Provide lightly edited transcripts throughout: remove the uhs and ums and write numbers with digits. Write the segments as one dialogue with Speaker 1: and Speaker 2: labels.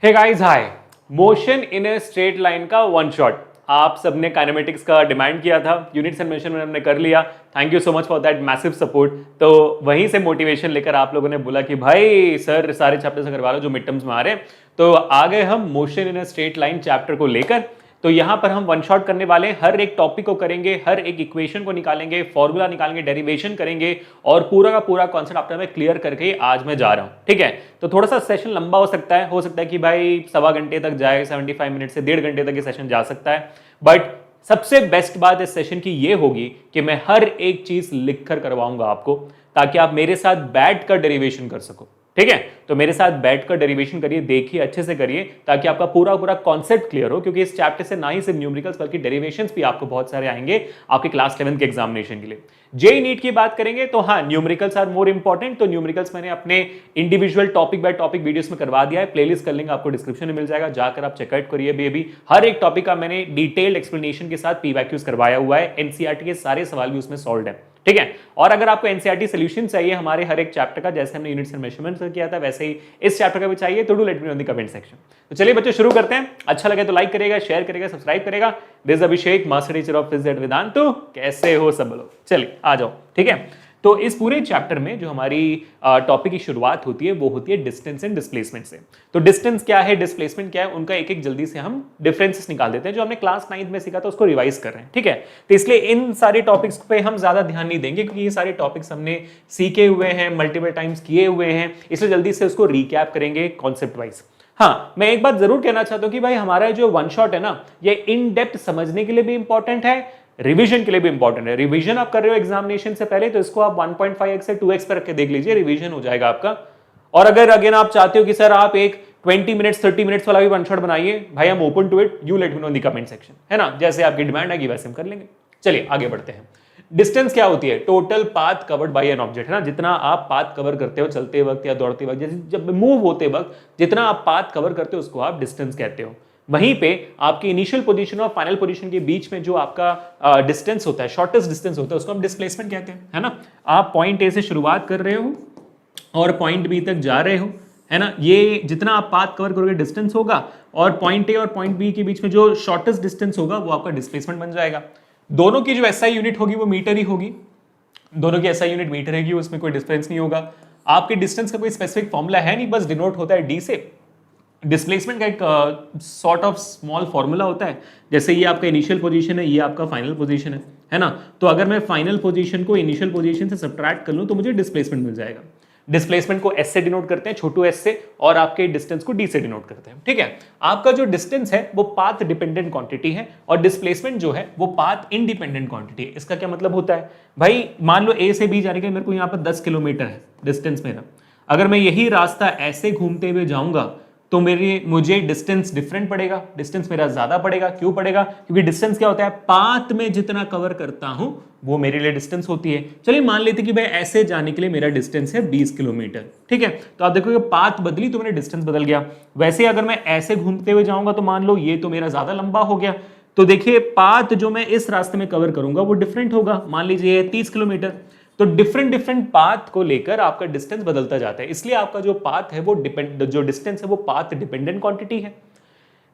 Speaker 1: Hey guys hi. Motion in a straight line का one shot आप सबने kinematics का डिमांड किया था, यूनिट्स एंड मेजरमेंट हमने कर लिया। Thank you so much for that massive support. तो वहीं से मोटिवेशन लेकर आप लोगों ने बोला कि भाई सर सारे चैप्टर्स करवा लो जो मिड टर्म्स में आ रहे हैं। तो आ गए हम motion in a straight line chapter को लेकर। तो यहां पर हम वन शॉट करने वाले हैं, हर एक टॉपिक को करेंगे, हर एक इक्वेशन को निकालेंगे, फॉर्मूला निकालेंगे, डेरिवेशन करेंगे और पूरा का पूरा कॉन्सेप्ट आपने में क्लियर करके आज मैं जा रहा हूं। ठीक है, तो थोड़ा सा सेशन लंबा हो सकता है कि भाई 1.25 घंटे तक जाए, 75 मिनट से 1.5 घंटे तक ये सेशन जा सकता है। बट सबसे बेस्ट बात इस सेशन की ये होगी कि मैं हर एक चीज लिखकर करवाऊंगा आपको, ताकि आप मेरे साथ बैठकर डेरिवेशन कर सको। ठीक है, तो मेरे साथ बैठकर डेरिवेशन करिए, देखिए, अच्छे से करिए, ताकि आपका पूरा पूरा कॉन्सेप्ट क्लियर हो। क्योंकि इस चैप्टर से ना ही सिर्फ न्यूमेरिकल्स बल्कि डेरिवेशंस भी आपको बहुत सारे आएंगे आपके क्लास 11 के एग्जामिनेशन के लिए। जेईई नीट की बात करेंगे तो हाँ, न्यूमेरिकल्स आर मोर इंपॉर्टेंट। तो न्यूमेरिकल्स मैंने अपने individual topic by topic videos में करवा दिया है, प्लेलिस्ट कर लेंगे, आपको डिस्क्रिप्शन में मिल जाएगा, जाकर आप चेकआउट करिए। बेबी हर एक टॉपिक का मैंने डिटेल्ड एक्सप्लेनेशन के साथ पीवाईक्यूज करवाया हुआ है, एनसीईआरटी के सारे सवाल भी उसमें सॉल्व है। ठीक है, और अगर आपको एनसीईआरटी सॉल्यूशन चाहिए हमारे हर एक चैप्टर का, जैसे हमने यूनिट्स एंड मेजरमेंट्स का किया था, वैसे ही इस चैप्टर का भी चाहिए, तो do let me know in the comment section. तो चलिए बच्चों शुरू करते हैं। अच्छा लगे तो लाइक करेगा, शेयर करेगा, सब्सक्राइब करेगा। This is Abhishek, master teacher of physics at Vedantu. कैसे हो सब लोग? चलिए आ जाओ। ठीक है, तो इस पूरे चैप्टर में जो हमारी टॉपिक की शुरुआत होती है वो होती है डिस्टेंस एंड डिस्प्लेसमेंट से। तो डिस्टेंस क्या है, डिस्प्लेसमेंट क्या है, उनका एक एक जल्दी से हम डिफरेंसेस निकाल देते हैं। जो हमने क्लास 9 में सीखा था उसको रिवाइज कर रहे हैं। ठीक है, तो इसलिए इन सारे टॉपिक्स पे हम ज्यादा ध्यान नहीं देंगे, क्योंकि ये सारे टॉपिक्स हमने सीखे हुए हैं, मल्टीपल टाइम्स किए हुए हैं, इसलिए जल्दी से उसको रिकैप करेंगे कॉन्सेप्ट वाइज। हाँ, मैं एक बात जरूर कहना चाहता हूं कि भाई हमारा जो वन शॉट है ना, ये इन डेप्थ समझने के लिए भी इंपॉर्टेंट है, रिवीजन के लिए भी इंपॉर्टेंट है। रिवीजन आप कर रहे हो एग्जामिनेशन से पहले, तो इसको आप 1.5x से 2x पर रख के देख लीजिए, रिवीजन हो जाएगा आपका। और अगर अगेन आप चाहते हो कि सर आप एक 20 मिनट्स 30 मिनट्स वाला भी वन शॉट बनाइए, भाई I am open to it, you let me know in the comment section, है ना, जैसे आपकी डिमांड आएगी वैसे हम कर लेंगे। चलिए आगे बढ़ते हैं। डिस्टेंस क्या होती है? Total path covered by an object, है ना, जितना आप पाथ कवर करते हो चलते वक्त या दौड़ते वक्त, जैसे जब मूव होते वक्त जितना आप पाथ कवर करते हो उसको आप डिस्टेंस कहते हो। वहीं पे आपकी इनिशियल पोजीशन और फाइनल पोजीशन के बीच में जो आपका डिस्टेंस होता है, शॉर्टेस्ट डिस्टेंस होता है, उसको हम डिस्प्लेसमेंट कहते हैं, है ना। आप पॉइंट ए से शुरुआत कर रहे हो और पॉइंट बी तक जा रहे हो, है ना, ये जितना आप पाथ कवर करोगे डिस्टेंस होगा, और पॉइंट ए और पॉइंट बी के बीच में जो शॉर्टेस्ट डिस्टेंस होगा वो आपका डिस्प्लेसमेंट बन जाएगा। दोनों की जो एसआई यूनिट होगी वो मीटर ही होगी, दोनों की एसआई यूनिट मीटर रहेगी, उसमें कोई डिफरेंस नहीं होगा। आपके डिस्टेंस का कोई स्पेसिफिक फॉर्मूला है नहीं, बस डिनोट होता है डी से। डिस्प्लेसमेंट का एक सॉर्ट ऑफ स्मॉल फॉर्मूला होता है, जैसे ये आपका इनिशियल पोजीशन है, ये आपका फाइनल पोजीशन है ना। तो अगर मैं फाइनल पोजीशन को इनिशियल पोजीशन से सब्ट्रैक्ट कर लूं तो मुझे डिस्प्लेसमेंट मिल जाएगा। डिस्प्लेसमेंट को एस से डिनोट करते हैं, छोटू एस से, और आपके डिस्टेंस को डी से डिनोट करते हैं। ठीक है, आपका जो डिस्टेंस है वो पाथ डिपेंडेंट क्वांटिटी है, और डिस्प्लेसमेंट जो है वो पाथ इंडिपेंडेंट क्वांटिटी है। इसका क्या मतलब होता है? भाई मान लो ए से बी जाने के मेरे को यहाँ पर 10 किलोमीटर है डिस्टेंस मेरा, अगर मैं यही रास्ता ऐसे घूमते हुए जाऊंगा तो मुझे डिस्टेंस डिफरेंट पड़ेगा, डिस्टेंस मेरा ज्यादा पड़ेगा। क्यों पड़ेगा? क्योंकि डिस्टेंस क्या होता है, पाथ में जितना कवर करता हूं वो मेरे लिए डिस्टेंस होती है। चलिए मान लेते कि भाई ऐसे जाने के लिए मेरा डिस्टेंस है 20 किलोमीटर। ठीक है, तो आप देखोगे पाथ बदली तो मेरा डिस्टेंस बदल गया। वैसे अगर मैं ऐसे घूमते हुए जाऊंगा तो मान लो ये तो मेरा ज्यादा लंबा हो गया, तो देखिए पाथ जो मैं इस रास्ते में कवर करूंगा वो डिफरेंट होगा। मान लीजिए 30 किलोमीटर, तो डिफरेंट पाथ को लेकर आपका डिस्टेंस बदलता जाता है। इसलिए आपका जो पाथ है वो जो डिस्टेंस है वो पाथ डिपेंडेंट क्वांटिटी है।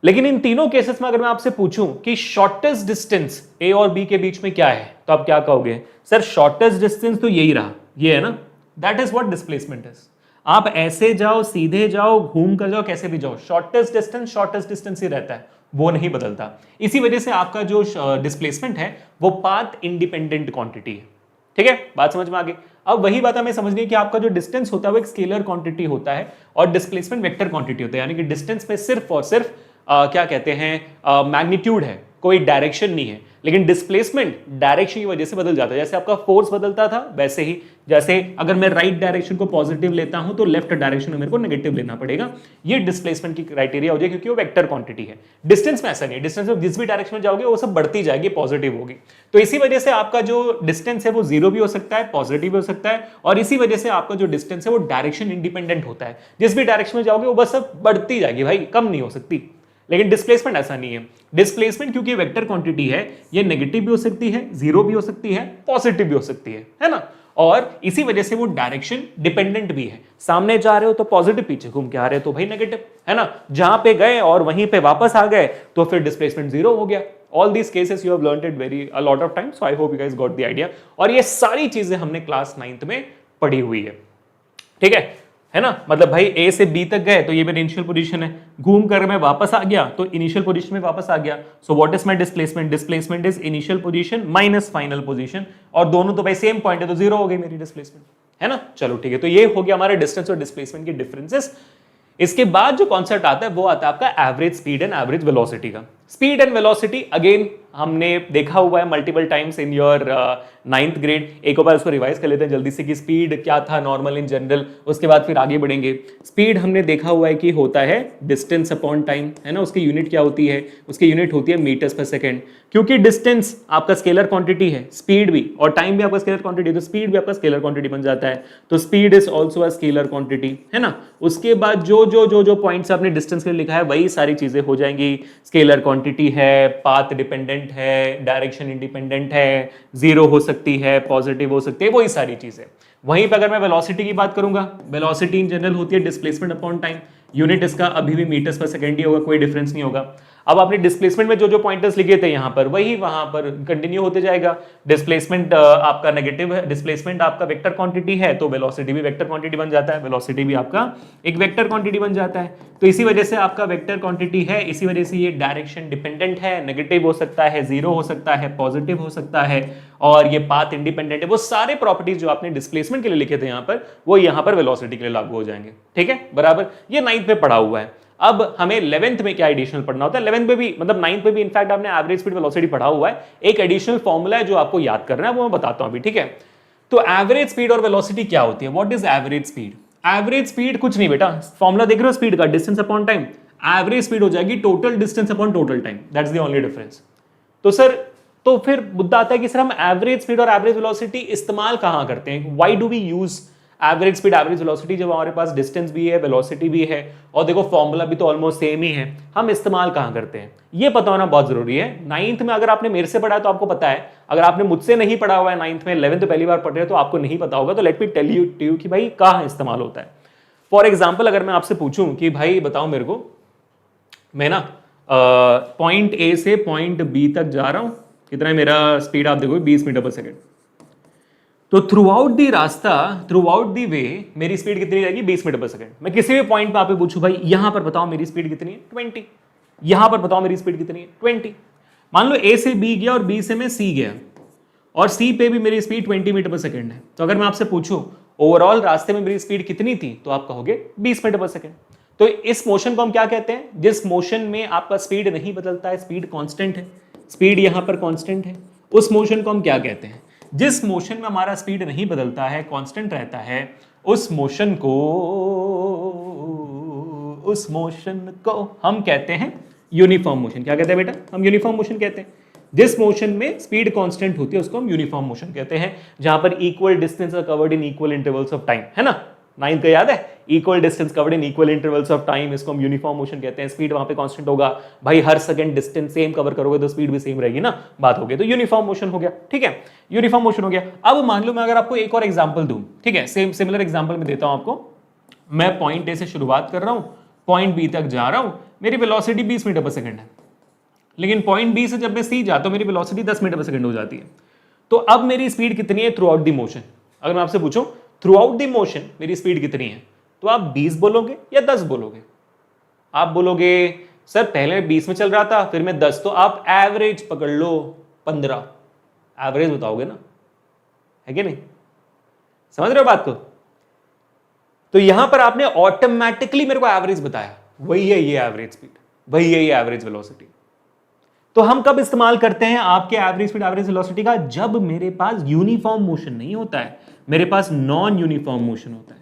Speaker 1: लेकिन इन तीनों केसेस में अगर मैं आपसे पूछूं कि शॉर्टेस्ट डिस्टेंस ए और बी के बीच में क्या है, तो आप क्या कहोगे? सर शॉर्टेस्ट डिस्टेंस तो यही रहा, ये है ना, that is what displacement is. आप ऐसे जाओ, सीधे जाओ, घूम कर जाओ, कैसे भी जाओ, शॉर्टेस्ट डिस्टेंस ही रहता है, वो नहीं बदलता। इसी वजह से आपका जो डिस्प्लेसमेंट है वो पाथ इंडिपेंडेंट क्वांटिटी है। ठीक है, बात समझ में आ गई। अब वही बात हमें समझनी है कि आपका जो डिस्टेंस होता है वो एक स्केलर क्वांटिटी होता है और डिस्प्लेसमेंट वेक्टर क्वांटिटी होता है। यानी कि डिस्टेंस में सिर्फ और सिर्फ क्या कहते हैं, मैग्नीट्यूड है, कोई डायरेक्शन नहीं है। लेकिन डिस्प्लेसमेंट डायरेक्शन की वजह से बदल जाता है। जैसे आपका फोर्स बदलता था वैसे ही, जैसे अगर मैं राइट डायरेक्शन को पॉजिटिव लेता हूं तो लेफ्ट डायरेक्शन में मेरे को नेगेटिव लेना पड़ेगा। ये डिस्प्लेसमेंट की क्राइटेरिया हो जाए, क्योंकि वो वेक्टर क्वांटिटी है। डिस्टेंस में ऐसा नहीं है, डिस्टेंस में जिस भी डायरेक्शन में जाओगे वो सब बढ़ती जाएगी, पॉजिटिव होगी। तो इसी वजह से आपका जो डिस्टेंस है वो जीरो भी हो सकता है, पॉजिटिव भी हो सकता है, और इसी वजह से आपका जो डिस्टेंस है वो डायरेक्शन इंडिपेंडेंट होता है। जिस भी डायरेक्शन में जाओगे वो बस सब बढ़ती जाएगी भाई, कम नहीं हो सकती। लेकिन डिस्प्लेसमेंट ऐसा नहीं है। डिस्प्लेसमेंट क्योंकि वेक्टर क्वांटिटी है, ये नेगेटिव भी हो सकती है, जीरो भी हो सकती है, पॉजिटिव भी हो सकती है ना। और इसी वजह से वो डायरेक्शन डिपेंडेंट भी है। सामने जा रहे हो तो पॉजिटिव, पीछे घूम के आ रहे हो तो भाई नेगेटिव, है ना। जहां पे गए और वहीं पे वापस आ गए तो फिर डिस्प्लेसमेंट जीरो हो गया। All these cases you have learned it very a lot of time, so I hope you guys got the idea. और ये सारी चीजें हमने क्लास 9th में पढ़ी हुई है, ठीक है ना। मतलब भाई ए से बी तक गए तो ये मेरी इनिशियल पोजीशन है, घूम कर मैं वापस आ गया तो इनिशियल पोजीशन में वापस आ गया। So what is my displacement? Displacement is initial position minus final position, और दोनों तो भाई सेम पॉइंट है तो जीरो हो गई मेरी डिस्प्लेसमेंट, है ना। चलो ठीक है, तो ये हो गया हमारे डिस्टेंस और डिस्प्लेसमेंट के डिफरेंसेस। इसके बाद जो कॉन्सेप्ट आता है वो आता है आपका average speed and average velocity का। स्पीड एंड वेलोसिटी अगेन हमने देखा हुआ है multiple times in your 9th grade. एक बार उसको रिवाइज कर लेते हैं जल्दी से कि स्पीड क्या था नॉर्मल इन जनरल, उसके बाद फिर आगे बढ़ेंगे। स्पीड हमने देखा हुआ है कि होता है डिस्टेंस अपॉन टाइम, है ना। उसकी यूनिट क्या होती है? उसकी यूनिट होती है मीटर्स पर सेकेंड, क्योंकि डिस्टेंस आपका स्केलर क्वांटिटी है, स्पीड भी, और टाइम भी आपका स्केलर क्वांटिटी, तो स्पीड भी आपका स्केलर क्वांटिटी बन जाता है। तो speed is also a scalar quantity, है ना। उसके बाद जो पॉइंट्स आपने डिस्टेंस के लिए लिखा है वही सारी चीजें हो जाएंगी। स्केलर क्वांटिटी है, पाथ डिपेंडेंट है, डायरेक्शन इंडिपेंडेंट है, जीरो हो सकती है, पॉजिटिव हो सकती है, वही सारी चीजें। वहीं पर अगर मैं वेलोसिटी की बात करूंगा, वेलोसिटी इन जनरल होती है डिस्प्लेसमेंट अपॉन टाइम, यूनिट इसका अभी भी मीटर्स पर सेकेंड ही होगा, कोई डिफरेंस नहीं होगा। अब आपने डिस्प्लेसमेंट में जो पॉइंटर्स लिखे थे यहां पर, वही वहां पर कंटिन्यू होते जाएगा। डिस्प्लेसमेंट आपका नेगेटिव है, डिस्प्लेसमेंट आपका वेक्टर क्वांटिटी है तो वेलोसिटी भी वेक्टर क्वांटिटी बन जाता है, वेलोसिटी भी आपका एक वेक्टर क्वांटिटी बन जाता है। तो इसी वजह से आपका वेक्टर क्वांटिटी है, इसी वजह से ये डायरेक्शन डिपेंडेंट है, नेगेटिव हो सकता है, जीरो हो सकता है, पॉजिटिव हो सकता है, और ये पाथ इंडिपेंडेंट है। वो सारे प्रॉपर्टीज जो आपने डिस्प्लेसमेंट के लिए लिखे थे यहां पर, वो यहां पर वेलोसिटी के लिए लागू हो जाएंगे, ठीक है, बराबर। ये 9th में पढ़ा हुआ है। अब हमें 11th में क्या एडिशनल पढ़ना होता है? 11th में भी, मतलब 9th में भी इनफैक्ट आपने एवरेज स्पीड वेलोसिटी पढ़ा हुआ है। एक एडिशनल फॉर्मूला है जो आपको याद करना है, वो मैं बताता हूं अभी, ठीक है। तो एवरेज स्पीड और वेलोसिटी क्या होती है? What is average speed? Average speed कुछ नहीं बेटा, फॉर्मूला देख रहे हो स्पीड का, distance upon time. Average speed हो जाएगी total distance upon total time, that's the only difference. तो सर, तो फिर मुद्दा आता है कि सर हम एवरेज स्पीड और एवरेज वेलोसिटी इस्तेमाल कहां करते हैं? Why do we use average speed average velocity जब हमारे पास डिस्टेंस भी है, वेलोसिटी भी है, और देखो फॉर्मूला भी तो ऑलमोस्ट सेम ही है। हम इस्तेमाल कहां करते हैं ये पता होना बहुत जरूरी है। 9th में अगर आपने मेरे से पढ़ा है तो आपको पता है, अगर आपने मुझसे नहीं पढ़ा हुआ है 9th में, 11th पहली बार पढ़ रहे हो तो आपको नहीं पता होगा। तो लेट मी टेल यू कि भाई कहां इस्तेमाल होता है। फॉर एग्जाम्पल अगर मैं आपसे पूछूं कि भाई बताओ मेरे को, मैं ना पॉइंट ए से पॉइंट बी तक जा रहा हूं, कितना है मेरा स्पीड आप देखो 20 मीटर पर सेकेंड। तो थ्रू आउट दी रास्ता, थ्रू आउट दी वे मेरी स्पीड कितनी रहेगी? 20 मीटर पर सेकेंड। मैं किसी भी पॉइंट पे आपसे पूछूं भाई यहां पर बताओ मेरी स्पीड कितनी है? 20। यहां पर बताओ मेरी स्पीड कितनी है? 20। मान लो ए से बी गया और बी से मैं सी गया, और सी पे भी मेरी स्पीड 20 मीटर पर सेकेंड है। तो अगर मैं आपसे पूछूं ओवरऑल रास्ते में मेरी स्पीड कितनी थी, तो आप कहोगे 20 मीटर पर सेकेंड। तो इस मोशन को हम क्या कहते हैं? जिस मोशन में आपका स्पीड नहीं बदलता है, स्पीड कांस्टेंट है, स्पीड यहां पर कांस्टेंट है, उस मोशन को हम क्या कहते हैं? जिस मोशन में हमारा स्पीड नहीं बदलता है, कांस्टेंट रहता है, उस मोशन को हम कहते हैं यूनिफॉर्म मोशन। क्या कहते हैं बेटा? हम यूनिफॉर्म मोशन कहते हैं। जिस मोशन में स्पीड कांस्टेंट होती है उसको हम यूनिफॉर्म मोशन कहते हैं, जहां पर equal distance are covered in equal intervals of time, है ना। 9th का याद है? Equal distance covered in equal intervals of time, इसको हम यूनिफॉर्म मोशन कहते हैं। स्पीड वहां पे कांस्टेंट होगा भाई, हर सेकंड डिस्टेंस सेम कवर करोगे तो स्पीड भी सेम रहेगी ना, बात हो गई। तो यूनिफॉर्म मोशन हो गया, ठीक है, यूनिफॉर्म मोशन हो गया। अब मान लो मैं अगर आपको एक और एग्जांपल दूं, ठीक है, सेम सिमिलर एग्जांपल में देता हूं आपको। मैं पॉइंट ए से शुरुआत कर रहा हूं, पॉइंट बी तक जा रहा हूं, मेरी वेलोसिटी 20 मीटर पर सेकंड है, लेकिन पॉइंट बी से जब मैं सी जाता हूं मेरी वेलोसिटी 10 मीटर पर सेकंड हो जाती है। तो अब मेरी स्पीड कितनी है थ्रू आउट द मोशन? अगर मैं आपसे पूछूं थ्रू आउट द मोशन मेरी स्पीड कितनी है, तो आप 20 बोलोगे या 10 बोलोगे? आप बोलोगे सर पहले 20 में चल रहा था फिर मैं 10, तो आप एवरेज पकड़ लो 15, एवरेज बताओगे ना, है कि नहीं? समझ रहे हो बात को? तो यहां पर आपने ऑटोमेटिकली मेरे को एवरेज बताया, वही है ये एवरेज स्पीड, वही है ये एवरेज वेलोसिटी। तो हम कब इस्तेमाल करते हैं आपके एवरेज स्पीड एवरेज वेलोसिटी का? जब मेरे पास यूनिफॉर्म मोशन नहीं होता है, मेरे पास नॉन यूनिफॉर्म मोशन होता है।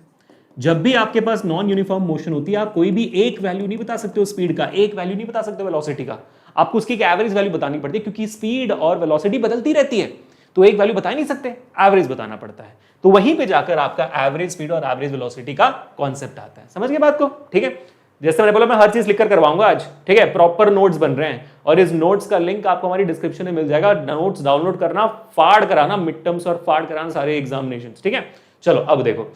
Speaker 1: जब भी आपके पास नॉन यूनिफॉर्म मोशन होती है, आप कोई भी एक वैल्यू नहीं बता सकते हो स्पीड का, एक वैल्यू नहीं बता सकते वेलोसिटी का, आपको उसकी एक एवरेज वैल्यू बतानी पड़ती है, क्योंकि स्पीड और वेलोसिटी बदलती रहती है, तो एक वैल्यू बता ही नहीं सकते, एवरेज बताना पड़ता है। तो वहीं पे जाकर आपका एवरेज स्पीड और एवरेज वेलोसिटी का कॉन्सेप्ट आता है। समझ गए बात को? ठीक है, जैसे मैंने बोला मैं हर चीज लिखकर करवाऊंगा आज, ठीक है, प्रॉपर नोट्स बन रहे हैं और इस नोट्स का लिंक आपको हमारी डिस्क्रिप्शन में मिल जाएगा। नोट्स डाउनलोड करना, फाड़ कराना मिड टर्म्स और फाड़ कराना सारे एग्जामिनेशन, ठीक है। चलो अब देखो,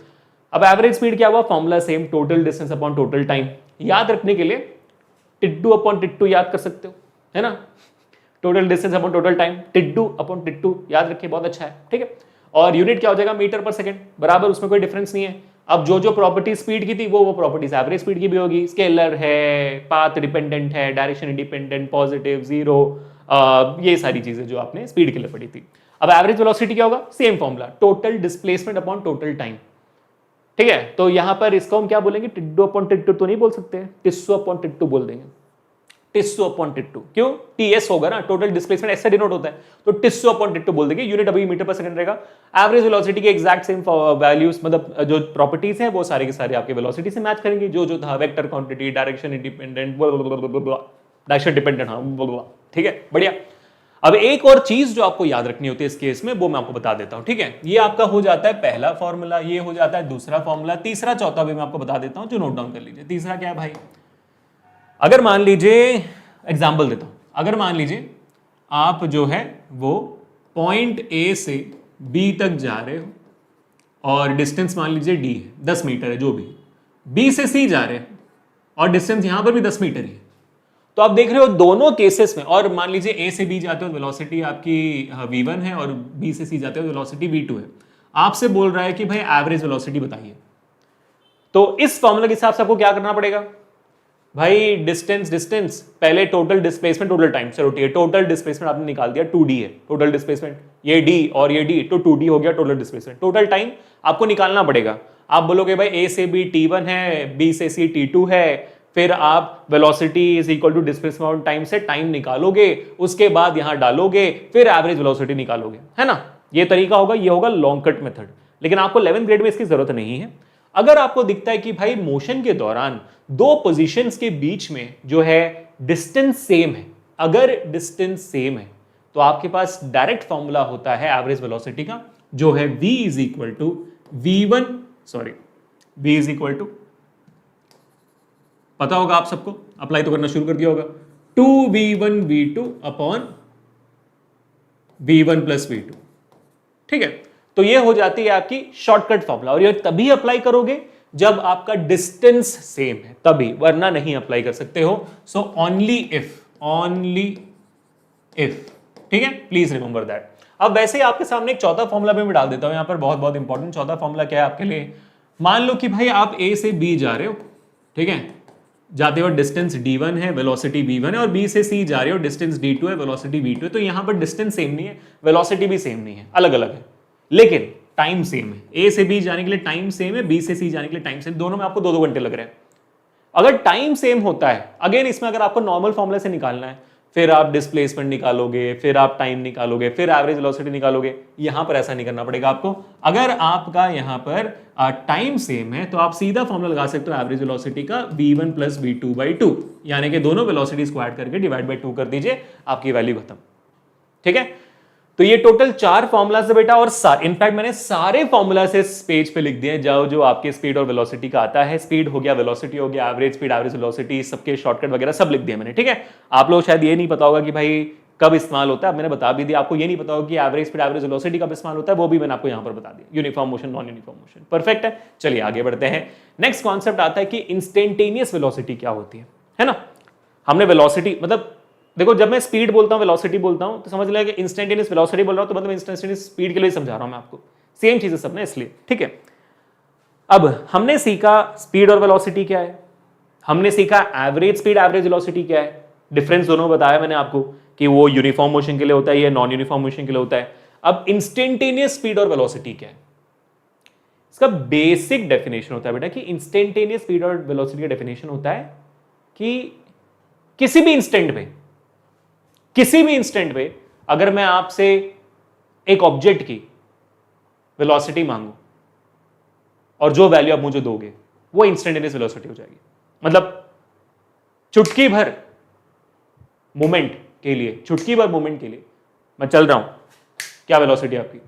Speaker 1: अब एवरेज स्पीड क्या हुआ, formula same, total distance upon total time. याद रखने के लिए टिट्टू अपॉन टिट्टू याद कर सकते हो, है ना, total distance upon total time, Tittu upon Tittu याद रखिए, बहुत अच्छा है, ठीक है। और यूनिट क्या हो जाएगा, मीटर पर सेकंड, बराबर, उसमें कोई डिफरेंस नहीं है। अब जो जो प्रॉपर्टी स्पीड की थी वो प्रॉपर्टीज एवरेज स्पीड की भी होगी, स्केलर है, पाथ डिपेंडेंट है, डायरेक्शन इंडिपेंडेंट, पॉजिटिव, जीरो, ये सारी चीजें जो आपने स्पीड के लिए पढ़ी थी। अब एवरेज वेलोसिटी क्या होगा, same formula, total displacement upon total time, ठीक है। तो यहां पर इसको हम क्या बोलेंगे, टिड्डू अपॉन टिट्टू तो नहीं बोल सकते, टिस्सू अपॉन टिट्टू बोल देंगे, टिस्सू अपॉन टिट्टू, क्यों, टीएस होगा ना, टोटल डिस्प्लेसमेंट ऐसे डिनोट होता है, तो टिस्सू अपॉन टिट्टू बोल देंगे। यूनिट अभी मीटर पर सेकंड रहेगा। एवरेज वेलोसिटी के एग्जैक्ट सेम वैल्यूज, मतलब जो प्रॉपर्टीज हैं वो सारे के सारे आपके वेलोसिटी से मैच करेंगे, जो जो था, vector quantity, direction independent, direction dependent, हाँ, ठीक है, बढ़िया। अब एक और चीज जो आपको याद रखनी होती है इस केस में, वो मैं आपको बता देता हूं, ठीक है। ये आपका हो जाता है पहला फॉर्मूला, ये हो जाता है दूसरा फॉर्मूला, तीसरा चौथा भी मैं आपको बता देता हूं, जो नोट डाउन कर लीजिए। तीसरा क्या है भाई, अगर मान लीजिए, एग्जाम्पल देता हूं, अगर मान लीजिए आप जो है वो पॉइंट ए से बी तक जा रहे हो और डिस्टेंस मान लीजिए डी है, 10 मीटर है, जो भी, बी से सी जा रहे हैं और डिस्टेंस यहां पर भी 10 मीटर ही है। तो आप देख रहे हो दोनों केसेस में, और मान लीजिए ए से बी जाते हो वेलोसिटी आपकी v1 है और बी से सी जाते हो वेलोसिटी v2 है। आपसे बोल रहा है कि भाई एवरेज वेलोसिटी बताइए। तो इस फॉर्मूला के हिसाब से आपको क्या करना पड़ेगा भाई, डिस्टेंस डिस्टेंस, पहले टोटल डिस्प्लेसमेंट टोटल टाइम से रोटिए, टोटल डिस्प्लेसमेंट आपने निकाल दिया 2d है टोटल डिस्प्लेसमेंट, ये d और ये d, तो 2d हो गया टोटल डिस्प्लेसमेंट। टोटल टाइम आपको निकालना पड़ेगा। आप बोलोगे भाई ए से बी t1 है, बी से सी t2 है, फिर आप velocity is equal to displacement time से टाइम निकालोगे, उसके बाद यहां डालोगे, फिर एवरेज वेलोसिटी निकालोगे, है ना। ये तरीका होगा, ये होगा लॉन्ग कट मेथड। लेकिन आपको 11th ग्रेड में इसकी जरूरत नहीं है। अगर आपको दिखता है कि भाई मोशन के दौरान दो पोजीशंस के बीच में जो है डिस्टेंस सेम है, अगर डिस्टेंस सेम है तो आपके पास डायरेक्ट फॉर्मूला होता है एवरेज वेलोसिटी का, जो है v is equal to v1, sorry v is equal to, पता होगा आप सबको, अप्लाई तो करना शुरू कर दिया होगा, 2v1 v2 upon v1 plus v2, ठीक है। तो ये हो जाती है आपकी शॉर्टकट फॉर्मूला, और ये तभी अप्लाई करोगे जब आपका डिस्टेंस सेम है, तभी, वरना नहीं अप्लाई कर सकते हो। सो ओनली इफ, ठीक है, प्लीज रिमेंबर दैट। अब वैसे ही आपके सामने एक चौथा फॉर्मूला भी मैं डाल देता हूं यहां पर, बहुत बहुत इंपॉर्टेंट। चौथा फॉर्मूला क्या है आपके लिए, मान लो कि भाई आप ए से बी जा रहे हो, ठीक है, जाते हो डिस्टेंस d1 है, वेलोसिटी v1 है, और b से c जा रहे हो, डिस्टेंस d2 है, वेलोसिटी v2 है। तो यहां पर डिस्टेंस सेम नहीं है, वेलोसिटी भी सेम नहीं है, अलग अलग है, लेकिन टाइम सेम है। ए से बी जाने के लिए टाइम सेम है, बी से सी जाने के लिए टाइम सेम, दोनों में आपको 2-2 घंटे लग रहे हैं। अगर टाइम सेम होता है, अगेन इसमें अगर आपको नॉर्मल फॉर्मूला से निकालना है, फिर आप डिस्प्लेसमेंट निकालोगे, फिर आप टाइम निकालोगे, फिर एवरेज वेलोसिटी निकालोगे। यहां पर ऐसा नहीं करना पड़ेगा आपको। अगर आपका यहां पर टाइम सेम है तो आप सीधा फॉर्मूला लगा सकते हो एवरेज वेलोसिटी का, v1 प्लस v2 बाई 2, यानी कि दोनों वेलोसिटीज को ऐड करके डिवाइड बाई 2 कर दीजिए, आपकी वैल्यू खत्म, ठीक है। तो ये टोटल 4 फॉर्मूलाज है बेटा, और इनफैक्ट मैंने सारे फॉर्मूलाज इस पेज पे लिख दिए जो आपके स्पीड और वेलोसिटी का आता है। स्पीड हो गया, वेलोसिटी हो गया, एवरेज स्पीड, एवरेज वेलोसिटी, सबके शॉर्टकट वगैरह सब लिख दिए मैंने, ठीक है। आप लोग शायद ये नहीं पता होगा कि भाई कब इस्तेमाल होता है, मैंने बता भी दिया। आपको ये नहीं पता होगा कि एवरेज स्पीड, एवरेज वेलोसिटी कब इस्तेमाल होता है, वो भी मैंने आपको यहां पर बता दिया। Uniform motion, non uniform motion, perfect है। चलिए आगे बढ़ते हैं। नेक्स्ट कॉन्सेप्ट आता है कि इंस्टेंटेनियस वेलोसिटी क्या होती है ना। हमने वेलोसिटी, मतलब देखो, जब मैं स्पीड बोलता हूं, वेलोसिटी बोलता हूं, तो समझ लिया कि इंस्टेंटेनियस वेलोसिटी बोल रहा हूं, तो मतलब इंस्टेंटेनियस स्पीड के लिए समझा रहा हूं मैं आपको। सेम चीज है सबने, इसलिए, ठीक है। अब हमने सीखा स्पीड और वेलोसिटी क्या है, हमने सीखा एवरेज स्पीड, एवरेज वेलोसिटी क्या है, डिफरेंस दोनों बताया मैंने आपको कि वो यूनिफॉर्म मोशन के लिए होता है, ये नॉन यूनिफॉर्म मोशन के लिए होता है। अब इंस्टेंटेनियस स्पीड और वेलोसिटी क्या है, इसका बेसिक डेफिनेशन होता है बेटा कि इंस्टेंटेनियस स्पीड और वेलोसिटी का डेफिनेशन होता है कि किसी भी इंस्टेंट पे अगर मैं आपसे एक ऑब्जेक्ट की वेलोसिटी मांगू और जो वैल्यू आप मुझे दोगे वो इंस्टेंटेनियस वेलोसिटी हो जाएगी। मतलब चुटकी भर मोमेंट के लिए मैं चल रहा हूं, क्या वेलोसिटी आपकी,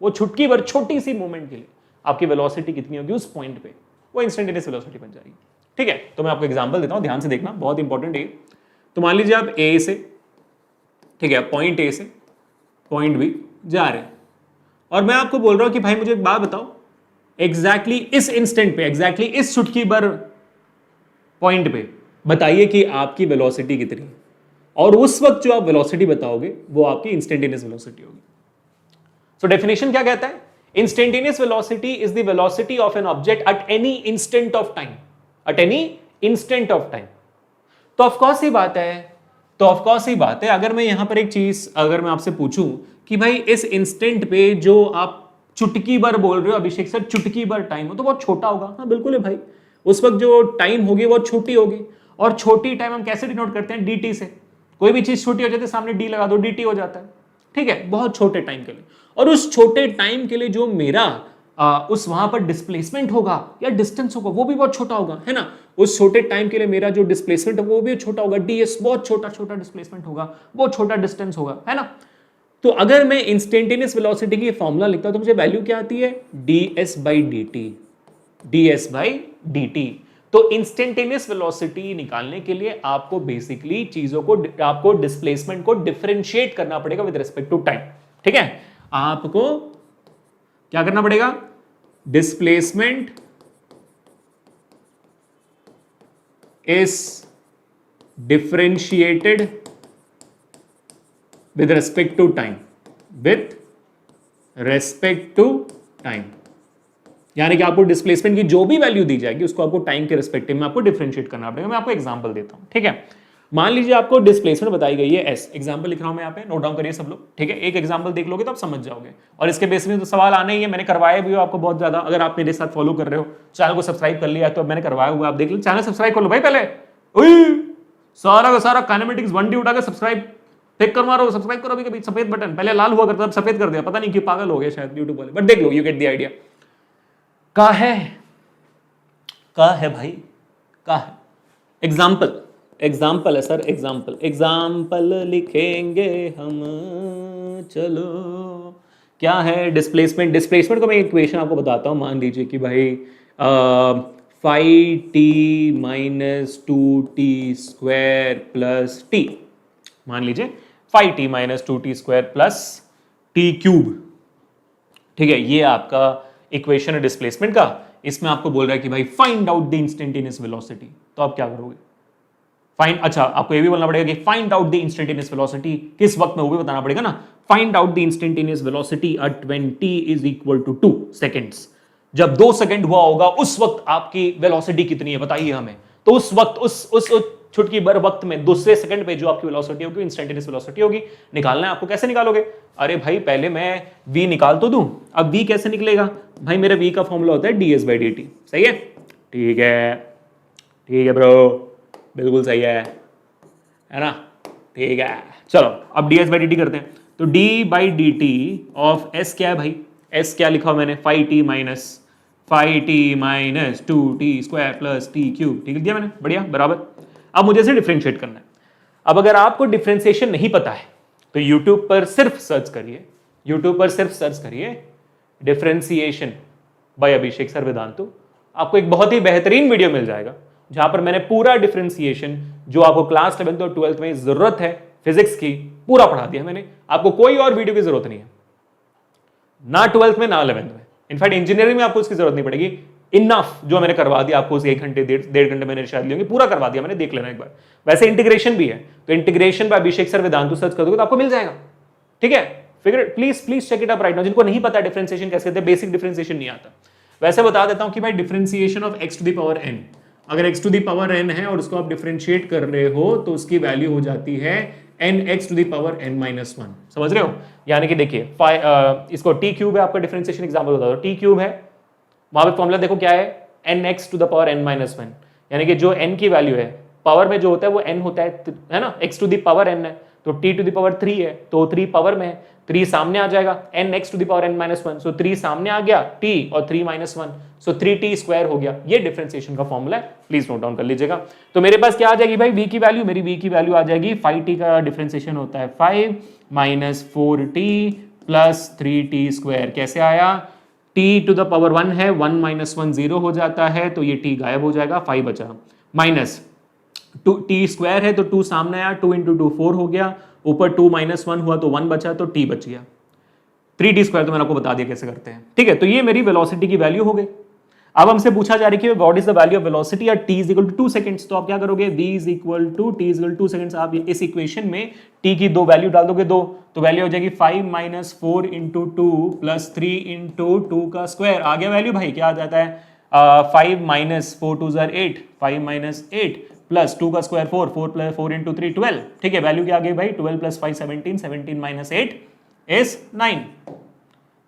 Speaker 1: वो चुटकी भर छोटी सी मोमेंट के लिए आपकी वेलोसिटी कितनी होगी उस पॉइंट पे, वो इंस्टेंटेनियस वेलोसिटी बन जाएगी। ठीक है, तो मैं आपको एग्जांपल देता हूं, ध्यान से देखना, बहुत इंपॉर्टेंट है। तो मान लीजिए आप ए से, ठीक है, पॉइंट ए से पॉइंट बी जा रहे हैं, और मैं आपको बोल रहा हूं कि भाई मुझे एक बात बताओ, एग्जैक्टली इस इंस्टेंट पे, एग्जैक्टली इस चुटकी भर पॉइंट पे बताइए कि आपकी वेलोसिटी कितनी है, और उस वक्त जो आप वेलोसिटी बताओगे वो आपकी इंस्टेंटेनियस वेलोसिटी होगी। सो डेफिनेशन क्या कहता है? Instantaneous velocity is the velocity of an object at any instant of time, at any instant of time. तो ऑफकोर्स ही बात है, अगर मैं यहां पर एक चीज, अगर मैं आपसे पूछूं कि भाई इस इंस्टेंट पे जो आप चुटकी भर बोल रहे हो अभिषेक सर, चुटकी भर टाइम हो तो बहुत छोटा होगा। हाँ बिल्कुल है भाई, उस वक्त जो टाइम होगी वो छोटी होगी, और छोटी टाइम हम कैसे डिनोट करते हैं? dt से। कोई भी चीज छोटी हो जाती है सामने d लगा दो, dt हो जाता है, ठीक है, बहुत छोटे टाइम के लिए। और उस छोटे टाइम के लिए जो मेरा उस वहां पर डिस्प्लेसमेंट होगा या डिस्टेंस होगा वो भी बहुत छोटा होगा, है ना। उस छोटे टाइम के लिए मेरा जो डिस्प्लेसमेंट है वो भी छोटा होगा, ds बहुत छोटा छोटा डिस्प्लेसमेंट होगा, बहुत छोटा डिस्टेंस होगा, है ना। तो अगर मैं इंस्टेंटेनियस वेलोसिटी की फॉर्मूला लिखता हूं तो मुझे वैल्यू क्या आती है? ds by dt। तो इंस्टेंटेनियस वेलोसिटी निकालने के लिए आपको बेसिकली चीजों को, आपको डिस्प्लेसमेंट को डिफरेंशिएट करना पड़ेगा विद रिस्पेक्ट टू टाइम, ठीक है। आपको क्या करना पड़ेगा? Displacement is differentiated with respect to time, with respect to time, यानी कि आपको डिस्प्लेसमेंट की जो भी वैल्यू दी जाएगी उसको आपको टाइम के रेस्पेक्टिव में आपको डिफरेंशिएट करना पड़ेगा। मैं आपको एग्जांपल देता हूं, ठीक है। मान लीजिए आपको डिस्प्लेसमेंट बताई गई है s, एग्जांपल लिख रहा हूं मैं यहाँ पे, नोट डाउन करिए सब लोग, ठीक है। एक एग्जांपल देख लोगे तो आप समझ जाओगे, और इसके बेस में तो सवाल आने ही है, मैंने करवाया भी हो आपको बहुत ज्यादा। अगर आप मेरे साथ फॉलो कर रहे हो, चैनल को सब्सक्राइब कर लिया तो मैंने करवाया हुआ, आप देख लो, चैनल सब्सक्राइब कर लो भाई पहले। सारा का सारा काइनेमेटिक्स 1D उठा के सब्सक्राइब टिक कर मारो, सब्सक्राइब करो। अभी सफेद बटन पहले लाल हुआ करता, अब सफेद कर दिया, पता नहीं क्यों, पागल हो गया शायद यूट्यूब वाले, बट देख लो, यू गेट द आइडिया। का है भाई, का है। एग्जाम्पल है सर, एग्जाम्पल लिखेंगे हम, चलो। क्या है डिस्प्लेसमेंट को मैं इक्वेशन आपको बताता हूं। मान लीजिए कि भाई 5t minus 2t square plus t, मान लीजिए 5t minus 2t square plus t cube, ठीक है, ये आपका इक्वेशन है डिस्प्लेसमेंट का। इसमें आपको बोल रहा है कि भाई find out the instantaneous velocity, तो आप क्या करोगे? अच्छा, आपको ये भी बोलना पड़ेगा कि find out the instantaneous velocity किस वक्त में, वो भी बताना पड़ेगा ना। Find out the instantaneous velocity at when t is equal to 2 seconds. जब 2 सेकंड हुआ होगा उस वक्त आपकी वेलोसिटी कितनी है बताइए हमें। तो उस वक्त उस छुटकी भर वक्त में दूसरे सेकंड पे जो आपकी वेलोसिटी होगी, इंस्टेंटेनियस वेलोसिटी होगी, निकालना है आपको। कैसे निकालोगे? अरे भाई पहले मैं v निकाल तो दूं, अब v कैसे निकलेगा भाई? मेरा v का फॉर्मूला होता है ds बाई dt, सही है? ठीक है ब्रो, बिल्कुल सही है ना, ठीक है। चलो अब ds बाई dt करते हैं। तो d by dt of s क्या है भाई? s क्या लिखा हुआ मैंने? 5t minus 2t square plus t cube, ठीक लिख दिया मैंने, बढ़िया, बराबर। अब मुझे इसे डिफरेंशिएट करना है। अब अगर आपको डिफरेंशिएशन नहीं पता है तो यूट्यूब पर सिर्फ सर्च करिए differentiation by Abhishek sir Vedantu. आपको एक बहुत ही बेहतरीन वीडियो मिल जाएगा जहां पर मैंने पूरा डिफरेंशिएशन जो आपको क्लास 11th और 12th में जरूरत है फिजिक्स की, पूरा पढ़ा दिया मैंने। आपको कोई और वीडियो की जरूरत नहीं है, ना 12th में ना 11th में। इनफैक्ट इंजीनियरिंग में आपको उसकी जरूरत नहीं पड़ेगी। इनफ जो मैंने करवा दिया आपको, उस 1 घंटे 1.5 घंटे मैंने शायद लिए, पूरा करवा दिया मैंने, देख लेना एक बार। वैसे इंटीग्रेशन भी है, तो integration by Abhishek sir Vedantu search कर दोगे तो आपको मिल जाएगा, ठीक है। Figure please check it up right now. जिनको नहीं पता डिफरेंशिएशन कैसे करते हैं, बेसिक डिफरेंशिएशन नहीं आता, वैसे बता देता हूं कि भाई differentiation of x to the power n, अगर x to the power n है और उसको आप डिफरेंशिएट कर रहे हो तो उसकी वैल्यू हो जाती है nx to the power n minus 1, समझ रहे हो? यानी कि देखिए इसको t क्यूब है, आपका डिफरेंशिएशन एग्जांपल बता दो, t क्यूब है, वहां पे फॉर्मूला देखो क्या है, nx to the power n minus 1, यानी कि जो n की वैल्यू है पावर में जो होता है वो n होता है ना, x to the power n है, तो t टू द पावर 3 है, तो 3 पावर में है, 3 सामने आ जाएगा, nx to the power n minus 1, so 3 सामने आ गया, t और 3 माइनस 1, सो 3t स्क्वायर हो गया। ये डिफरेंशिएशन का फॉर्मूला है, प्लीज नोट डाउन कर लीजिएगा। तो मेरे पास क्या आ जाएगी भाई, v की वैल्यू, मेरी v की वैल्यू आ जाएगी 5t का डिफरेंशिएशन होता है 5 minus 4t plus 3t square. कैसे आया? t टू द पावर 1 है, 1 माइनस 1 0 हो जाता है, तो ये t गायब हो जाएगा, 5 बचा। माइनस टू, टी स्क्वायर है तो 2 सामने आया, 2 इंटू 2 4 हो गया, ऊपर 2 माइनस 1 हुआ तो 1 बचा, तो टी बच गया। 3t स्क्वायर तो मैंने आपको बता दिया कैसे करते हैं, ठीक है। तो ये मेरी वेलोसिटी की वैल्यू हो गई। अब हमसे पूछा जा रही है कि what is the value of velocity at t is equal to 2 seconds. तो आप क्या करोगे, v is equal to t is equal to 2 seconds. आप इस इक्वेशन में t की दो वैल्यू डाल दोगे, दो, तो वैल्यू हो जाएगी 5 माइनस 4 इंटू 2 प्लस 3 इंटू 2 का स्क्वायर। आ गया वैल्यू भाई, क्या आ जाता है 5 माइनस 4 2 जार 8, 5 माइनस 8 प्लस 2 का स्क्वायर 4, 4 प्लस 4 इंटू 3 12, ठीक है। वैल्यू क्या आ गई भाई, 12 plus 5 17, 17 minus 8 is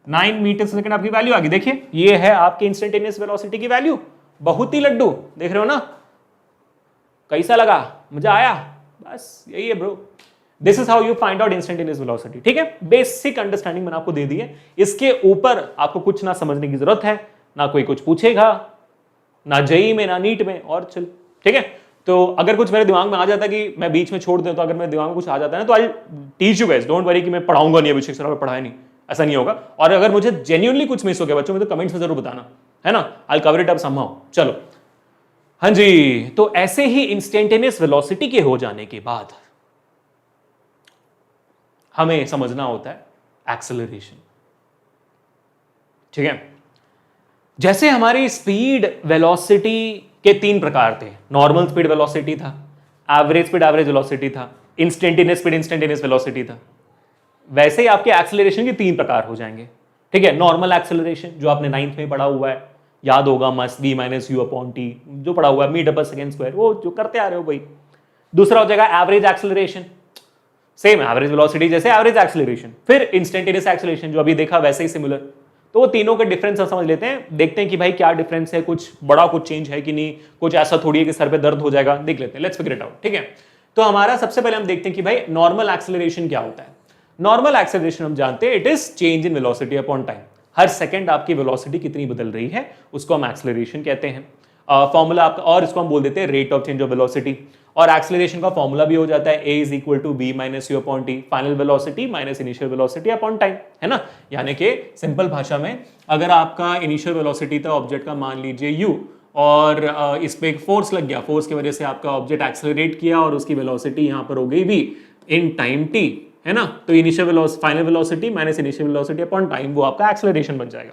Speaker 1: 9 metre second आपकी वैल्यू आ गई। देखिए ये है आपके इंस्टेंटेनियस वेलोसिटी की वैल्यू। बहुत ही लड्डू, देख रहे हो ना, कैसा लगा, मजा आया, बस यही है bro. This is how you find out instantaneous velocity, ठीक है। बेसिक अंडरस्टैंडिंग मैंने आपको दे दी है, इसके ऊपर आपको कुछ ना समझने की जरूरत है, ना कोई कुछ पूछेगा, ना जेई में ना नीट में, और चल, ठीक है। तो अगर कुछ मेरे दिमाग में आ जाता है कि मैं बीच में छोड़ दूं, तो अगर मेरे दिमाग में कुछ आ जाता है ना, तो आई teach you guys, don't worry कि मैं पढ़ाऊंगा नहीं, अभिषेक सर पढ़ाया नहीं, ऐसा नहीं होगा। और अगर मुझे जेन्युइनली कुछ मिस हो गया बच्चों में, तो कमेंट्स में जरूर बताना, है ना, I cover it up somehow. चलो हाँ जी, तो ऐसे ही इंस्टेंटेनियस वेलोसिटी के हो जाने के बाद हमें समझना होता है एक्सेलरेशन, ठीक है। जैसे हमारी स्पीड वेलोसिटी के 3 प्रकार थे, नॉर्मल स्पीड वेलोसिटी था, एवरेज स्पीड एवरेज वेलोसिटी था, इंस्टेंटेनियस स्पीड इंस्टेंटेनियस वेलोसिटी था, वैसे ही आपके एक्सेलरेशन के 3 प्रकार हो जाएंगे, ठीक है। नॉर्मल एक्सेलरेशन जो आपने 9th में पढ़ा हुआ है, याद होगा, मस्त v minus u upon T, जो पढ़ा हुआ है, मीटर पर सेकेंड स्क्वायर, वो जो करते आ रहे हो भाई। दूसरा हो जाएगा average acceleration, same average velocity जैसे एवरेज एक्सेलरेशन। फिर इंस्टेंटेनियस एक्सेलरेशन जो अभी देखा वैसे ही सिमिलर। तो वो तीनों के डिफरेंस हम समझ लेते हैं, देखते हैं कि भाई क्या डिफरेंस है, कुछ बड़ा कुछ चेंज है कि नहीं, कुछ ऐसा थोड़ी है कि सर पे दर्द हो जाएगा, देख लेते हैं, लेट्स फिगर इट आउट, ठीक है। तो हमारा सबसे पहले हम देखते हैं कि भाई नॉर्मल एक्सेलरेशन क्या होता है। नॉर्मल एक्सेलरेशन हम जानते हैं, it is change in velocity upon time. Her second आपकी वेलोसिटी कितनी बदल रही है, उसको हम एक्सेलरेशन कहते हैं। फॉर्मूला आपका, और इसको हम बोल देते हैं rate of change of velocity. और एक्सेलरेशन का फॉर्मूला भी हो जाता है a is equal to b minus u upon t, final velocity minus initial velocity upon time, है ना। यानी कि सिंपल भाषा में, अगर आपका इनिशियल वेलोसिटी था ऑब्जेक्ट का, मान लीजिए u, और इस पे एक फोर्स लग गया, फोर्स की वजह से आपका ऑब्जेक्ट एक्सेलरेट किया और उसकी वेलोसिटी यहां पर हो गई v इन टाइम t, है ना। तो initial velocity final velocity minus initial velocity upon time, वो आपका एक्सेलरेशन बन जाएगा,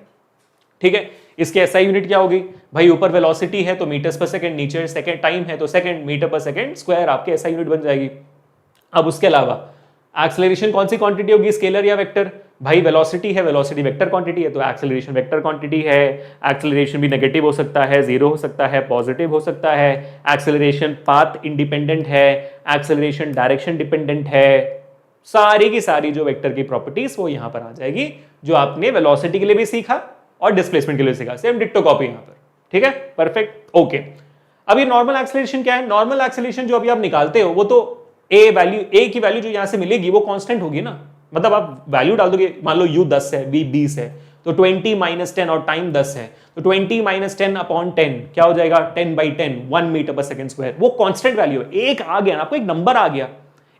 Speaker 1: ठीक है। इसके एसआई यूनिट क्या होगी भाई, ऊपर वेलोसिटी है तो मीटर्स पर सेकंड, नीचे सेकंड टाइम है तो second, metre per second square आपके एसआई यूनिट बन जाएगी। अब उसके अलावा एक्सेलरेशन कौन सी क्वांटिटी होगी, स्केलर या वेक्टर। भाई वेलोसिटी है, वेलोसिटी वेक्टर क्वांटिटी है, तो एक्सेलरेशन वेक्टर क्वांटिटी है। एक्सेलरेशन भी नेगेटिव हो सकता है, जीरो हो सकता है, पॉजिटिव हो सकता है। एक्सेलरेशन पाथ इंडिपेंडेंट है, एक्सेलरेशन डायरेक्शन डिपेंडेंट है। सारी की सारी जो वेक्टर की प्रॉपर्टीज वो यहां पर आ जाएगी, जो आपने वेलोसिटी के लिए भी सीखा और डिस्प्लेसमेंट के लिए सीखा, सेम डिट्टो कॉपी यहां पर, ठीक है, परफेक्ट, ओके। अब ये नॉर्मल एक्सेलरेशन क्या है, नॉर्मल एक्सेलरेशन जो अभी आप निकालते हो, वो तो ए वैल्यू, ए की वैल्यू जो यहां से मिलेगी वो कांस्टेंट होगी ना, मतलब आप वैल्यू डाल दोगे, मान लो u 10 है, v 20 है, तो 20 माइनस 10 और टाइम 10 है, तो 20 माइनस 10 अपॉन 10 क्या हो जाएगा, 10/10, 1 मीटर पर सेकंड स्क्वायर। वो कांस्टेंट वैल्यू है, एक आ गया, आपको एक नंबर आ गया,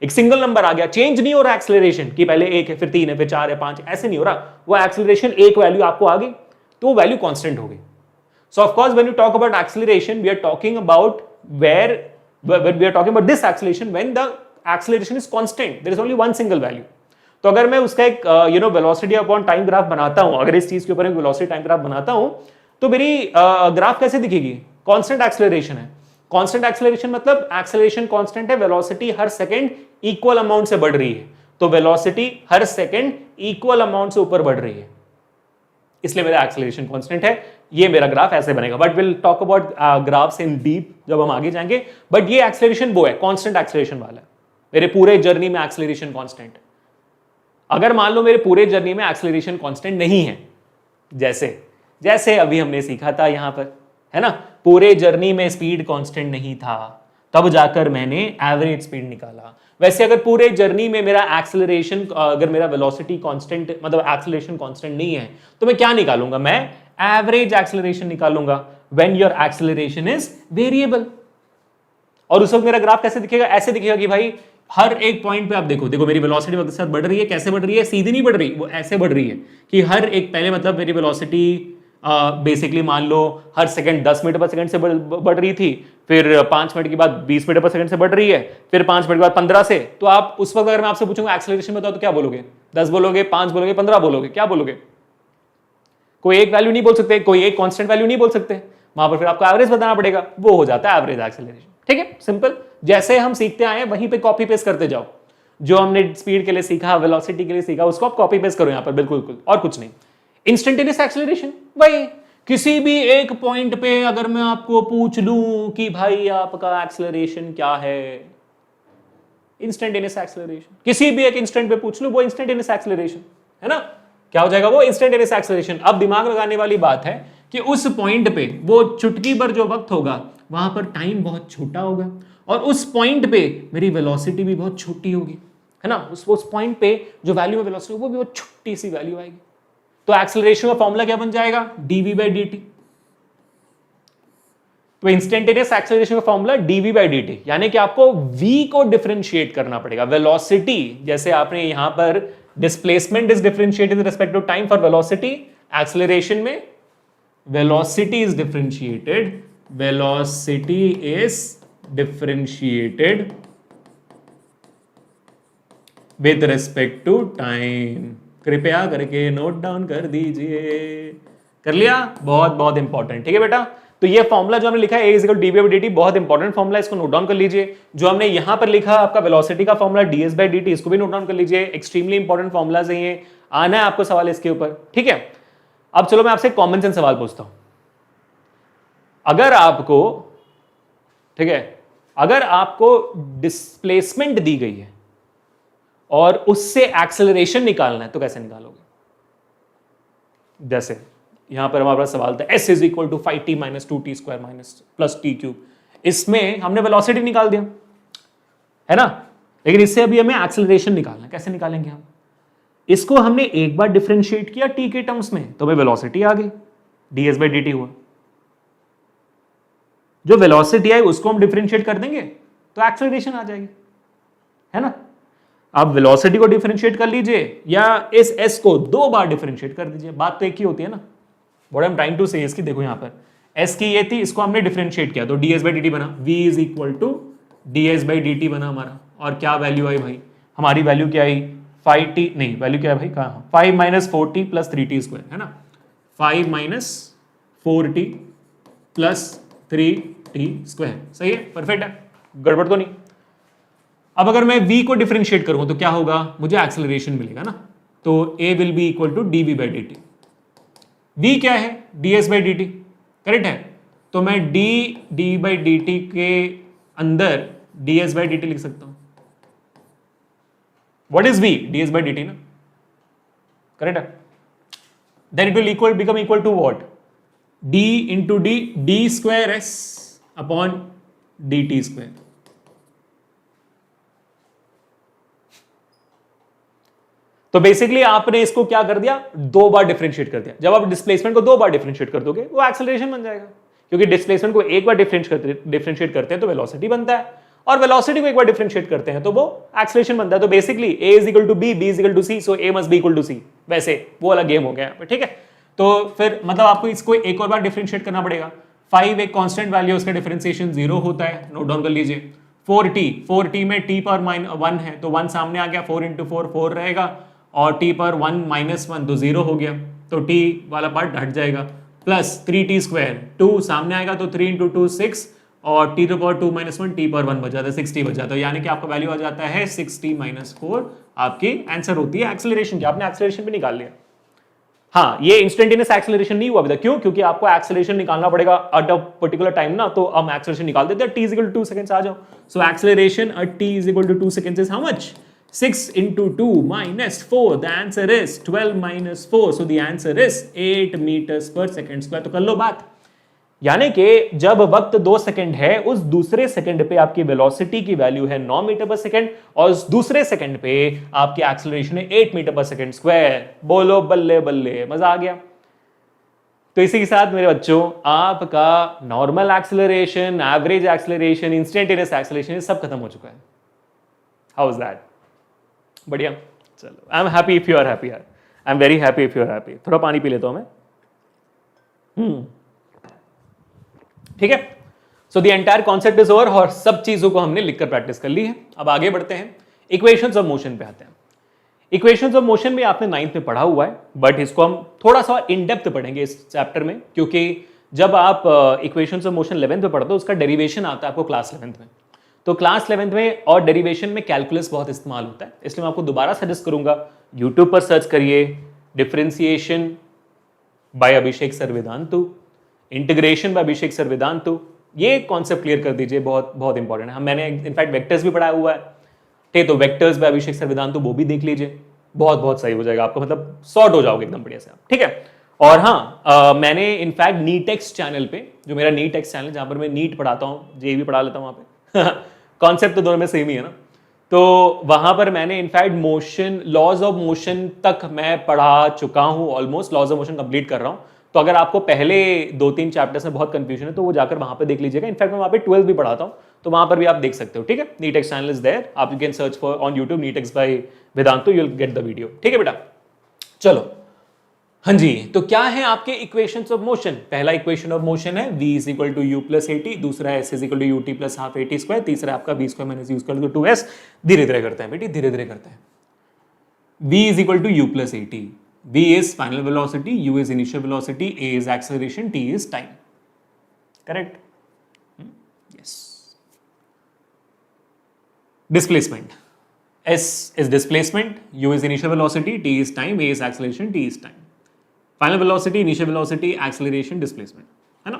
Speaker 1: एक सिंगल नंबर आ गया, चेंज नहीं हो रहा एक्सेलरेशन कि पहले 1 है फिर 3 है फिर 4 है 5, ऐसे नहीं हो रहा, वो एक्सेलरेशन एक वैल्यू आपको आ गई, तो वैल्यू कांस्टेंट हो गई। So of course when you talk about acceleration, we are talking about where we are talking about this acceleration when the acceleration is constant, there is only one single value. तो अगर मैं उसका एक velocity upon time graph बनाता हूं, अगर इस चीज के ऊपर एक वेलोसिटी टाइम ग्राफ बनाता हूं, तो मेरी ग्राफ कैसे दिखेगी, कांस्टेंट एक्सेलरेशन है। कांस्टेंट एक्सेलरेशन मतलब एक्सेलरेशन कांस्टेंट है, वेलोसिटी हर सेकंड इक्वल अमाउंट से बढ़ रही है, तो वेलोसिटी हर सेकंड इक्वल अमाउंट से ऊपर बढ़ रही है, इसलिए मेरा एक्सेलरेशन कांस्टेंट है। ये मेरा ग्राफ ऐसे बनेगा, but will talk about graphs in deep जब हम आगे जाएंगे। बट ये एक्सेलरेशन वो है, कांस्टेंट एक्सेलरेशन वाला है, मेरे पूरे जर्नी में एक्सेलरेशन कांस्टेंट है। अगर मान लो मेरे पूरे जर्नी में एक्सेलरेशन कांस्टेंट नहीं है, जैसे जैसे अभी हमने सीखा था यहां पर, है ना, पूरे जर्नी में स्पीड कांस्टेंट नहीं था, तब जाकर मैंने एवरेज स्पीड निकाला। वैसे अगर पूरे जर्नी में मेरा एक्सेलरेशन, अगर मेरा वेलोसिटी कांस्टेंट मतलब एक्सेलरेशन कांस्टेंट नहीं है, तो मैं क्या निकालूंगा, मैं एवरेज एक्सेलरेशन निकालूंगा when your acceleration is variable. और उस वक्त मेरा ग्राफ कैसे दिखेगा, ऐसे दिखेगा कि भाई हर एक पॉइंट पे आप देखो, देखो मेरी वेलोसिटी वक्त के साथ बढ़ रही है, कैसे बढ़ रही है, सीधी नहीं बढ़ रही, वो ऐसे बढ़ रही है कि हर एक, पहले मतलब मेरी वेलोसिटी बेसिकली मान लो हर सेकंड 10 मीटर पर सेकंड से बढ़ रही थी, फिर 5 मिनट के बाद 20 मीटर पर सेकंड से बढ़ रही है, फिर 5 मिनट के बाद 15 से, तो आप उस वक्त अगर मैं आपसे पूछूंगा एक्सेलरेशन बताओ तो क्या बोलोगे? 10 बोलोगे, 5 बोलोगे, 15 बोलोगे, क्या बोलोगे? कोई एक वैल्यू नहीं बोल सकते, कोई एक कांस्टेंट वैल्यू नहीं बोल सकते, वहां पर फिर आपको एवरेज बताना पड़ेगा, वो हो जाता है एवरेज एक्सेलरेशन। ठीक है, सिंपल। जैसे हम सीखते आए हैं वहीं पे कॉपी पेस्ट करते जाओ, जो हमने स्पीड के लिए सीखा, वेलोसिटी के लिए सीखा, उसको आप कॉपी पेस्ट करो यहां पर, बिल्कुल, और कुछ नहीं। इंस्टेंटेनियस एक्सेलरेशन, वही किसी भी एक पॉइंट पे अगर मैं आपको पूछ लूं कि भाई आपका एक्सेलरेशन क्या है, इंस्टेंटेनियस एक्सेलरेशन, किसी भी एक इंस्टेंट पे पूछ लूं, वो इंस्टेंटेनियस एक्सेलरेशन है ना, क्या हो जाएगा? वो इंस्टेंटेनियस एक्सेलरेशन। अब दिमाग लगाने वाली बात है कि उस पॉइंट पे वो चुटकी भर जो वक्त होगा वहां पर टाइम बहुत छोटा होगा, और उस पॉइंट पे मेरी वेलोसिटी भी बहुत छोटी होगी, है ना, उस पॉइंट पे जो वैल्यू है वेलोसिटी वो भी बहुत छोटी सी वैल्यू आएगी। तो एक्सेलरेशन का फॉर्मूला क्या बन जाएगा? dv/dt। तो इंस्टेंटेनियस एक्सेलरेशन का फॉर्मूला dv/dt, यानी कि आपको v को डिफरेंशिएट करना पड़ेगा। वेलोसिटी जैसे आपने यहां पर displacement is differentiated with respect to time, for velocity acceleration में velocity is differentiated with respect to time. कृपया करके नोट डाउन कर दीजिए। कर लिया? बहुत बहुत इंपॉर्टेंट। ठीक है बेटा, तो ये फॉर्मूला जो हमने लिखा है a = dv/dt, बहुत इंपॉर्टेंट फॉर्मूला, इसको नोट डाउन कर लीजिए। जो हमने यहां पर लिखा आपका वेलोसिटी का फॉर्मूला ds/dt, इसको भी नोट डाउन कर लीजिए। एक्सट्रीमली इंपॉर्टेंट फॉर्मूलाज हैं ये, आना है आपको सवाल इसके ऊपर। ठीक है, अब चलो मैं आपसे कॉमन सेंस सवाल पूछता हूं। अगर आपको, ठीक है, अगर आपको डिस्प्लेसमेंट दी गई है और उससे एक्सेलरेशन निकालना है तो कैसे निकालोगे? जैसे यहां पर हमारे पास सवाल था s = 5t - 2t² + t³। इसमें हमने वेलोसिटी निकाल दिया, है ना, लेकिन इससे अभी हमें एक्सेलरेशन निकालना है। कैसे निकालेंगे हम? इसको हमने एक बार डिफरेंशिएट किया t के टर्म्स में तो हमें वेलोसिटी आ गई, ds/dt हुआ। जो वेलोसिटी आई उसको हम डिफरेंशिएट कर देंगे तो एक्सेलरेशन आ जाएगी, है ना। आप वेलोसिटी को डिफरेंशिएट कर लीजिए या इस s को 2 बार डिफरेंशिएट कर दीजिए, बात तो एक ही होती है ना। What I am trying to say इसकी, देखो यहां पर s की ये थी, इसको हमने डिफरेंशिएट किया तो ds/dt बना, v = ds/dt बना हमारा। और क्या वैल्यू आई भाई? हमारी वैल्यू क्या आई? 5t, नहीं वैल्यू क्या है भाई, कहां? 5 - 4t + 3t², है ना। 5 - 4t + 3t², सही है, परफेक्ट है, गड़बड़ तो नहीं। अब अगर मैं v को डिफरेंशिएट करूंगा तो क्या होगा? मुझे एक्सेलरेशन मिलेगा ना, तो a will be equal to dv/dt। v क्या है? ds/dt, करेक्ट है। तो मैं d/dt के अंदर ds/dt लिख सकता हूं। What is v? ds/dt ना, करेक्ट है। Then it will become equal to what? d into d² s upon dt²। तो बेसिकली आपने इसको क्या कर दिया? 2 बार डिफरेंशिएट कर दिया। जब आप डिस्प्लेसमेंट को 2 बार डिफरेंशिएट कर दोगे वो एक्सेलरेशन बन जाएगा, क्योंकि डिस्प्लेसमेंट को एक बार डिफरेंशिएट करते हैं तो वेलोसिटी बनता है, और वेलोसिटी को एक बार डिफरेंशिएट करते हैं तो वो एक्सेलरेशन बनता है। तो basically a = b, b = c, so a must be equal to c। वैसे वो अलग गेम हो गया यहाँ पे, ठीक है। तो फिर मतलब आपको इसको एक और बार डिफरेंशिएट करना पड़ेगा। 5 एक कांस्टेंट वैल्यू, उसका डिफरेंशिएशन 0 होता है, नोट डाउन कर लीजिए। 4t में t⁻1 है तो 1 सामने आ गया, 4 × 4 4 रहेगा, और t⁻1 - 1 तो 0 हो गया, तो t वाला पार्ट हट जाएगा, प्लस 3t², 2 सामने आएगा तो 3 × 2 6, और t⁻2 - 1 t⁻1 बच जाता है, 60 बच जाता है, यानी कि आपका वैल्यू आ जाता है 60 - 4। आपकी आंसर होती है एक्सेलरेशन की। आपने एक्सेलरेशन भी निकाल लिया। हाँ, ये इंस्टेंटेनियस एक्सेलरेशन नहीं हुआ अभी तक, क्यों? क्योंकि आपको एक्सेलरेशन निकालना पड़ेगा एट अ पर्टिकुलर टाइम ना, तो हम एक्सेलरेशन निकाल देते हैं। t = 2 सेकंड्स आ जाओ। So acceleration at t = 2 seconds is how much? 6 × 2 - 4, the answer is 12 - 4, so the answer is 8 m/s²। तो कर लो बात, यानी कि जब वक्त 2 सेकंड है, उस दूसरे सेकंड पे आपकी वेलोसिटी की वैल्यू है 9 m/s, और उस दूसरे सेकंड पे आपकी एक्सेलरेशन है 8 m/s²। बोलो बल्ले बल्ले, मजा आ गया। तो इसी के साथ मेरे बच्चों आपका normal acceleration, average acceleration, instantaneous acceleration सब खत्म हो चुका है। How is that? बढ़िया, चलो। I am happy if you are happy यार, I am very happy if you are happy. थोड़ा पानी पी लेता हूं मैं। ठीक है, so the entire concept is over और सब चीजों को हमने लिखकर प्रैक्टिस कर ली है। अब आगे बढ़ते हैं, इक्वेशंस ऑफ मोशन पे आते हैं। इक्वेशंस ऑफ मोशन भी आपने 9th में पढ़ा हुआ है, बट इसको हम थोड़ा सा इन डेप्थ पढ़ेंगे इस चैप्टर में, क्योंकि जब आप इक्वेशंस ऑफ मोशन 11th में पढ़ते हो उसका डेरिवेशन आता है आपको क्लास 11th में। तो क्लास 11th में और डेरिवेशन में कैलकुलस बहुत इस्तेमाल होता है, इसलिए मैं आपको दोबारा सजेस्ट करूंगा यूट्यूब पर सर्च करिए differentiation by Abhishek sir Vedantu, integration by Abhishek sir Vedantu, ये कॉन्सेप्ट क्लियर कर दीजिए, बहुत बहुत इंपॉर्टेंट है। मैंने इनफैक्ट वेक्टर्स भी पढ़ाया हुआ है, ठीक है, तो vectors bye Abhishek sir Vedantu वो भी देख लीजिए, बहुत बहुत सही हो जाएगा आपको, मतलब सॉर्ट हो जाओगे एकदम बढ़िया से आप, ठीक है। और हाँ, मैंने इनफैक्ट नीटेक्स चैनल पे, जो मेरा नीटेक्स चैनल जहाँ पर मैं नीट पढ़ाता हूँ, जे भी पढ़ा लेता हूँ वहाँ पे कॉन्सेप्ट तो दोनों में सेम ही है ना, तो वहां पर मैंने in fact motion, laws of motion तक मैं पढ़ा चुका हूँ, almost laws of motion complete कर रहा हूँ। तो अगर आपको पहले 2-3 चैप्टर्स में बहुत कंफ्यूजन है तो वो जाकर वहां पे देख लीजिएगा, इनफैक्ट मैं वहाँ पे 12 भी पढ़ाता हूँ, तो वहां पर भी आप देख सकते हो, ठीक है। नीटेक्स चैनल इज देयर, आप you can search for on YouTube Neetex by Vedantu, you will get the video, ठीक है बेटा। चलो हाँ जी, तो क्या है आपके इक्वेशंस ऑफ मोशन? पहला इक्वेशन ऑफ मोशन है v is equal to u plus a t, दूसरा है s is equal to u t plus half a t square, तीसरा आपका b square minus u square to 2s। धीरे धीरे करते हैं बेटी, धीरे धीरे करते हैं। v is equal to u plus a t, v is final velocity, u is initial velocity, a is acceleration, t is time, correct? Yes. Displacement, s is displacement, u is initial velocity, t is time, a is acceleration, t is time. Final velocity, initial velocity, acceleration, displacement, है ना।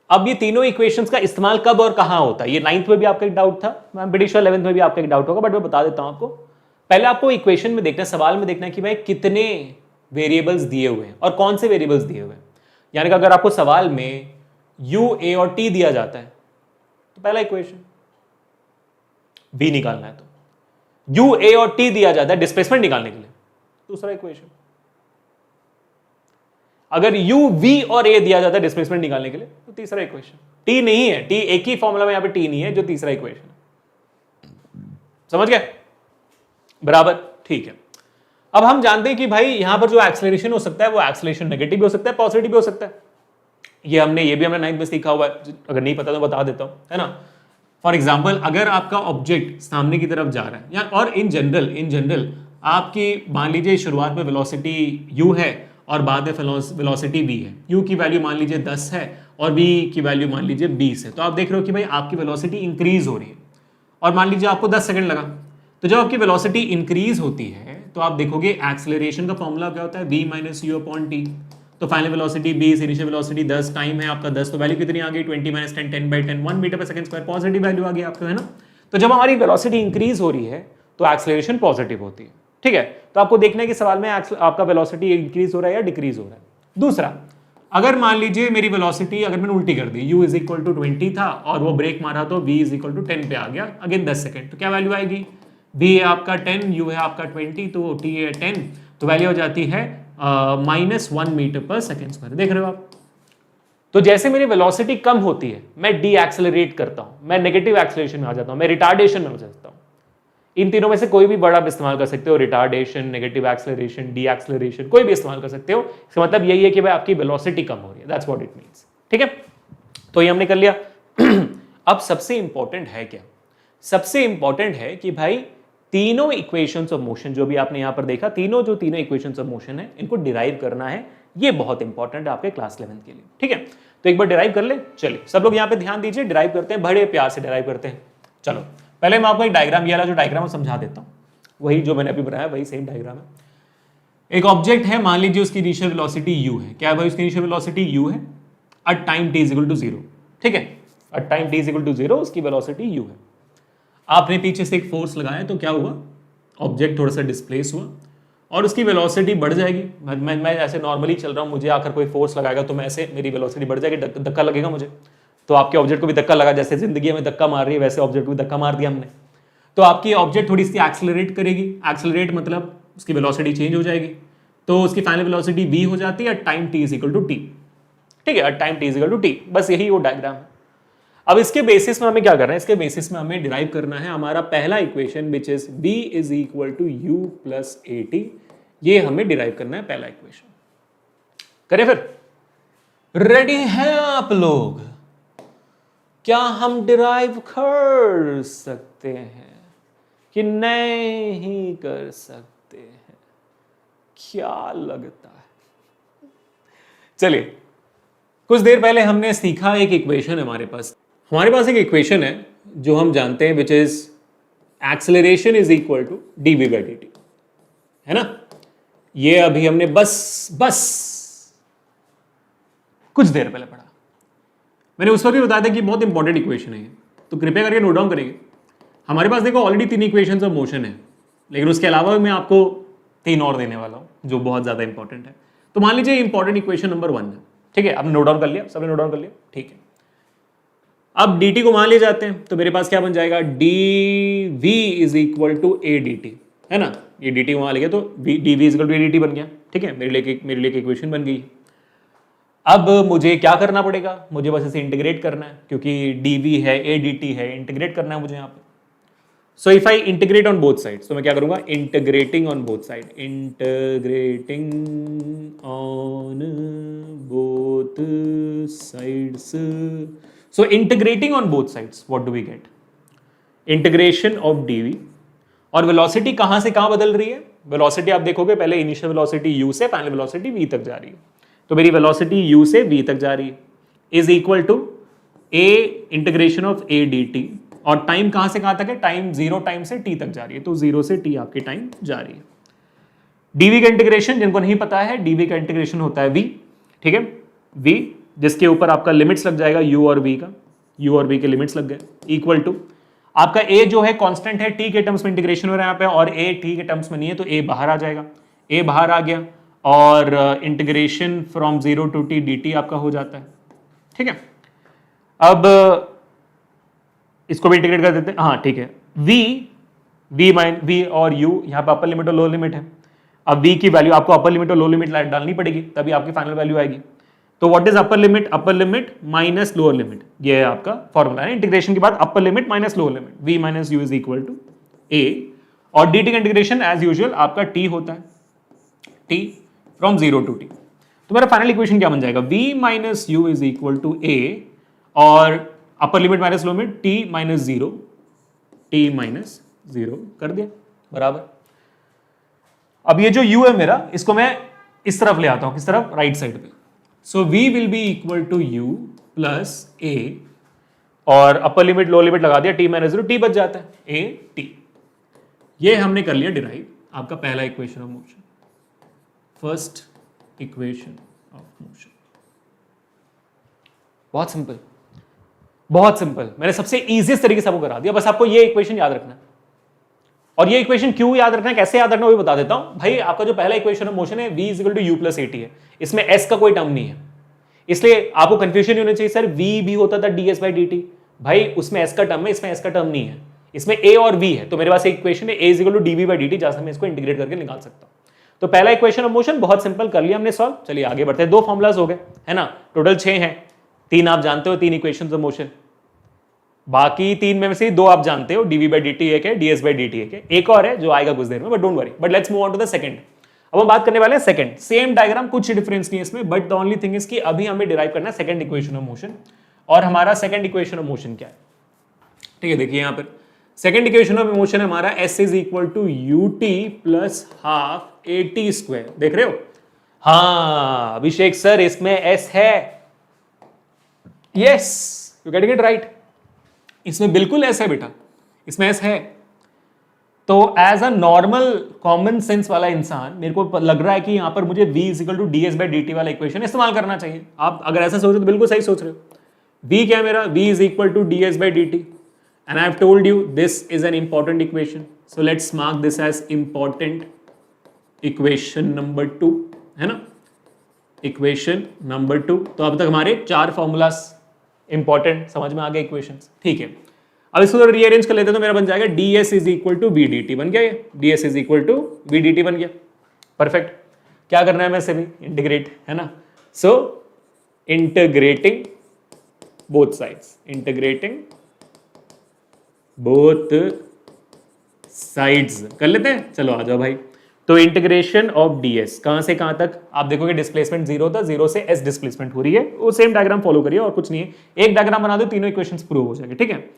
Speaker 1: अब ये तीनों equations का इस्तेमाल कब और कहां होता है, ये 9th में भी आपका एक डाउट था, मैं प्रीटी श्योर 11th में भी आपका एक डाउट होगा, बट मैं बता देता हूं आपको। पहले आपको इक्वेशन में देखना है, सवाल में देखना है कि भाई कितने वेरिएबल्स दिए हुए हैं और कौन से वेरिएबल्स दिए हुए हैं। यानी कि अगर आपको सवाल में u, a और t दिया जाता है तो पहला इक्वेशन v निकालना है, तो u, a और t दिया जाता है डिस्प्लेसमेंट निकालने के लिए, दूसरा इक्वेशन। अगर u, v और a दिया जाता है डिस्प्लेसमेंट निकालने के लिए तो तीसरा इक्वेशन। t नहीं है, t एक ही फॉर्मूला में यहां पे t नहीं है, जो तीसरा इक्वेशन है। समझ गए? बराबर, ठीक है। अब हम जानते हैं कि भाई यहां पर जो एक्सेलरेशन हो सकता है वो एक्सेलरेशन नेगेटिव भी हो सकता है, पॉजिटिव भी हो सकता है। ये भी हमने 9th में सीखा हुआ है, अगर नहीं पता तो बता देता हूं, है ना। फॉर एग्जाम्पल, अगर आपका ऑब्जेक्ट सामने की तरफ जा रहा है, या और इन जनरल आपकी मान लीजिए शुरुआत में वेलोसिटी u है और बाद में वेलोसिटी v है। u की वैल्यू मान लीजिए 10 है और v की वैल्यू मान लीजिए 20 है, तो आप देख रहे हो कि भाई आपकी वेलोसिटी इंक्रीज हो रही है, और मान लीजिए आपको 10 सेकंड लगा। तो जब आपकी वेलोसिटी इंक्रीज होती है तो आप देखोगे एक्सेलरेशन का फॉर्मूला क्या होता है, v minus u upon t. तो final velocity 20, initial velocity 10, time है आपका 10, तो वैल्यू कितनी आ गई 20 minus 10, 10/10, 1 metre per second square, positive value आ गई आपको, है ना। तो जब हमारी वेलोसिटी इंक्रीज हो रही है तो एक्सेलरेशन पॉजिटिव होती है, ठीक है। तो आपको देखना है कि सवाल में आपका वेलोसिटी इंक्रीज हो रहा है या डिक्रीज हो रहा है। दूसरा, अगर मान लीजिए मेरी वेलोसिटी अगर मैंने उल्टी कर दी, u इज इक्वल टू 20 था और वो ब्रेक मारा तो v इज इक्वल टू 10 पे आ गया, अगेन 10 सेकंड, तो क्या वैल्यू आएगी, v है आपका 10, u है आपका 20, तो t है 10, तो वैल्यू हो जाती है -1 मीटर पर सेकंड स्क्वायर। देख रहे हो आप? तो जैसे मेरी वेलोसिटी कम होती है मैं डी एक्सेलरेट करता हूं, मैं नेगेटिव एक्सेलरेशन में आ जाता हूं, मैं रिटार्डेशन में हो जाता हूं। इन तीनों में से कोई भी बड़ा आप इस्तेमाल कर सकते हो, retardation, negative acceleration, D acceleration, कोई भी इस्तेमाल कर सकते हो। इसका मतलब यही है कि भाई आपकी वेलोसिटी कम हो रही है, दैट्स व्हाट इट मींस, ठीक है। तो ये हमने कर लिया। अब सबसे इंपॉर्टेंट है क्या? सबसे इंपॉर्टेंट है कि भाई तीनों इक्वेशंस ऑफ मोशन जो भी आपने यहां पर देखा, तीनों इक्वेशंस ऑफ मोशन है, इनको डिराइव करना है। ये बहुत इंपॉर्टेंट है आपके क्लास 11th के लिए, ठीक है। तो एक बार डिराइव कर ले, चलिए सब लोग यहां पे ध्यान दीजिए, डिराइव करते हैं, बड़े प्यार से डिराइव करते हैं। चलो पहले मैं आपको एक डायग्राम, ये वाला जो डायग्राम मैं समझा देता हूं, वही जो मैंने अभी बनाया वही सेम डायग्राम है। एक ऑब्जेक्ट है, मान लीजिए उसकी इनिशियल वेलोसिटी u है। क्या है भाई? उसकी इनिशियल वेलोसिटी u है at time t equal to 0, ठीक है। At time t equal to 0 उसकी वेलोसिटी u है। आपने पीछे से एक फोर्स लगाया तो क्या हुआ, ऑब्जेक्ट थोड़ा सा डिस्प्लेस हुआ और उसकी वेलोसिटी बढ़ जाएगी। मैं ऐसे नॉर्मली चल रहा हूँ, मुझे आकर कोई फोर्स लगाएगा तो मैं ऐसे, मेरी वेलोसिटी बढ़ जाएगी, धक्का लगेगा मुझे। तो आपके ऑब्जेक्ट को भी धक्का लगा, जैसे जिंदगी में धक्का मार रही है वैसे ऑब्जेक्ट को भी धक्का मार दिया हमने। तो आपकी ऑब्जेक्ट थोड़ी सी एक्सेलरेट करेगी, एक्सेलरेट मतलब उसकी वेलोसिटी चेंज हो जाएगी, तो उसकी फाइनल वेलोसिटी v हो जाती है time t is equal to t, ठीक है। Time t is equal to t, बस यही वो डायग्राम है। अब इसके बेसिस में हमें क्या करना है, इसके बेसिस में हमें डिराइव करना है हमारा पहला equation which is v is equal to u plus a t। ये हमें डिराइव करना है पहला इक्वेशन। करें फिर? रेडी हैं आप लोग? क्या हम डिराइव कर सकते हैं कि नहीं कर सकते हैं? क्या लगता है? चलिए, कुछ देर पहले हमने सीखा एक इक्वेशन है हमारे पास एक इक्वेशन है जो हम जानते हैं, which is acceleration is equal to dv by d t, है ना? ये अभी हमने बस कुछ देर पहले पढ़ा। मैंने उस वक्त भी बताया था कि बहुत इंपॉर्टेंट इक्वेशन है, तो कृपया करके नोट डाउन करेंगे। हमारे पास देखो ऑलरेडी 3 इक्वेशंस ऑफ मोशन है, लेकिन उसके अलावा मैं आपको 3 और देने वाला हूं जो बहुत ज्यादा इंपॉर्टेंट है। तो मान लीजिए इंपॉर्टेंट इक्वेशन नंबर 1 है, ठीक है? आपने नोट डाउन कर लिया, सबने नोट डाउन कर लिया, ठीक है? अब dt को मान ले जाते हैं, तो मेरे पास क्या बन जाएगा? dv is equal to a d t, है ना? ये dt वहां ले गया तो dv is equal to a d t बन गया, ठीक है? मेरे लिए इक्वेशन बन गई। अब मुझे क्या करना पड़ेगा? मुझे बस इसे इंटीग्रेट करना है, क्योंकि dv है, a dt है, इंटीग्रेट करना है मुझे यहाँ पे। So if I integrate on both sides, तो मैं क्या करूंगा? Integrating on both side, integrating on both sides. So integrating on both sides, what do we get? Integration of dv। और वेलोसिटी कहां से कहां बदल रही है? वेलोसिटी आप देखोगे पहले इनिशियल वेलोसिटी u से फाइनल वेलोसिटी v तक जा रही है, तो मेरी वेलोसिटी u से v तक जा रही है, is equal to a integration of a dt। और टाइम कहां से कहां तक है? टाइम 0 टाइम से t तक जा रही है, तो 0 से t आपकी टाइम जा रही है। dv का इंटीग्रेशन जिनको नहीं पता है, dv का इंटीग्रेशन होता है v, ठीक है? v जिसके ऊपर आपका लिमिट्स लग जाएगा u और v का, u और v के लिमिट्स लग गए, इक्वल टू आपका a जो है कांस्टेंट है, t के टर्म्स में इंटीग्रेशन हो रहा है यहाँ पे, और a t के टर्म्स में नहीं है, तो a बाहर आ जाएगा, a बाहर आ गया, और integration from 0 to t dt आपका हो जाता है, ठीक है? अब इसको भी इंटीग्रेट कर देते हैं, हाँ ठीक है। v और u यहाँ पे अपर लिमिट और लोअर लिमिट है। अब v की वैल्यू आपको अपर लिमिट और लोअर लिमिट डालनी पड़ेगी, तभी आपकी फाइनल वैल्यू आएगी। तो what is upper limit? Upper limit minus lower limit, ये है आपका फॉर्मूला है इंटीग्रेशन के बाद, upper limit minus lower limit, v minus u is equal to a। और dt का इंटीग्रेशन एज यूजुअल आपका t होता है, t फ्रॉम 0 टू t। तो मेरा फाइनल इक्वेशन क्या बन जाएगा? v minus u is equal to a, और upper limit minus lower limit t minus 0, t minus 0 कर दिया बराबर। अब ये जो u है मेरा, इसको मैं इस तरफ ले आता हूं, किस तरफ? राइट साइड पे। So v will be equal to u plus a, और अपर लिमिट लोअर लिमिट लगा दिया, t माइनस 0, t बच जाता है a t। ये हमने कर लिया डिराइव, आपका पहला equation of motion, first equation of motion. बहुत सिंपल, बहुत सिंपल। मैंने सबसे इजीएस्ट तरीके से आपको करा दिया, बस आपको ये इक्वेशन याद रखना है। और ये इक्वेशन क्यों याद रखना है, कैसे याद रखना है, वो भी बता देता हूं भाई। आपका जो पहला इक्वेशन ऑफ मोशन है, v is equal to u plus at है, इसमें s का कोई टर्म नहीं है, इसलिए आपको कंफ्यूजन नहीं होना चाहिए सर v भी होता था ds बाई dt। भाई उसमें s का टर्म है, इसमें s का टर्म नहीं है, इसमें a और v है। तो मेरे पास एक इक्वेशन है a is equal to dv by dt, जहां से मैं इसको इंटीग्रेट करके निकाल सकता हूं। तो पहला इक्वेशन ऑफ मोशन बहुत सिंपल, कर लिया हमने सॉल्व। चलिए आगे बढ़ते हैं। 2 फॉर्मुलाज हो गए, है ना? टोटल 6 हैं, 3 आप जानते हो, 3 इक्वेशंस ऑफ मोशन। बाकी 3 में से 2 आप जानते हो, dv बाई dt एक है, ds बाई dt एक है, एक और है जो आएगा कुछ देर में, but don't worry. But let's move on to the second. अब हम बात करने वाले हैं सेकंड। सेम डायग्राम, कुछ डिफरेंस नहीं है इसमें, but the only thing is कि अभी हमें डिराइव करना है सेकंड इक्वेशन ऑफ मोशन। और हमारा सेकंड इक्वेशन ऑफ मोशन क्या है? ठीक है, देखिए यहां पर सेकंड इक्वेशन ऑफ मोशन है हमारा s is equal to ut plus half at square. देख रहे हो? हाँ अभिषेक सर, इसमें s है, yes you getting it right. इसमें बिल्कुल s है बेटा, इसमें s है। तो as a normal common sense वाला इंसान, मेरे को लग रहा है कि यहां पर मुझे v is equal to ds by dt वाला इक्वेशन इस्तेमाल करना चाहिए। आप अगर ऐसा सोच रहे हो तो बिल्कुल सही सोच रहे हो। v क्या है मेरा? v is equal to ds by dt, and I have told you this is an important equation, so let's mark this as important equation number 2, है ना? Equation number 2। तो अब तक हमारे 4 फॉर्मूलास इंपॉर्टेंट समझ में आ गए इक्वेशंस, ठीक है। अब इसको थोड़ा रीअरेंज कर लेते हैं, तो मेरा बन जाएगा ds is equal to v d t, बन गया ये, ds is equal to v d t बन गया, परफेक्ट। क्या करना है मैं से भी? इंटीग्रेट, है ना? सो integrating both sides, integrating both sides कर लेते हैं। चलो आ जाओ भाई। तो इंटीग्रेशन ऑफ ds कहां से कहां तक, आप देखोगे डिस्प्लेसमेंट 0 था, 0 से s डिस्प्लेसमेंट हो रही है, वो सेम डायग्राम फॉलो करिए और कुछ नहीं है, एक डायग्राम बना दो, तीनों इक्वेशंस प्रूव हो जाएंगे, ठीक है।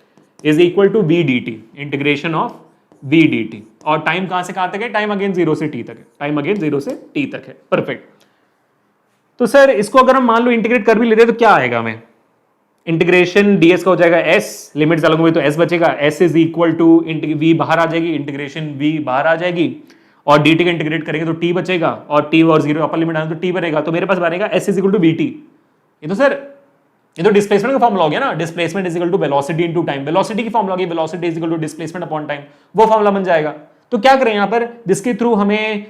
Speaker 1: Is equal to v dt, integration of v dt, और टाइम कहां से कहां तक है, टाइम अगेन 0 से t तक है, टाइम अगेन 0 से t तक है, परफेक्ट। तो सर इसको अगर हम मान लो इंटीग्रेट कर भी लेते तो क्या आएगा, हमें इंटीग्रेशन ds का हो जाएगा s, लिमिट्स अलग हुई तो s बचेगा, s is equal to v बाहर आ जाएगी, इंटीग्रेशन v बाहर आ जाएगी, और dt का इंटीग्रेट करेंगे तो t बचेगा, और t और 0 अपर लिमिट आने तो t बनेगा, तो मेरे पास बनेगा s is equal to vt। ये तो सर ये तो डिस्प्लेसमेंट का फॉर्मूला हो गया ना, displacement is equal to velocity into time, velocity की फॉर्मूला होगी, velocity is equal to displacement upon time, वो फॉर्मूला बन जाएगा। तो क्या करें यहां पर, जिसके थ्रू हमें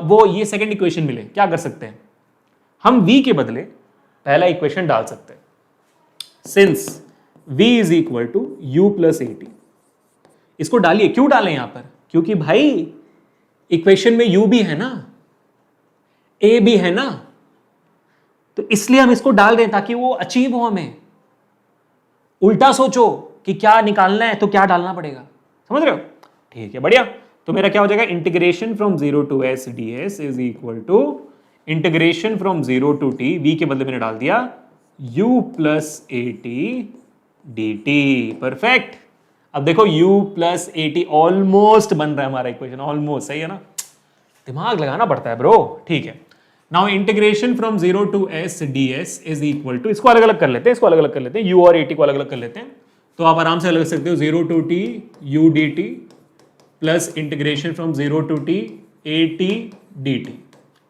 Speaker 1: वो ये सेकंड इक्वेशन मिले, क्या कर सकते हैं हम, v के बदले पहला इक्वेशन डाल सकते हैं, since v is equal to u plus at, इसको डालिए, क्यों डालें यहां पर, क्योंकि भाई इक्वेशन में u भी है ना, a भी है ना, तो इसलिए हम इसको डाल दें ताकि वो अचीव हो। हमें उल्टा सोचो कि क्या निकालना है तो क्या डालना पड़ेगा, समझ रहे हो, ठीक है, बढ़िया। तो मेरा क्या हो जाएगा, integration from 0 to s ds is equal to integration from 0 to t, v के बदले मैंने डाल दिया u plus at dt, perfect. अब देखो u प्लस at ऑलमोस्ट बन रहा है हमारा इक्वेशन, ऑलमोस्ट, सही है ना, दिमाग लगाना पड़ता है ब्रो, ठीक है। Now integration from 0 to s ds is equal to, इसको अलग अलग कर लेते हैं, इसको अलग अलग कर लेते हैं, u और at को अलग अलग कर लेते हैं, तो आप आराम से अलग कर सकते हो, 0 to t u dt plus integration from 0 to t at dt,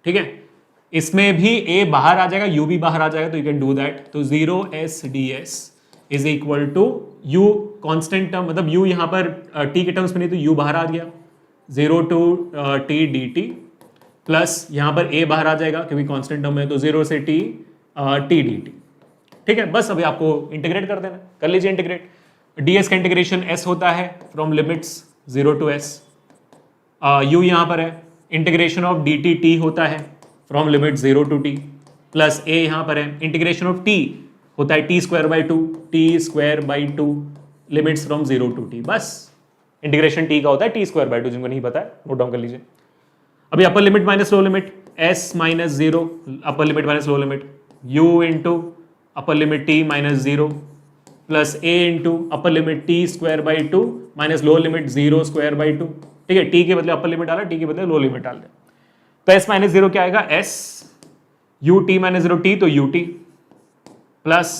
Speaker 1: ठीक है। इसमें भी a बाहर आ जाएगा, u भी बाहर आ जाएगा, तो यू कैन डू दैट, तो 0 s ds is equal to u constant term, मतलब u यहां पर t के टर्म्स में नहीं, तो u बाहर आ गया, 0 टू t dt प्लस यहां पर a बाहर आ जाएगा क्योंकि कांस्टेंट टर्म है, तो 0 से t t dt, ठीक है। बस अभी आपको इंटीग्रेट कर देना, कर लीजिए इंटीग्रेट, ds का इंटीग्रेशन s होता है from limits 0 to s, u यहां पर है, इंटीग्रेशन ऑफ dt t होता है from limit 0 to t, plus a यहां पर है, इंटीग्रेशन ऑफ t होता है t square by 2 limits from 0 to t, बस इंटीग्रेशन t का होता है t स्क्वायर बाई 2, जिनको नहीं पता है नोट डाउन कर लीजिए। अभी अपर limit minus low limit, s minus 0 upper limit minus low limit, u into upper limit t minus 0 plus a into upper limit t square by 2 minus low limit 0 square by 2, ठीक है। t के बदले upper limit डाला, t के बदले लो limit डाल दे, तो s minus 0 क्या आएगा, s u t minus 0 t, तो u t plus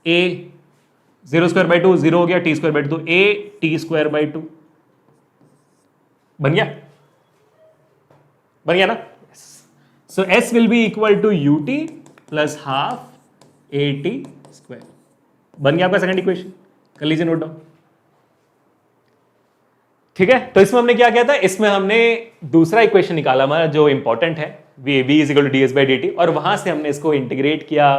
Speaker 1: a 0 square by 2 0 हो गया, t स्क्वायर बाई 2 तो a t स्क्वायर बाई 2 बन गया, बन गया ना। So s will be equal to ut plus half at square, बन गया आपका सेकंड इक्वेशन, कर लीजिए नोट डाउन, ठीक है। तो इसमें हमने क्या किया था, इसमें हमने दूसरा इक्वेशन निकाला हमारा जो इंपॉर्टेंट है, v is equal to ds by dt, और वहां से हमने इसको इंटीग्रेट किया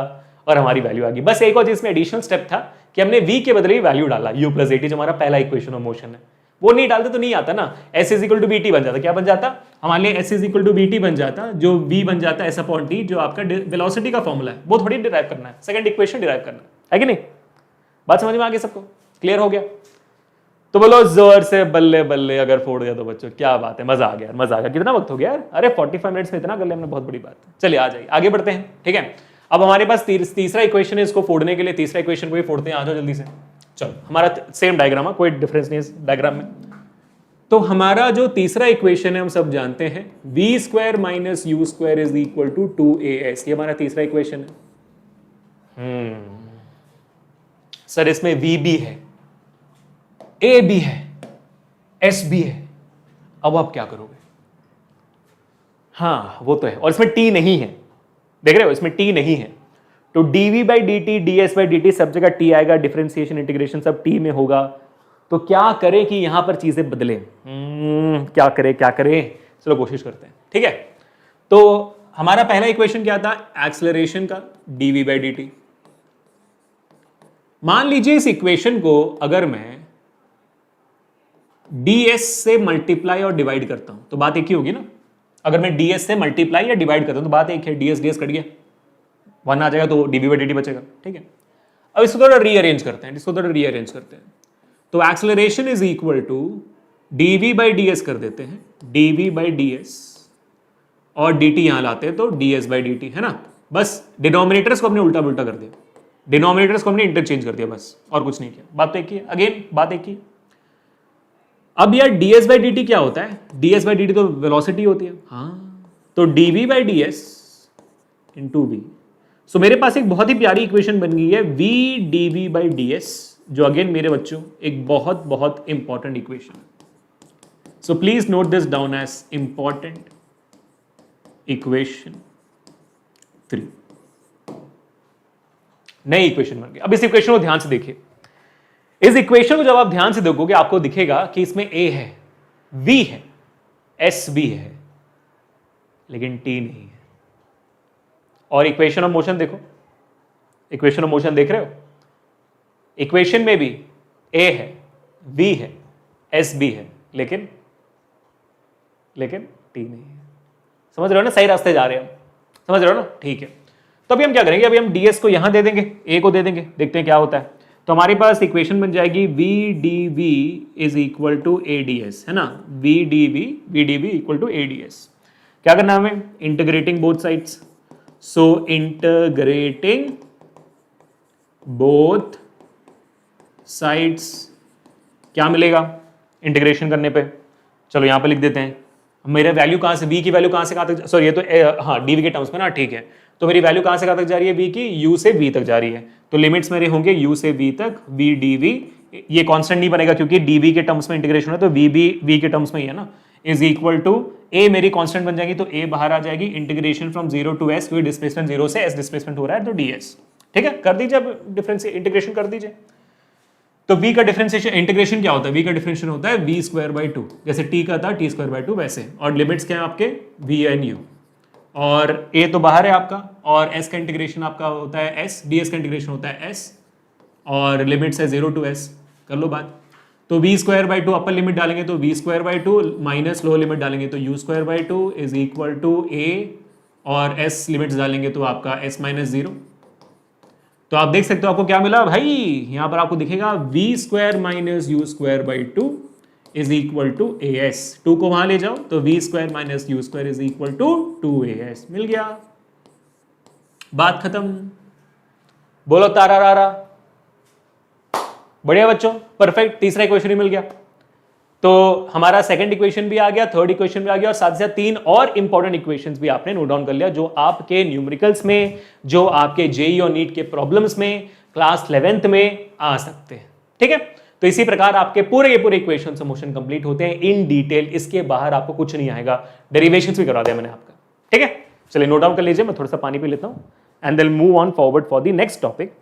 Speaker 1: और हमारी वैल्यू आ गई। बस एक और चीज में एडिशनल स्टेप था कि हमने v के बदले वैल्यू डाला u प्लस at, जो हमारा पहला इक्वेशन ऑफ मोशन है, वो नहीं डालते तो नहीं आता ना, s is equal to bt बन जाता, क्या बन जाता हमारे लिए, s is equal to bt बन जाता, जो v बन जाता s अपॉन t, जो आपका वेलोसिटी का फॉर्मूला है, वो थोड़ी डिराइव करना है, सेकंड इक्वेशन डिराइव करना है कि नहीं, बात समझ में आ गई सबको, क्लियर हो गया। तो बोलो जोर से बल्ले बल्ले, अगर फोड़ दिया तो बच्चों क्या बात है, मजा आ गया, मजा आ गया। कितना वक्त हो गया यार, अरे 45 मिनट्स में इतना कर लिया हमने, बहुत बड़ी बात है। चलिए आ जाइए, आगे बढ़ते हैं, ठीक है। अब हमारे पास तीसरा इक्वेशन है, इसको फोड़ने के लिए तीसरा इक्वेशन को ही फोड़ते हैं, आ जाओ जल्दी से। चलो हमारा सेम डायग्राम है, कोई डिफरेंस नहीं है डायग्राम में। तो हमारा जो तीसरा इक्वेशन है हम सब जानते हैं, v square minus u square is equal to 2as, ये हमारा तीसरा इक्वेशन है। सर इसमें v भी है, a भी है, s भी है, अब आप क्या करोगे, हाँ वो तो है, और इसमें t नहीं है, देख रहे हो इसमें t नहीं है, तो dv by dt ds by dt सब जगह t आएगा, डिफरेंशिएशन इंटीग्रेशन सब t में होगा। तो क्या करें कि यहां पर चीजें बदले, क्या करें क्या करें, चलो कोशिश करते हैं, ठीक है। तो हमारा पहला इक्वेशन क्या था, एक्सेलरेशन का, dv बाई dt। मान लीजिए इस इक्वेशन को अगर मैं ds से मल्टीप्लाई और डिवाइड करता हूं तो बात एक ही होगी ना, अगर मैं ds से मल्टीप्लाई या डिवाइड करता हूं तो बात एक है, ds ds कट गया, 1 आ जाएगा तो dv बाई dt बचेगा, ठीक है। अब इसको थोड़ा रीअरेंज करते हैं, इसको थोड़ा रीअरेंज करते हैं, तो acceleration is equal to dv by ds कर देते हैं, dv बाई ds, और dt यहां लाते हैं तो ds बाई dt, है ना। बस डिनोमिनेटर्स को हमने उल्टा पुल्टा कर दिया, डिनोमिनेटर्स को हमने इंटरचेंज कर दिया बस, और कुछ नहीं किया। बात तो एक ही है, अगेन बात एक ही। अब यार ds बाई dt क्या होता है? ds बाई dt तो वेलोसिटी होती है, हाँ, तो dv by ds into v। सो मेरे पास एक बहुत ही प्यारी इक्वेशन बन गई है v dv बाई ds, जो अगेन मेरे बच्चों एक बहुत बहुत इंपॉर्टेंट इक्वेशन है। So please note this down as important equation 3। नई इक्वेशन बन गई। अब इस इक्वेशन को ध्यान से देखिए। इस इक्वेशन को जब आप ध्यान से देखोगे आपको दिखेगा कि इसमें a है, v है, s भी है, लेकिन t नहीं है। और इक्वेशन ऑफ मोशन देखो, इक्वेशन ऑफ मोशन देख रहे हो, इक्वेशन में भी a है, v है, s भी है, लेकिन t नहीं है। समझ रहे हो ना, सही रास्ते जा रहे हैं हम, समझ रहे हो ना, ठीक है। तो अभी हम क्या करेंगे, अभी हम ds को यहां दे देंगे, a को दे देंगे, देखते हैं क्या होता है। तो हमारे पास इक्वेशन बन जाएगी v dv is equal to ads, है ना, v dv equal to ads। क्या करना है हमें? Integrating both sides. So integrating both sides, क्या मिलेगा इंटीग्रेशन करने पे? चलो यहां पे लिख देते हैं। मेरा वैल्यू कहां से, v की वैल्यू कहां से कहां तक, सॉरी ये तो हाँ dv के टर्म्स में ना, ठीक है। तो मेरी वैल्यू कहां से कहां तक जा रही है, v की u से v तक जा रही है। तो लिमिट्स मेरे होंगे u से v तक, v dv, ये कांस्टेंट नहीं बनेगा क्योंकि dv के टर्म्स में इंटीग्रेशन है, तो v भी v के टर्म्स में ही है ना, इज इक्वल टू a मेरी कांस्टेंट बन जाएगी, तो a बाहर आ जाएगी, इंटीग्रेशन फ्रॉम 0 टू s, क्योंकि डिस्प्लेसमेंट 0 से s डिस्प्लेसमेंट हो रहा है, तो ds। ठीक है, कर दीजिए अब डिफरेंस, इंटीग्रेशन कर दीजिए। तो v का डिफरेंशिएशन, इंटीग्रेशन क्या होता है? v का डिफरेंशिएशन होता है v स्क्वायर बाई 2, जैसे t का था t स्क्वायर बाई 2 वैसे। और लिमिट्स क्या है आपके? v एंड u, और a तो बाहर है आपका, और s का इंटीग्रेशन आपका होता है s, ds का इंटीग्रेशन होता है s, और लिमिट्स है 0 टू s। कर लो बात। तो v square by 2 upper limit डालेंगे तो v square by 2, minus lower limit डालेंगे तो u square by 2 is equal to a, और s लिमिट्स डालेंगे तो आपका s माइनस 0। तो आप देख सकते हो आपको क्या मिला भाई, यहां पर आपको दिखेगा v square minus u square by 2 is equal to as। 2 को वहां ले जाओ तो v square minus u square is equal to 2as, मिल गया, बात खत्म। बोलो तारा रारा, बढ़िया बच्चों, परफेक्ट, तीसरा इक्वेशन ही मिल गया। तो हमारा सेकंड इक्वेशन भी आ गया, थर्ड इक्वेशन भी आ गया, और साथ ही साथ 3 और इंपॉर्टेंट इक्वेशंस भी आपने नोट डाउन कर लिया, जो आपके न्यूमेरिकल्स में, जो आपके जेईई और नीट के प्रॉब्लम्स में क्लास 11th में आ सकते हैं। ठीक है, तो इसी प्रकार आपके पूरे इक्वेशन से मोशन कंप्लीट होते हैं इन डिटेल, इसके बाहर आपको कुछ नहीं आएगा। डेरिवेशंस भी करवा दिया मैंने आपका। ठीक है, चलिए नोट डाउन कर लीजिए, मैं थोड़ा सा पानी पी लेता हूं and then move on forward for the next topic,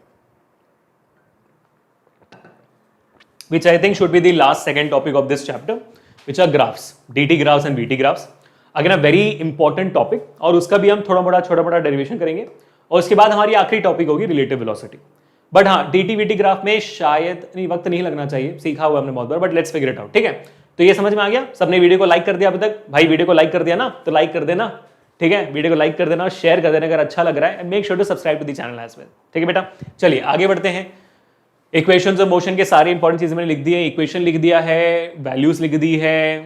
Speaker 1: which I think should be the last second topic of this chapter, which are graphs, dt graphs and vt graphs. Again a very important topic, और उसका भी हम थोड़ा बड़ा छोटा बड़ा derivation करेंगे, और उसके बाद हमारी आखिरी टॉपिक होगी रिलेटिव वेलोसिटी। बट हाँ, dt vt ग्राफ में शायद नहीं, वक्त नहीं लगना चाहिए, सीखा हुआ हमने बहुत बार, but let's figure it out. ठीक है, तो ये समझ में आ गया? सबने वीडियो को लाइक कर दिया अभी तक? भाई वीडियो को लाइक कर दिया ना, तो लाइक कर देना। ठीक है, वीडियो को लाइक कर देना, शेयर कर देना अगर अच्छा लग रहा है, and make sure to subscribe to the channel as well. ठीक है बेटा, चलिए आगे बढ़ते हैं। इक्वेशंस ऑफ मोशन के सारे इंपॉर्टेंट चीजें मैंने लिख दी है, इक्वेशन लिख दिया है, वैल्यूज लिख दी है।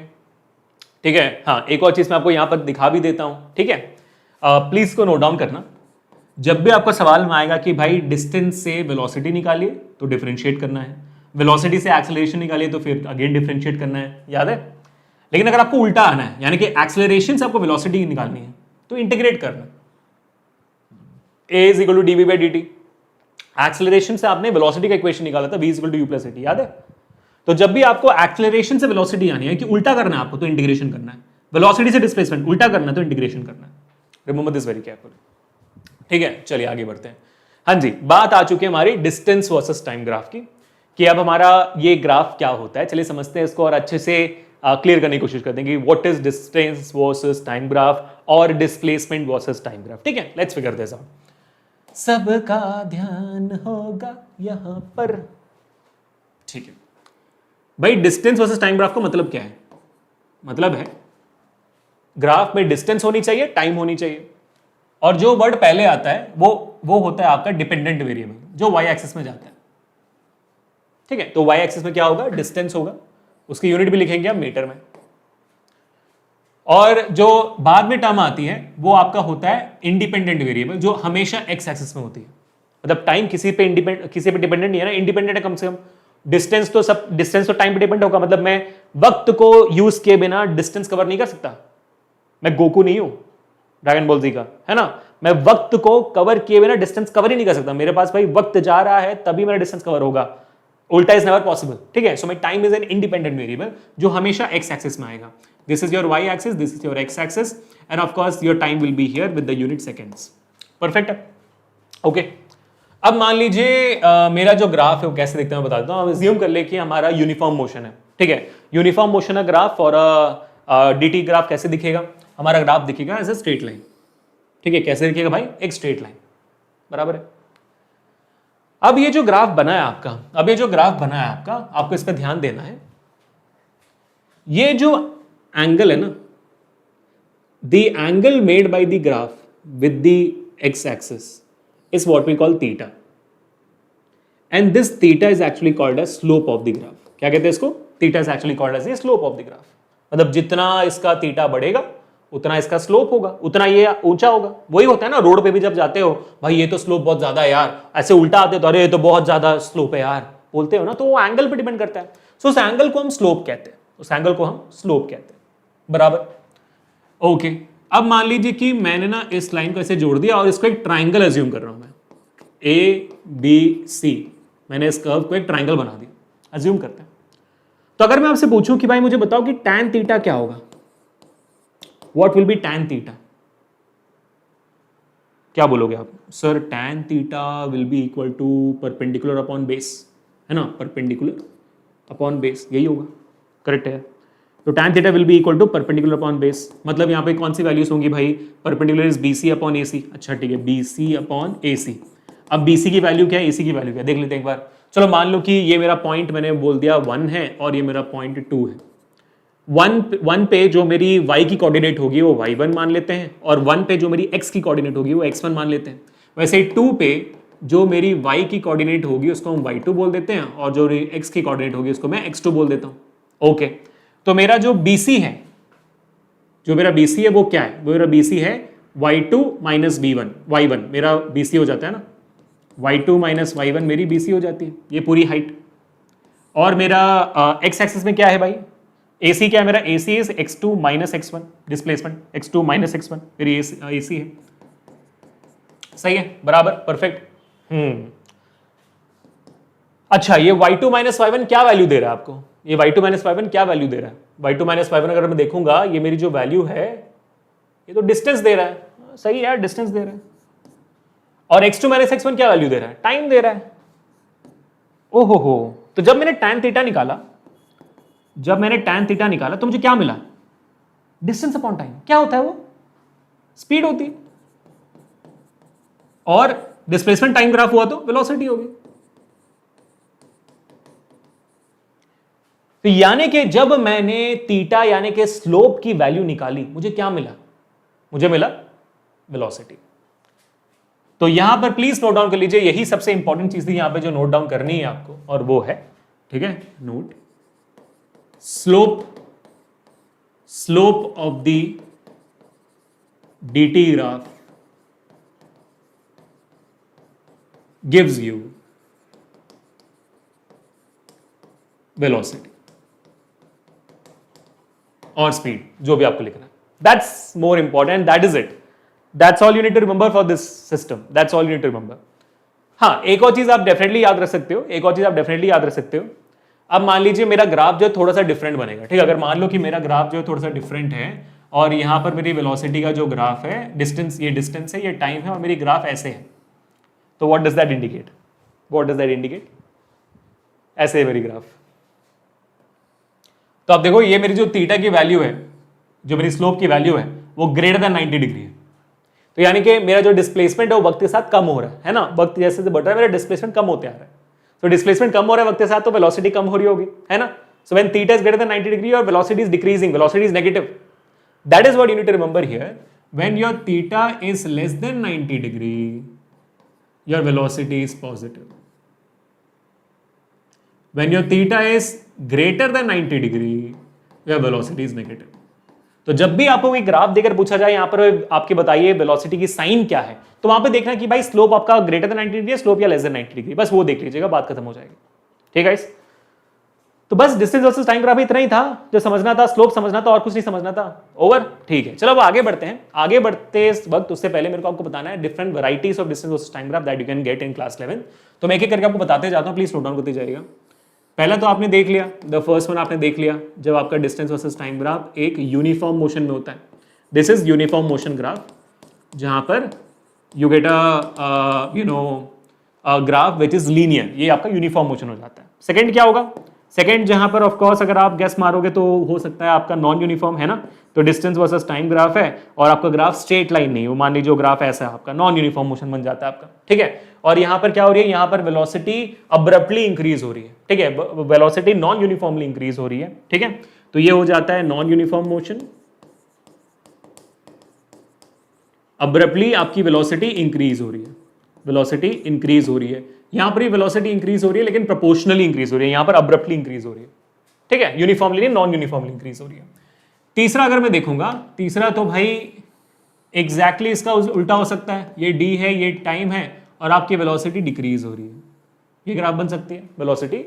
Speaker 1: ठीक है, हाँ एक और चीज मैं आपको यहां पर दिखा भी देता हूं। ठीक है, प्लीज इसको नोट डाउन करना। जब भी आपका सवाल में आएगा कि भाई डिस्टेंस से वेलोसिटी निकालिए तो डिफरेंशिएट करना है, वेलोसिटी से एक्सेलरेशन निकालिए तो फिर अगेन डिफरेंशिएट करना है, याद है। लेकिन अगर आपको उल्टा आना है, यानी कि एक्सेलरेशन से आपको वेलोसिटी निकालनी है, तो इंटीग्रेट करना, a is equal to dv by dt। Acceleration से आपने वेलोसिटी का इक्वेशन निकाला था, v equal to u plus t, याद है। तो जब भी आपको एक्सेलरेशन से वेलोसिटी आनी है कि उल्टा करना है आपको, तो इंटीग्रेशन करना है। वेलोसिटी से डिस्प्लेसमेंट उल्टा करना है तो इंटीग्रेशन करना है। Remember this very carefully. ठीक है, चलिए आगे बढ़ते हैं। हाँ जी, बात आ चुकी है हमारी डिस्टेंस वर्सेस टाइम ग्राफ की, कि अब हमारा ये ग्राफ क्या होता है। चलिए समझते हैं इसको और अच्छे से क्लियर करने की कोशिश करते हैं कि what is distance versus time graph और डिस्प्लेसमेंट वर्सेस टाइम ग्राफ। ठीक है, लेट्स फिगर दिस आउट। सबका ध्यान होगा यहां पर। ठीक है भाई, डिस्टेंस वर्सेस टाइम ग्राफ का मतलब क्या है? मतलब है ग्राफ में डिस्टेंस होनी चाहिए, टाइम होनी चाहिए, और जो वर्ड पहले आता है वो होता है आपका डिपेंडेंट वेरिएबल, जो वाई एक्सिस में जाता है। ठीक है, तो वाई एक्सिस में क्या होगा? डिस्टेंस होगा, उसकी यूनिट भी लिखेंगे हम मीटर में। और जो बाद में टर्म आती है वो आपका होता है इंडिपेंडेंट वेरिएबल, जो हमेशा एक्स एक्सिस में होती है। मतलब टाइम किसी पे डिपेंडेंट नहीं है ना, इंडिपेंडेंट है कम से कम। डिस्टेंस तो टाइम पे डिपेंड होगा। मतलब मैं वक्त को यूज किए बिना डिस्टेंस कवर नहीं कर सकता। मैं गोकू नहीं हूं ड्रैगन बॉल जी का, है ना। मैं वक्त को कवर किए बिना डिस्टेंस कवर ही नहीं कर सकता। मेरे पास भाई वक्त जा रहा है तभी मेरा डिस्टेंस कवर होगा, उल्टा इज नेवर पॉसिबल। ठीक है, so my time is an independent variable जो हमेशा एक्स एक्सिस में आएगा। This is your y axis, this is your x axis, and of course your time will be here with the unit seconds. Perfect है, okay. अब मान लीजिए मेरा जो ग्राफ है वो कैसे दिखता है मैं बता देता हूँ। हम अज्यूम कर ले कि हमारा यूनिफॉर्म मोशन है। ठीक है, यूनिफॉर्म मोशन है ग्राफ, और dt ग्राफ कैसे दिखेगा? हमारा ग्राफ दिखेगा एज ए स्ट्रेट लाइन। ठीक है, कैसे दिखेगा भाई? एक स्ट्रेट लाइन, बराबर है। अब ये जो ग्राफ बना है आपका, आपको इस पर ध्यान देना है। ये जो एंगल है ना, the angle made by the graph with the x axis is what we call theta, and this theta is actually called as slope of the graph. क्या कहते हैं इसको? Theta is actually called as the slope of the graph. मतलब जितना इसका theta बढ़ेगा उतना इसका स्लोप होगा, उतना ये ऊंचा होगा। वही होता है ना, रोड पे भी जब जाते हो, भाई ये तो स्लोप बहुत ज्यादा है यार, ऐसे उल्टा आते तो अरे ये तो बहुत ज्यादा स्लोप है यार बोलते हो ना, तो वो एंगल पे डिपेंड करता है। सो उस एंगल को हम स्लोप कहते हैं, बराबर। ओके, अब मान लीजिए कि मैंने ना इस लाइन को ऐसे जोड़ दिया और इसको एक ट्राइंगल अज्यूम कर रहा हूं मैं, ए बी सी। मैंने इस कर्व को एक ट्राइंगल बना दिया, अज्यूम करते हैं। तो अगर मैं आपसे पूछूं कि भाई मुझे बताओ कि tan थीटा क्या होगा, what will be tan theta? क्या बोलोगे आप? Sir tan theta will be equal to perpendicular upon base, है ना, परपेंडिकुलर अपॉन बेस, यही होगा, करेक्ट है। तो tan theta will be equal to perpendicular upon base. मतलब यहाँ पे कौन सी वैल्यूज होंगी भाई? Perpendicular is BC upon AC। अच्छा ठीक है, BC अपॉन AC। अब BC की वैल्यू क्या है, AC की वैल्यू क्या है, देख लेते हैं एक बार। चलो मान लो कि ये मेरा पॉइंट मैंने बोल दिया 1 है और ये मेरा पॉइंट 2 है। 1 पे जो मेरी y की कोऑर्डिनेट होगी वो y1 मान लेते हैं, और 1 पे जो मेरी x की कोऑर्डिनेट होगी वो x1 मान लेते हैं। वैसे 2 पे जो मेरी y की कोऑर्डिनेट होगी उसको हम y2 बोल देते हैं, और जो x की कोऑर्डिनेट होगी उसको मैं x2 बोल देता हूँ। ओके, तो मेरा जो BC है, वो क्या है? मेरा BC है y2 माइनस y1 मेरा BC हो जाता है ना, y2 माइनस y1 मेरी BC हो जाती है, ये पूरी हाइट। और मेरा x एक्सिस में क्या है भाई? AC क्या है मेरा? AC is x2 minus x1, displacement x2 minus x1 मेरी AC है। सही है, बराबर, परफेक्ट। अच्छा, ये y2 माइनस y1 क्या वैल्यू दे रहा है आपको? ये y2 माइनस y1 क्या वैल्यू दे रहा है? y2 माइनस y1 अगर मैं देखूंगा, ये मेरी जो वैल्यू है ये तो डिस्टेंस दे रहा है। सही है यार, डिस्टेंस दे रहा है। और x2 माइनस x1 क्या वैल्यू दे रहा है? टाइम दे रहा है। ओहो हो, तो जब मैंने tan थीटा निकाला तो मुझे क्या मिला? Distance upon time. क्या होता है वो? स्पीड होती है। और डिस्प्लेसमेंट टाइम ग्राफ हुआ तो वेलोसिटी होगी। तो यानी कि जब मैंने थीटा यानी कि स्लोप की वैल्यू निकाली, मुझे क्या मिला? मुझे मिला वेलोसिटी। तो यहां पर प्लीज नोट डाउन कर लीजिए, यही सबसे इंपॉर्टेंट चीज थी यहां पे जो नोट डाउन करनी है आपको, और वो है, ठीक है, note slope of the dt graph gives you velocity और स्पीड, जो भी आपको लिखना है। That's more important, that is it, that's all you need to remember for this system, that's all you need to remember. हाँ, एक और चीज आप डेफिनेटली याद रख सकते हो, अब मान लीजिए मेरा ग्राफ जो है थोड़ा सा डिफरेंट बनेगा। ठीक है, अगर मान लो कि मेरा ग्राफ जो है थोड़ा सा डिफरेंट है, और यहां पर मेरी वेलोसिटी का जो ग्राफ है, ये डिस्टेंस है, ये टाइम है, और मेरी ग्राफ ऐसे है, तो व्हाट डज दैट इंडिकेट? ऐसे है मेरी ग्राफ। तो आप देखो, ये मेरी जो थीटा की वैल्यू है, जो मेरी स्लोप की वैल्यू है, वो ग्रेटर देन 90 डिग्री है। तो यानी कि मेरा जो डिस्प्लेसमेंट है वो वक्त के साथ कम हो रहा है ना, वक्त जैसे बढ़ रहा है मेरा डिस्प्लेसमेंट कम होते आ रहा है। तो डिस्प्लेसमेंट कम हो रहा है वक्त के साथ, तो वेलोसिटी कम हो रही होगी, है ना। So when theta is greater than 90 degree और velocity is decreasing, velocity is negative, that is what you need to remember here. When your theta is less than 90 degree, your velocity is positive. When your theta is greater than 90 degree या velocity is negative. तो जब भी आपको एक graph देकर पूछा जाए यहां पर आपके बताइए वेलोसिटी की साइन क्या है, तो वहां पे देखना कि भाई स्लोप आपका ग्रेटर देन 90 डिग्री, स्लोप या लेस देन 90 डिग्री, बस वो देख लीजिएगा, बात खत्म हो जाएगी। ठीक है, तो बस डिस्टेंस वर्सेस टाइम ग्राफ इतना ही था जो समझना था, स्लोप समझना था और कुछ नहीं समझना था। ओवर। ठीक है, चलो अब आगे बढ़ते हैं। आगे बढ़ते इस वक्त उससे पहले मेरे को आपको बताना है different varieties of distance versus time graph that you can get in class 11। तो मैं एक एक करके आपको बताते जाता हूं, प्लीज स्लो डाउन करते जाइएगा। पहला तो आपने देख लिया, द फर्स्ट वन आपने देख लिया, जब आपका डिस्टेंस वर्सेस टाइम ग्राफ एक यूनिफॉर्म मोशन में होता है। This is uniform motion graph, जहां पर you get a graph which is linear, ये आपका यूनिफॉर्म मोशन हो जाता है। सेकंड क्या होगा? सेकंड जहां पर ऑफ कोर्स अगर आप गेस मारोगे तो हो सकता है आपका नॉन यूनिफॉर्म है ना, तो डिस्टेंस वर्सेस टाइम ग्राफ है और आपका ग्राफ स्ट्रेट लाइन नहीं, वो मान लीजिए ग्राफ ऐसा है, आपका नॉन यूनिफॉर्म मोशन बन जाता है आपका। ठीक है, और यहां पर क्या हो रही है, यहां पर वेलोसिटी अब्रप्टली इंक्रीज हो रही है। ठीक है, वेलोसिटी नॉन यूनिफॉर्मली इंक्रीज हो रही है। ठीक है, तो ये हो जाता है नॉन यूनिफॉर्म मोशन, अब्रप्टली आपकी वेलोसिटी इंक्रीज हो रही है, वेलोसिटी इंक्रीज हो रही है। यहां पर वेलोसिटी इंक्रीज हो रही है लेकिन प्रोपोर्शनली इंक्रीज हो रही है, यहां पर अब्रप्टली इंक्रीज हो रही है। ठीक है, यूनिफॉर्मली नहीं, नॉन यूनिफॉर्मली इंक्रीज हो रही है। तीसरा अगर मैं देखूंगा, तीसरा तो भाई एग्जैक्टली इसका उल्टा हो सकता है, ये डी है, ये टाइम है और आपकी वेलोसिटी डिक्रीज हो रही है, ये ग्राफ बन सकती है, वेलोसिटी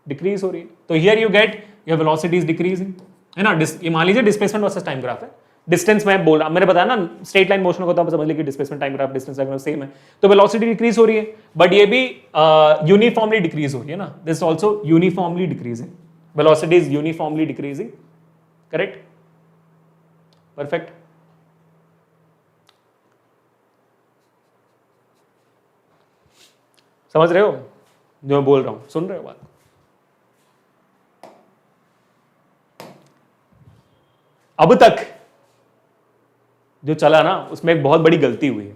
Speaker 1: डिक्रीज हो रही है। तो here you get your velocity is decreasing, है ना। ये मान लीजिए डिस्प्लेसमेंट वर्सेस टाइम ग्राफ है, डिस्टेंस मैं बोल रहा, मैंने बताया ना स्ट्रेट लाइन मोशन होता है, समझ लीजिए displacement time graph distance time graph same है, तो वेलोसिटी डिक्रीज हो रही है, बट ये भी यूनिफॉर्मली डिक्रीज हो रही है ना, this also uniformly decreasing, velocity is uniformly decreasing, correct, perfect. समझ रहे हो जो मैं बोल रहा हूं, सुन रहे हो बात? अब तक जो चला ना उसमें एक बहुत बड़ी गलती हुई है।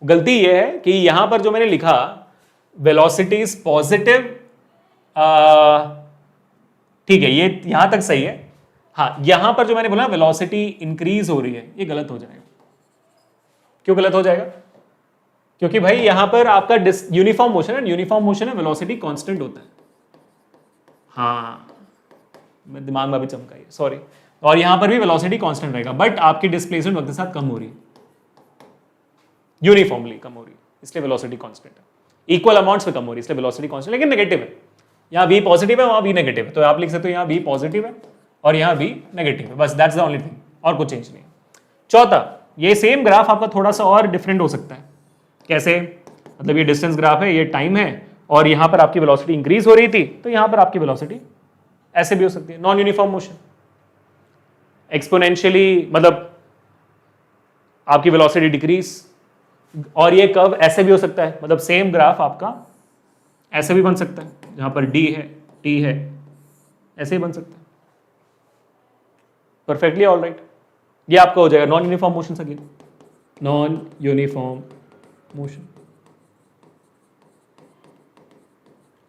Speaker 1: गलती यह है कि यहां पर जो मैंने लिखा वेलोसिटी इज पॉजिटिव, ठीक है, ये यहां तक सही है। हाँ, यहां पर जो मैंने बोला वेलोसिटी इंक्रीज हो रही है, ये गलत हो जाएगा। क्यों गलत हो जाएगा? क्योंकि भाई यहां पर आपका यूनिफॉर्म मोशन है, यूनिफॉर्म मोशन है, वेलोसिटी कांस्टेंट होता है। हाँ, मैं दिमाग में अभी चमका है, सॉरी। और यहां पर भी वेलोसिटी कांस्टेंट रहेगा, बट आपकी डिस्प्लेसमेंट वक्त के साथ कम हो रही है, यूनिफॉर्मली कम हो रही है, इसलिए वेलोसिटी कांस्टेंट है। इक्वल अमाउंट्स में कम हो रही है, इसलिए वेलोसिटी कांस्टेंट, लेकिन नेगेटिव है। यहाँ v पॉजिटिव है, वहां v नेगेटिव है, तो आप लिख सकते हो यहाँ v पॉजिटिव है और यहाँ v नेगेटिव है, बस दैट्स द ओनली थिंग, और कुछ चेंज नहीं। चौथा, ये सेम ग्राफ आपका थोड़ा सा और डिफरेंट हो सकता है। कैसे? मतलब ये डिस्टेंस ग्राफ है, ये टाइम है और यहां पर आपकी वेलोसिटी इंक्रीज हो रही थी, तो यहां पर आपकी वेलोसिटी ऐसे भी हो सकती है, नॉन यूनिफॉर्म मोशन, एक्सपोनेंशियली, मतलब आपकी वेलोसिटी डिक्रीज। और ये कर्व ऐसे भी हो सकता है, मतलब सेम ग्राफ आपका ऐसे भी बन सकता है, जहां पर डी है, टी है, ऐसे ही बन सकता है, परफेक्टली ऑल राइट। ये आपका हो जाएगा नॉन यूनिफॉर्म मोशन से, नॉन यूनिफॉर्म मोशन,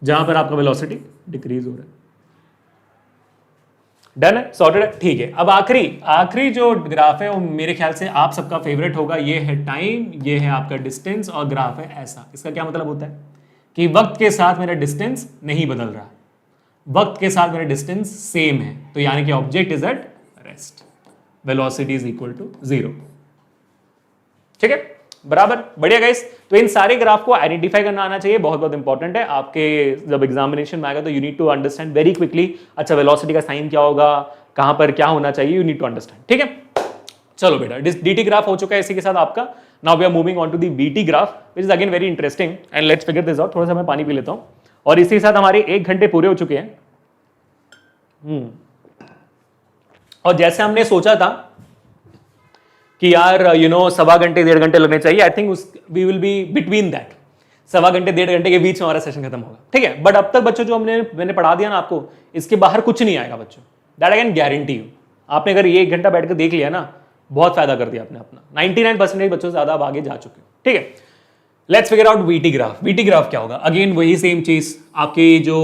Speaker 1: जहां पर आपका वेलोसिटी डिक्रीज हो रहा है। डन है, सॉर्टेड है, ठीक है। अब आखिरी जो ग्राफ है वो मेरे ख्याल से आप सबका फेवरेट होगा, ये है टाइम, ये है आपका डिस्टेंस और ग्राफ है ऐसा। इसका क्या मतलब होता है कि वक्त के साथ मेरा डिस्टेंस नहीं बदल रहा, वक्त के साथ मेरा डिस्टेंस सेम है, तो यानी कि object is at rest, velocity is equal to 0। ठीक है, बराबर, बढ़िया गाइस। तो इन सारे ग्राफ को आइडेंटिफाई करना आना चाहिए, बहुत बहुत इंपॉर्टेंट है आपके जब एग्जामिनेशन में आएगा, तो you need to understand very quickly, अच्छा वेलोसिटी का साइन क्या होगा, कहां पर क्या होना चाहिए, यू नीड टू अंडरस्टैंड। ठीक है, चलो बेटा, डीटी ग्राफ हो चुका है इसी के साथ आपका। Now we are moving on to the VT graph which is again very interesting and let's figure this out. थोड़ा सा मैं पानी पी लेता हूं और इसी के साथ हमारे 1 घंटे पूरे हो चुके हैं। और जैसे हमने सोचा था कि यार सवा घंटे 1.5 घंटे लगने चाहिए, I think we will be between that, सवा घंटे 1.5 घंटे के बीच में हमारा सेशन खत्म होगा। ठीक है, बट अब तक बच्चों जो मैंने पढ़ा दिया ना आपको, इसके बाहर कुछ नहीं आएगा बच्चों, that I can guarantee you. आपने अगर ये 1 घंटा बैठ कर देख लिया ना, बहुत फायदा कर दिया आपने अपना, 99% बच्चों से ज्यादा आप आगे जा चुके हो। ठीक है, let's figure out VT graph. VT graph क्या होगा? अगेन वही सेम चीज, आपकी जो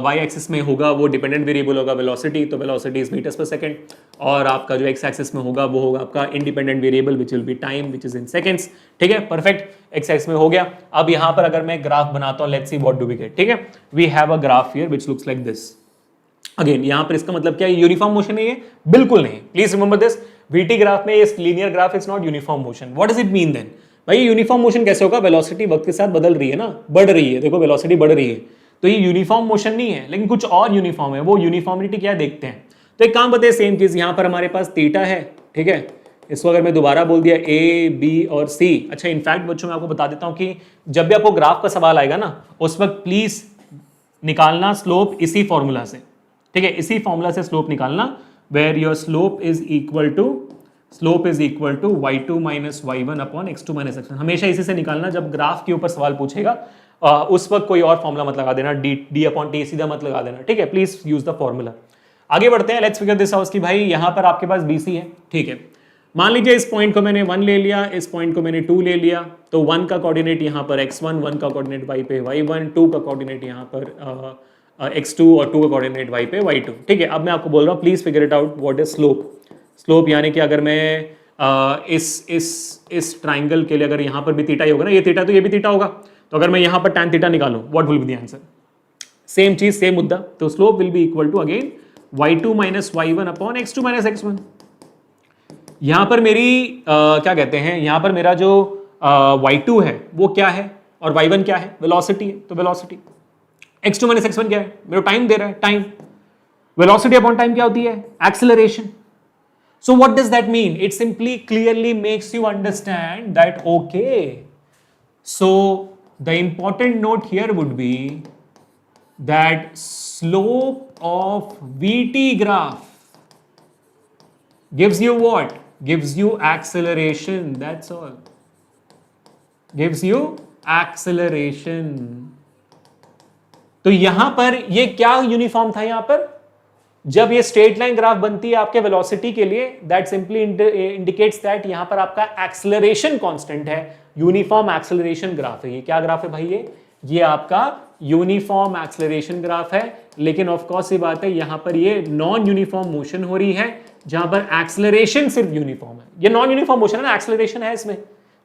Speaker 1: वाई एक्सिस में होगा वो डिपेंडेंट वेरिएबल होगा वेलोसिटी, तो वेलोसिटी इज मीटर्स पर सेकंड, और आपका जो एक्स एक्सिस में होगा वो होगा आपका independent variable which will be time which is in seconds. ठीक है, परफेक्ट, एक्स एक्सिस में हो गया। अब यहां पर अगर मैं ग्राफ बनाता हूं, let's see what do we get. ठीक है, we have a graph here which looks like this. Again यहां पर इसका मतलब क्या है, यूनिफॉर्म मोशन है ये? बिल्कुल नहीं, please remember this, VT graph में ये linear graph is not uniform motion. What does it mean then? भाई यूनिफॉर्म मोशन कैसे होगा? वेलोसिटी वक्त के साथ बदल रही है ना, बढ़ रही है, देखो वेलोसिटी बढ़ रही है, तो ये यूनिफॉर्म मोशन नहीं है, लेकिन कुछ और यूनिफॉर्म है। वो यूनिफॉर्मिटी क्या देखते हैं, तो एक काम बताइए, सेम चीज यहां पर हमारे पास थीटा है, ठीक है, इसको अगर मैं दोबारा बोल दिया ए बी और सी। अच्छा इनफैक्ट बच्चों मैं आपको बता देता हूं कि जब भी आपको ग्राफ का सवाल आएगा ना, उस वक्त प्लीज निकालना स्लोप इसी फॉर्मूला से, ठीक है, इसी फॉर्मूला से स्लोप निकालना, where your slope is equal to y2 minus y1 upon x2 minus x1। हमेशा इसी से निकालना, जब ग्राफ के ऊपर सवाल पूछेगा उस वक्त कोई और फॉर्मूला मत लगा देना, d अपॉन t सीधा मत लगा देना, ठीक है, प्लीज यूज द फॉर्मूला। आगे बढ़ते हैं, लेट्स फिगर दिस आउट कि भाई यहां पर आपके पास BC है, ठीक है, मान लीजिए इस पॉइंट को मैंने 1 ले लिया, इस पॉइंट को मैंने 2 ले लिया, तो 1 का कोऑर्डिनेट यहां पर x1, 1 का कोऑर्डिनेट y पे y1, 2 का कोऑर्डिनेट यहां पर x2 और 2 का कोऑर्डिनेट y पे y2, ठीक है। अब मैं आपको बोल रहा हूं please figure it out what is slope. Slope यानी कि अगर मैं इस ट्राइंगल के लिए अगर यहां पर भी थीटा ही होगा ना, ये थीटा तो ये भी थीटा होगा, तो अगर मैं यहां पर tan थीटा निकालूं, what will be the answer? Same चीज सेम मुद्दा, तो slope will be equal to again y2 minus y1 upon x2 minus x1। यहां पर मेरी क्या कहते हैं, यहां पर मेरा जो y2 है वो क्या है और y1 क्या है? वेलोसिटी है, तो वेलोसिटी। x2 माइनस x1 क्या है? मेरा टाइम दे रहा है, टाइम। वेलोसिटी अपॉन टाइम क्या होती है? Acceleration. So what does that mean? It simply clearly makes you understand that okay, so the important note here would be that slope of VT graph gives you what? Gives you acceleration, that's all. Gives you acceleration. तो यहां पर ये क्या uniform था? यहां पर जब ये स्ट्रेट लाइन ग्राफ बनती है आपके वेलोसिटी के लिए, दैट सिंपली इंडिकेट्स दैट यहां पर आपका एक्सेलरेशन कांस्टेंट है, यूनिफॉर्म एक्सेलरेशन ग्राफ है। ये क्या ग्राफ है भाई? ये आपका यूनिफॉर्म एक्सेलरेशन ग्राफ है, लेकिन ऑफ कोर्स ये बात है यहां पर ये नॉन यूनिफॉर्म मोशन हो रही है, जहां पर एक्सेलरेशन सिर्फ यूनिफॉर्म है। ये नॉन यूनिफॉर्म मोशन है ना, एक्सेलरेशन है इसमें,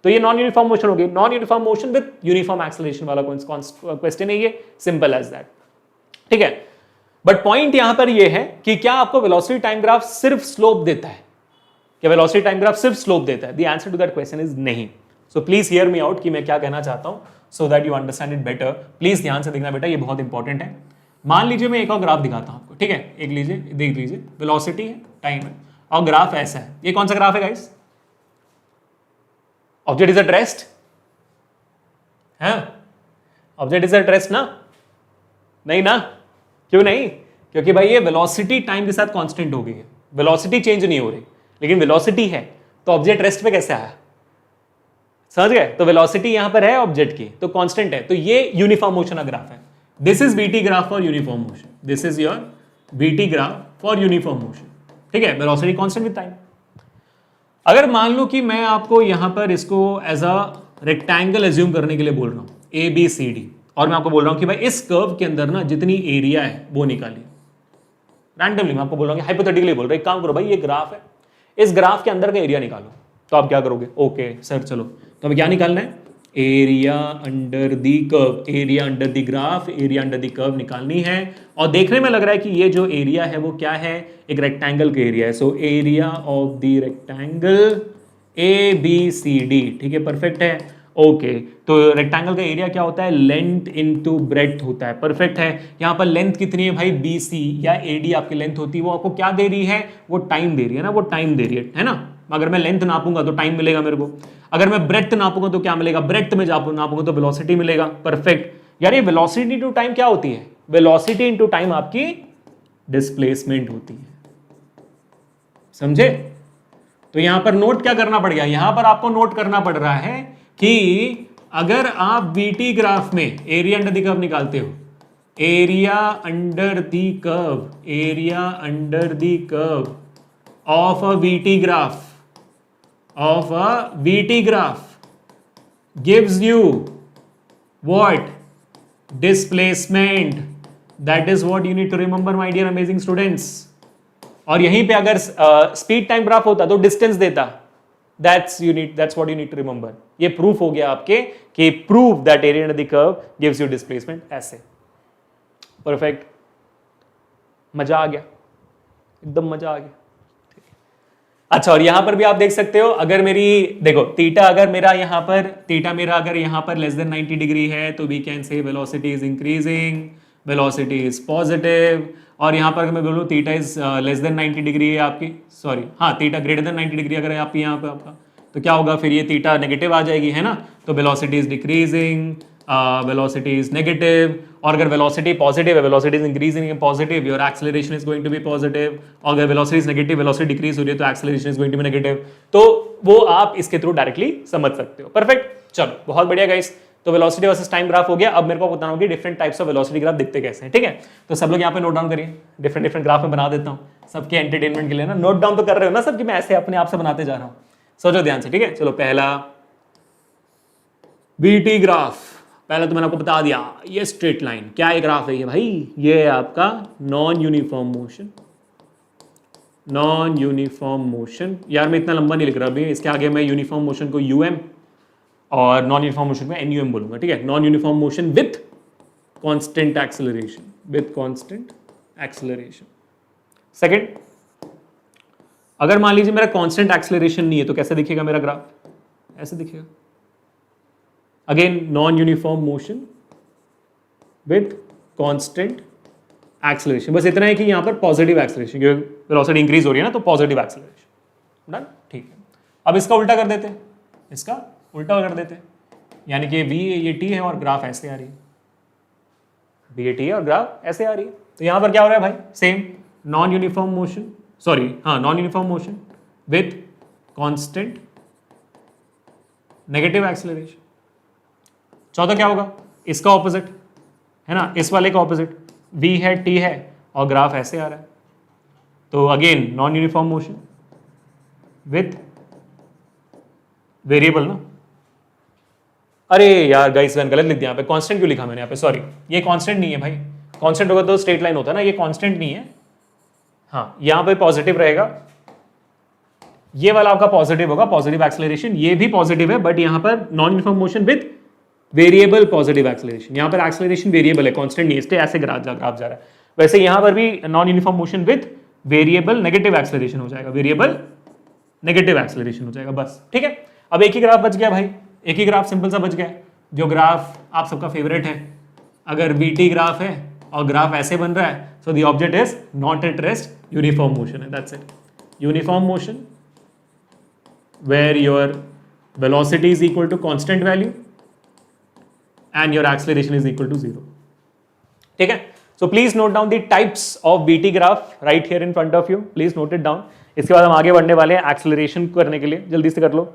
Speaker 1: तो ये नॉन यूनिफॉर्म मोशन होगी। Non uniform motion with uniform acceleration वाला क्वेश्चन है ये, सिंपल एज दैट, ठीक है। बट पॉइंट यहां पर यह है कि क्या आपको वेलोसिटी टाइम ग्राफ सिर्फ स्लोप देता है? क्या वेलोसिटी टाइम ग्राफ सिर्फ स्लोप देता है? The answer to that question is नहीं। So please hear me out कि मैं क्या कहना चाहता हूं, so that you understand it better. Please ध्यान से देखना बेटा, ये बहुत इंपॉर्टेंट है। मान लीजिए मैं एक और ग्राफ दिखाता हूं आपको, ठीक है, एक लीजिए, देख लीजिए, वेलोसिटी है, टाइम है, और ग्राफ ऐसा है। ये कौन सा ग्राफ है guys? Object is at rest है, ऑब्जेक्ट इज एट रेस्ट ना? नहीं ना? क्यों नहीं? क्योंकि भाई ये वेलोसिटी टाइम के साथ कांस्टेंट हो गई है, वेलोसिटी चेंज नहीं हो रही, लेकिन वेलोसिटी है, तो ऑब्जेक्ट रेस्ट पे कैसे आया? समझ गए? तो वेलोसिटी यहां पर है ऑब्जेक्ट की, तो कांस्टेंट है, तो ये यूनिफॉर्म मोशन का ग्राफ है। This is BT graph for uniform motion, this is your BT graph for uniform motion, ठीक है, वेलोसिटी कांस्टेंट विद टाइम। अगर मान लो कि मैं आपको यहां पर इसको एज अ रेक्टेंगल एज्यूम करने के लिए बोल रहा हूं, ABCD, और मैं आपको बोल रहा हूं कि भाई इस कर्व के अंदर ना जितनी एरिया है वो निकालिए। रैंडमली मैं आपको बोल रहा हूं, हाइपोथेटिकली बोल रहा हूं, एक काम करो भाई, ये ग्राफ है, इस ग्राफ के अंदर का एरिया निकालो। तो आप क्या करोगे? ओके सर चलो, तो हमें क्या निकालना है? Area under the curve, area under the graph, area under the curve निकालनी है। और देखने में लग रहा है कि ये जो एरिया है वो क्या है? एक रेक्टेंगल का एरिया है। So area of the rectangle ABCD, ठीक है, परफेक्ट है। ओके, तो रेक्टेंगल का एरिया क्या होता है? लेंथ इनटू ब्रेड्थ होता है, परफेक्ट है। यहां पर लेंथ कितनी है भाई? BC या AD आपकी लेंथ होती है, वो आपको क्या दे रही है? वो टाइम दे रही है ना, वो टाइम दे रही है ना। अगर मैं लेंथ नापूंगा तो टाइम मिलेगा मेरे को, अगर मैं ब्रेड्थ नापूंगा तो क्या मिलेगा? ब्रेड्थ में नापूंगा तो वेलोसिटी मिलेगा, परफेक्ट। यार ये वेलोसिटी इनटू टाइम क्या होती है? वेलोसिटी इनटू टाइम आपकी डिस्प्लेसमेंट होती है, समझे? तो यहां पर नोट क्या करना पड़ गया? यहां पर आपको नोट करना पड़ रहा है कि अगर आप बीटी ग्राफ में एरिया अंडर द कर्व निकालते हो, area under the curve, area under the curve of a VT graph, of a VT graph gives you what? Displacement. That is what you need to remember, my dear amazing students. और यहीं पे अगर speed time graph होता तो distance देता, that's what you need to remember. ये proof हो गया आपके कि prove that area under the curve gives you displacement, ऐसे, परफेक्ट। मजा आ गया, एकदम मजा आ गया। अच्छा, और यहां पर भी आप देख सकते हो, अगर मेरी देखो थीटा अगर मेरा यहां पर थीटा मेरा अगर यहां पर लेस देन 90 डिग्री है तो we can say velocity is increasing, velocity is positive. और यहां पर अगर मैं बोलूँ theta is less than 90 degree है आपकी, सॉरी हाँ थीटा ग्रेटर देन 90 डिग्री अगर आप यहाँ पे आपका, तो क्या होगा फिर, ये थीटा नेगेटिव आ जाएगी, है ना। तो velocity is decreasing, velocity is negative. और अगर वेलोसिटी पॉजिटिव है, velocity is increasing in positive, your acceleration is going to be positive. और अगर velocity is negative, velocity decrease हो रही है तो acceleration is going to be negative. तो वो आप इसके थ्रू डायरेक्टली समझ सकते हो। परफेक्ट, चलो बहुत बढ़िया गाइस। तो वेलोसिटी वर्सेस टाइम ग्राफ हो गया। अब मेरे को बताना होगा different types of velocity graph दिखते कैसे हैं, ठीक है। तो सब लोग यहाँ पे नोट डाउन करिए, डिफरेंट डिफरेंट ग्राफ में बना देता हूँ सबके एंटरटेनमेंट के लिए ना। नोट डाउन तो कर रहे हो ना सब, कि मैं ऐसे अपने आप से बनाते जा रहा हूँ, सोचो ध्यान से, ठीक है। चलो पहला बीटी ग्राफ, पहले तो मैंने आपको बता दिया ये स्ट्रेट लाइन क्या है, ग्राफ है ये भाई, ये है आपका non uniform motion. Non uniform motion, यार मैं इतना लंबा नहीं लिख रहा अभी, इसके आगे मैं यूनिफॉर्म मोशन को यूएम और नॉन यूनिफॉर्म मोशन को एनयूएम बोलूंगा, ठीक है। Non uniform motion with constant acceleration, with constant acceleration. Second, अगर मान लीजिए मेरा कांस्टेंट एक्सेलरेशन नहीं है तो कैसे दिखेगा मेरा ग्राफ, ऐसे दिखेगा। Again non uniform motion with constant acceleration, बस इतना है कि यहां पर पॉजिटिव एक्सेलरेशन, क्योंकि वेलोसिटी इंक्रीज हो रही है ना, तो पॉजिटिव एक्सेलरेशन। डन, ठीक है। अब इसका उल्टा कर देते हैं, इसका उल्टा कर देते हैं, यानी कि वी ये टी है और ग्राफ ऐसे आ रही है, वी टी है और ग्राफ ऐसे आ रही है। तो यहां पर क्या हो रहा है भाई, same non uniform motion, sorry हाँ non uniform motion with constant negative acceleration. चौथा क्या होगा, इसका ऑपोजिट है ना, इस वाले का ऑपोजिट, वी है टी है और ग्राफ ऐसे आ रहा है। तो again non uniform motion with variable ना, अरे यार गाइस मैंने गलत लिख दिया यहाँ पे, कांस्टेंट क्यों लिखा मैंने यहाँ पे, सॉरी ये कांस्टेंट नहीं है भाई, कांस्टेंट होगा तो स्ट्रेट लाइन होता है ना, ये कांस्टेंट नहीं है। हाँ यहाँ पे पॉजिटिव रहेगा, ये वाला आपका पॉजिटिव होगा, पॉजिटिव एक्सेलरेशन, ये भी पॉजिटिव है, बट यहाँ पर non uniform motion with variable positive acceleration, यहाँ पर एक्सेलरेशन वेरिएबल है, कांस्टेंट नहीं है, इसलिए ऐसे ग्राफ जा रहा है। वैसे यहाँ पर भी non uniform motion with variable negative acceleration हो जाएगा, वेरिएबल नेगेटिव एक्सेलरेशन हो जाएगा, बस ठीक है। अब एक ही ग्राफ बच गया भाई, एक ही ग्राफ सिंपल सा बच गया, जो ग्राफ आप सबका फेवरेट है। अगर वीटी ग्राफ है और ग्राफ ऐसे बन रहा है, so the object is not at rest, uniform motion है, that's it. Uniform motion where your velocity is equal to constant value and your acceleration is equal to 0. ठीक है, so please note down the types of BT graph right here in front of you, please note it down. इसके बाद हम आगे बढ़ने वाले हैं acceleration करने के लिए, जल्दी से कर लो।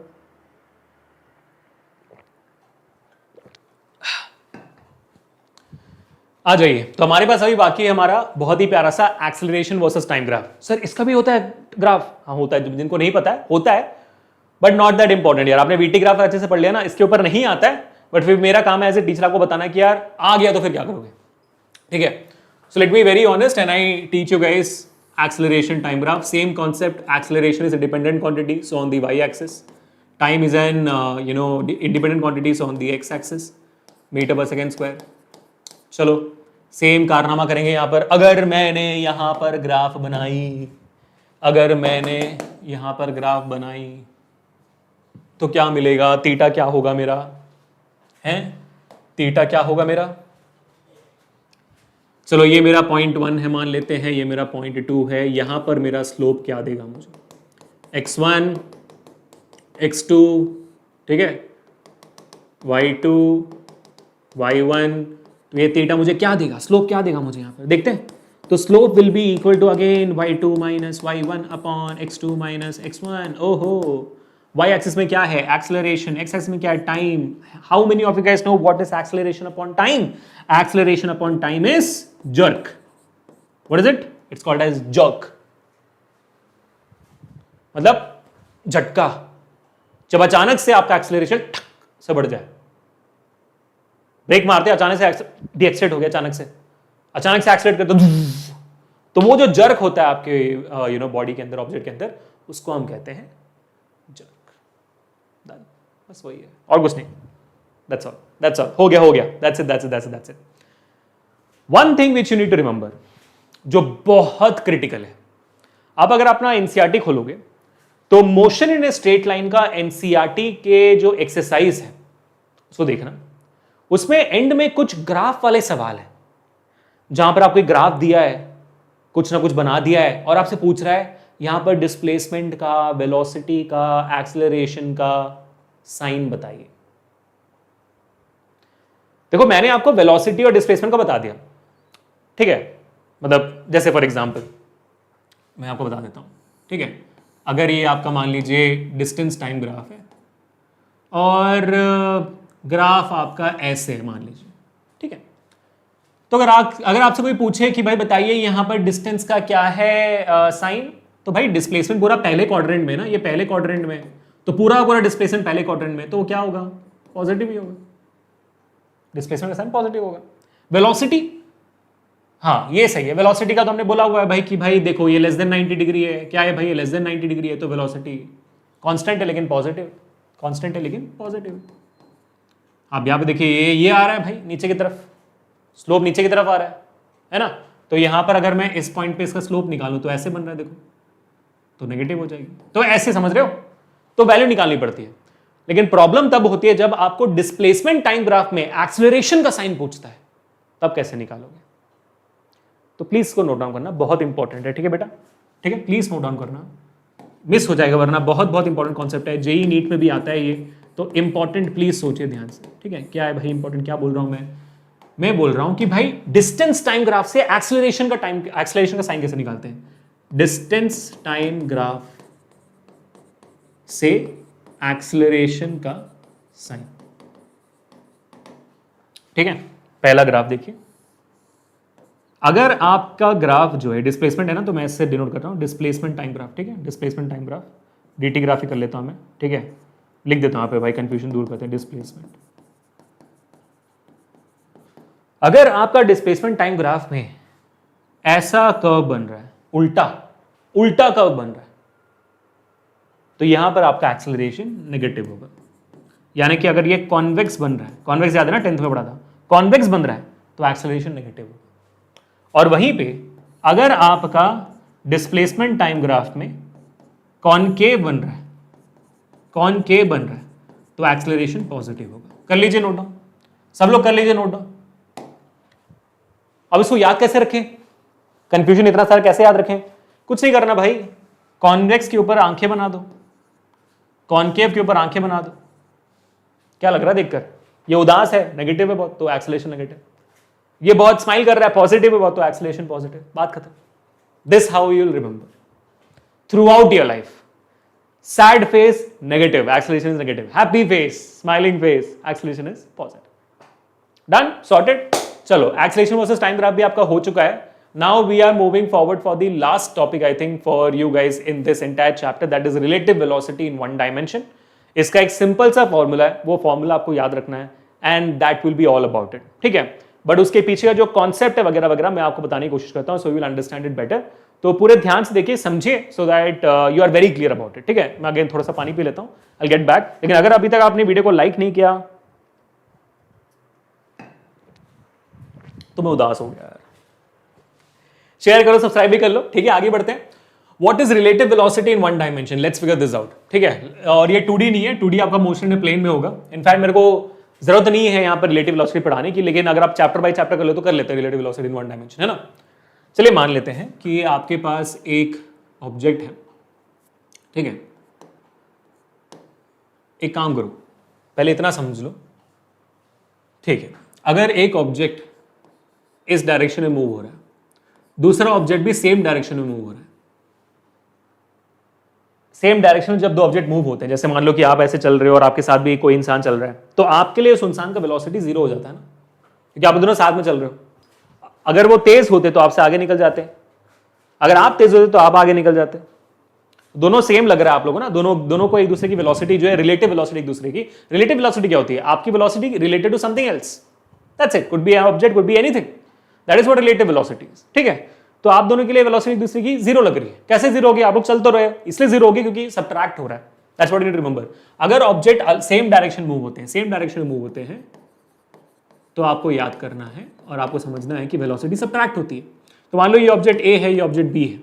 Speaker 1: आ जाइए, तो हमारे पास अभी बाकी है हमारा बहुत ही प्यारा सा acceleration versus time graph. Sir इसका भी होता है ग्राफ? हाँ होता है, जिनको नहीं पता है होता है, बट नॉट दैट इंपॉर्टेंट यार। आपने वीटी ग्राफ अच्छे से पढ़ लिया ना, इसके ऊपर नहीं आता है, बट फिर मेरा काम है एज ए टीचर आपको बताना कि यार आ गया तो फिर क्या करोगे, ठीक है। So let be very honest and I teach you guys acceleration time graph, same concept. Acceleration is a dependent quantity, so on the y axis, time is an independent quantity, so on the x axis, metre per second square. चलो same कारनामा करेंगे यहाँ पर। अगर मैंने यहाँ पर graph बनाई, अगर मैंने यहाँ पर ग्राफ बनाई तो क्या मिलेगा, थीटा क्या होगा मेरा, है थीटा क्या होगा मेरा। चलो ये मेरा पॉइंट 1 है मान लेते हैं, ये मेरा पॉइंट 2 है, यहां पर मेरा स्लोप क्या देगा मुझे, x1 x2, ठीक है, y2 y1। तो ये थीटा मुझे क्या देगा, स्लोप क्या देगा मुझे, यहाँ पर देखते हैं। तो slope will be equal to again y2 minus y1 upon x2 minus x1। ओहो, y एक्सिस में क्या है, एक्सेलरेशन, x एक्सिस में क्या है, time. How many of you guys know what is acceleration upon time? Acceleration upon time is jerk. What is it? It's called as jerk, मतलब झटका, जब अचानक से आपका एक्सेलरेशन ठक से बढ़ जाए। ब्रेक मारते अचानक से डीएक्सेलेरेट हो गया, अचानक से एक्सेलरेट करते, तो वो जो जर्क होता है आपके बॉडी के अंदर, ऑब्जेक्ट के अंदर, उसको हम कहते हैं जर्क। बस वही है और कुछ नहीं, दैट्स ऑल, हो गया, that's it. One thing which you need to remember, जो बहुत क्रिटिकल है। अब अगर अपना एनसीईआरटी खोलोगे तो motion in a straight line का एनसीईआरटी के जो एक्सरसाइज है उसको देखना, उसमें एंड में कुछ ग्राफ वाले सवाल है, जहां पर आपको एक ग्राफ दिया है, कुछ ना कुछ बना दिया है और आपसे पूछ रहा है यहां पर डिस्प्लेसमेंट का, वेलोसिटी का, एक्सेलरेशन का साइन बताइए। देखो मैंने आपको वेलोसिटी और डिस्प्लेसमेंट का बता दिया, ठीक है, मतलब जैसे फॉर एग्जांपल मैं आपको बता देता हूं, ठीक है, अगर ये आपका मान लीजिए डिस्टेंस टाइम ग्राफ है और ग्राफ आपका ऐसे है मान लीजिए, ठीक है, तो अगर आपसे कोई पूछे कि भाई बताइए यहां पर डिस्टेंस का क्या है साइन, तो भाई डिस्प्लेसमेंट पूरा पहले क्वाड्रेंट में ना, ये पहले क्वाड्रेंट में, तो पूरा पूरा डिस्प्लेसमेंट पहले क्वाड्रेंट में, तो वो क्या होगा, पॉजिटिव ही होगा, डिस्प्लेसमेंट का साइन पॉजिटिव होगा। वेलोसिटी, हाँ ये सही है, वेलोसिटी का तो हमने बोला हुआ है भाई कि भाई देखो ये लेस देन 90 डिग्री है, क्या है भाई ये लेस देन 90 डिग्री है, तो वेलोसिटी कांस्टेंट है लेकिन पॉजिटिव, कांस्टेंट है लेकिन पॉजिटिव। आप यहाँ पे देखिए ये आ रहा है भाई नीचे की तरफ, स्लोप नीचे की तरफ आ रहा है ना, तो यहां पर अगर मैं इस पॉइंट पे इसका स्लोप निकालूं तो ऐसे बन रहा है देखो, तो नेगेटिव हो जाएगी, तो ऐसे समझ रहे हो, तो वैल्यू निकालनी पड़ती है। लेकिन प्रॉब्लम तब होती है जब आपको डिस्प्लेसमेंट टाइम ग्राफ में एक्सेलरेशन का साइन पूछता है, तब कैसे निकालोगे। तो प्लीज इसको नोट डाउन करना, बहुत इंपॉर्टेंट है, ठीक है बेटा, ठीक है, प्लीज नोट डाउन करना, मिस हो जाएगा वरना, बहुत बहुत इंपॉर्टेंट कॉन्सेप्ट है, जेई नीट में भी आता है ये, तो इंपॉर्टेंट प्लीज सोचिए ध्यान से, ठीक है। क्या है भाई इंपॉर्टेंट, क्या बोल रहा हूं मैं बोल रहा हूं कि भाई डिस्टेंस टाइम ग्राफ से एक्सेलरेशन का साइन कैसे निकालते हैं, डिस्टेंस टाइम ग्राफ से एक्सेलरेशन का साइन, ठीक है। पहला ग्राफ देखिए, अगर आपका ग्राफ जो है डिस्प्लेसमेंट है ना, तो मैं इससे डिनोट कर रहा हूं डिस्प्लेसमेंट टाइम ग्राफ, ठीक है, displacement time graph, DT graph ही कर लेता हूं मैं, ठीक है, लिख देता हूं यहाँ पे भाई, कंफ्यूजन दूर करते हैं, डिस्प्लेसमेंट। अगर आपका डिस्प्लेसमेंट टाइम ग्राफ में ऐसा कर्व बन रहा है, उल्टा कर्व बन रहा है, तो यहां पर आपका एक्सेलरेशन नेगेटिव होगा। यानी कि अगर ये कॉन्वेक्स बन रहा है, कॉन्वेक्स याद है ना 10th में पढ़ा था, कॉन्वेक्स बन रहा है तो एक्सेलरेशन नेगेटिव होगा। और वहीं पे अगर आपका डिस्प्लेसमेंट टाइम ग्राफ में कॉनकेव बन रहा है, तो एक्सेलरेशन पॉजिटिव होगा। कर लीजिए नोट डाउन, सब लोग कर लीजिए नोट डाउन। अब इसको याद कैसे रखें, कंफ्यूजन इतना सारा कैसे याद रखें, कुछ नहीं करना भाई, कॉन्वेक्स के ऊपर आंखें बना दो, कॉनकेव के ऊपर आंखें बना दो। क्या लग रहा है देखकर, ये उदास है, नेगेटिव है बहुत, तो एक्सेलरेशन नेगेटिव, ये बहुत स्माइल कर रहा है, पॉजिटिव है बहुत, तो एक्सेलरेशन पॉजिटिव, बात खत्म। This how you will remember throughout your life. Sad face negative, acceleration is negative, happy face, smiling face, acceleration is positive. Done, sorted. चलो एक्सेलरेशन वर्सेस टाइम ग्राफ भी आपका हो चुका है। Now we are moving forward for the last topic I think for you guys in this entire chapter, that is relative velocity in one dimension. इसका एक simple सा formula है, वो फॉर्मूला आपको याद रखना है and that will be all about it, ठीक है। बट उसके पीछे का जो कॉन्सेप्ट है वगैरह वगैरह मैं आपको बताने की कोशिश करता हूं, so you will understand it better. तो पूरे ध्यान से देखिए, समझिए, so that you are very clear about it, ठीक है। मैं अगेन थोड़ा सा पानी पी लेता हूं, आई गेट बैक। लेकिन अगर अभी तक आपने वीडियो को लाइक नहीं किया तो मैं उदास हो गया यार। शेयर करो, सब्सक्राइब भी कर लो, ठीक है। आगे बढ़ते हैं। What is relative velocity in one dimension, let's figure this out, ठीक है। और ये 2D नहीं है, 2D आपका मोशन इन प्लेन में होगा। इनफैक्ट मेरे को जरूरत नहीं है यहाँ पर रिलेटिव वेलोसिटी पढ़ाने की, लेकिन अगर आप चैप्टर बाय चैप्टर कर लो तो कर लेते हैं relative velocity in one dimension, है ना। चलिए मान लेते हैं कि आपके पास एक ऑब्जेक्ट है, ठीक है। एक काम करो, पहले इतना समझ लो, ठीक है। अगर एक ऑब्जेक्ट इस डायरेक्शन में मूव हो रहा है, दूसरा ऑब्जेक्ट भी सेम डायरेक्शन में मूव हो रहा है। सेम डायरेक्शन में जब दो ऑब्जेक्ट मूव होते हैं, जैसे मान लो कि आप ऐसे चल रहे हो और आपके साथ भी कोई इंसान चल रहा है, तो आपके लिए उस इंसान का वेलोसिटी जीरो हो जाता है ना, क्योंकि आप दोनों साथ में चल रहे हो। अगर वो तेज होते तो आपसे आगे निकल जाते, अगर आप तेज होते तो आप आगे निकल जाते। दोनों सेम लग रहा है आप लोगों ना, दोनों को एक दूसरे की वेलोसिटी जो है, रिलेटिव वेलोसिटी एक दूसरे की। रिलेटिव वेलोसिटी क्या होती है, आपकी velocity related to something else, that's it, could be an object, could be anything, that is what relative velocity is, ठीक है। तो आप दोनों के लिए वेलोसिटी एक दूसरे की जीरो लग रही है। कैसे जीरो होगी, आप लोग चल तो रहे, इसलिए जीरो होगी क्योंकि सब्ट्रैक्ट हो रहा है, that's what you need to remember. अगर ऑब्जेक्ट सेम डायरेक्शन मूव होते हैं, सेम डायरेक्शन में मूव होते हैं, तो आपको याद करना है और आपको समझना है कि वेलोसिटी सब्ट्रैक्ट होती है। तो मान लो ये ऑब्जेक्ट ए है, ये ऑब्जेक्ट बी है,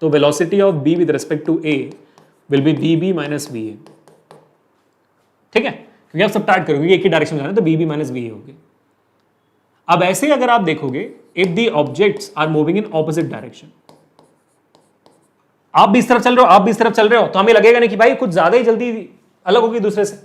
Speaker 1: तो velocity of B with respect to A will be V B minus V A. ठीक है, क्योंकि आप सब्ट्रैक्ट करोगे, एक ही डायरेक्शन में जाना है तो V B minus V A होगी। अब ऐसे अगर आप देखोगे, if the objects are moving in opposite direction, आप भी इस तरफ चल रहे हो, आप भी इस तरफ चल रहे हो, तो हमें लगेगा नहीं कि भाई कुछ ज्यादा ही जल्दी अलग होगी दूसरे से।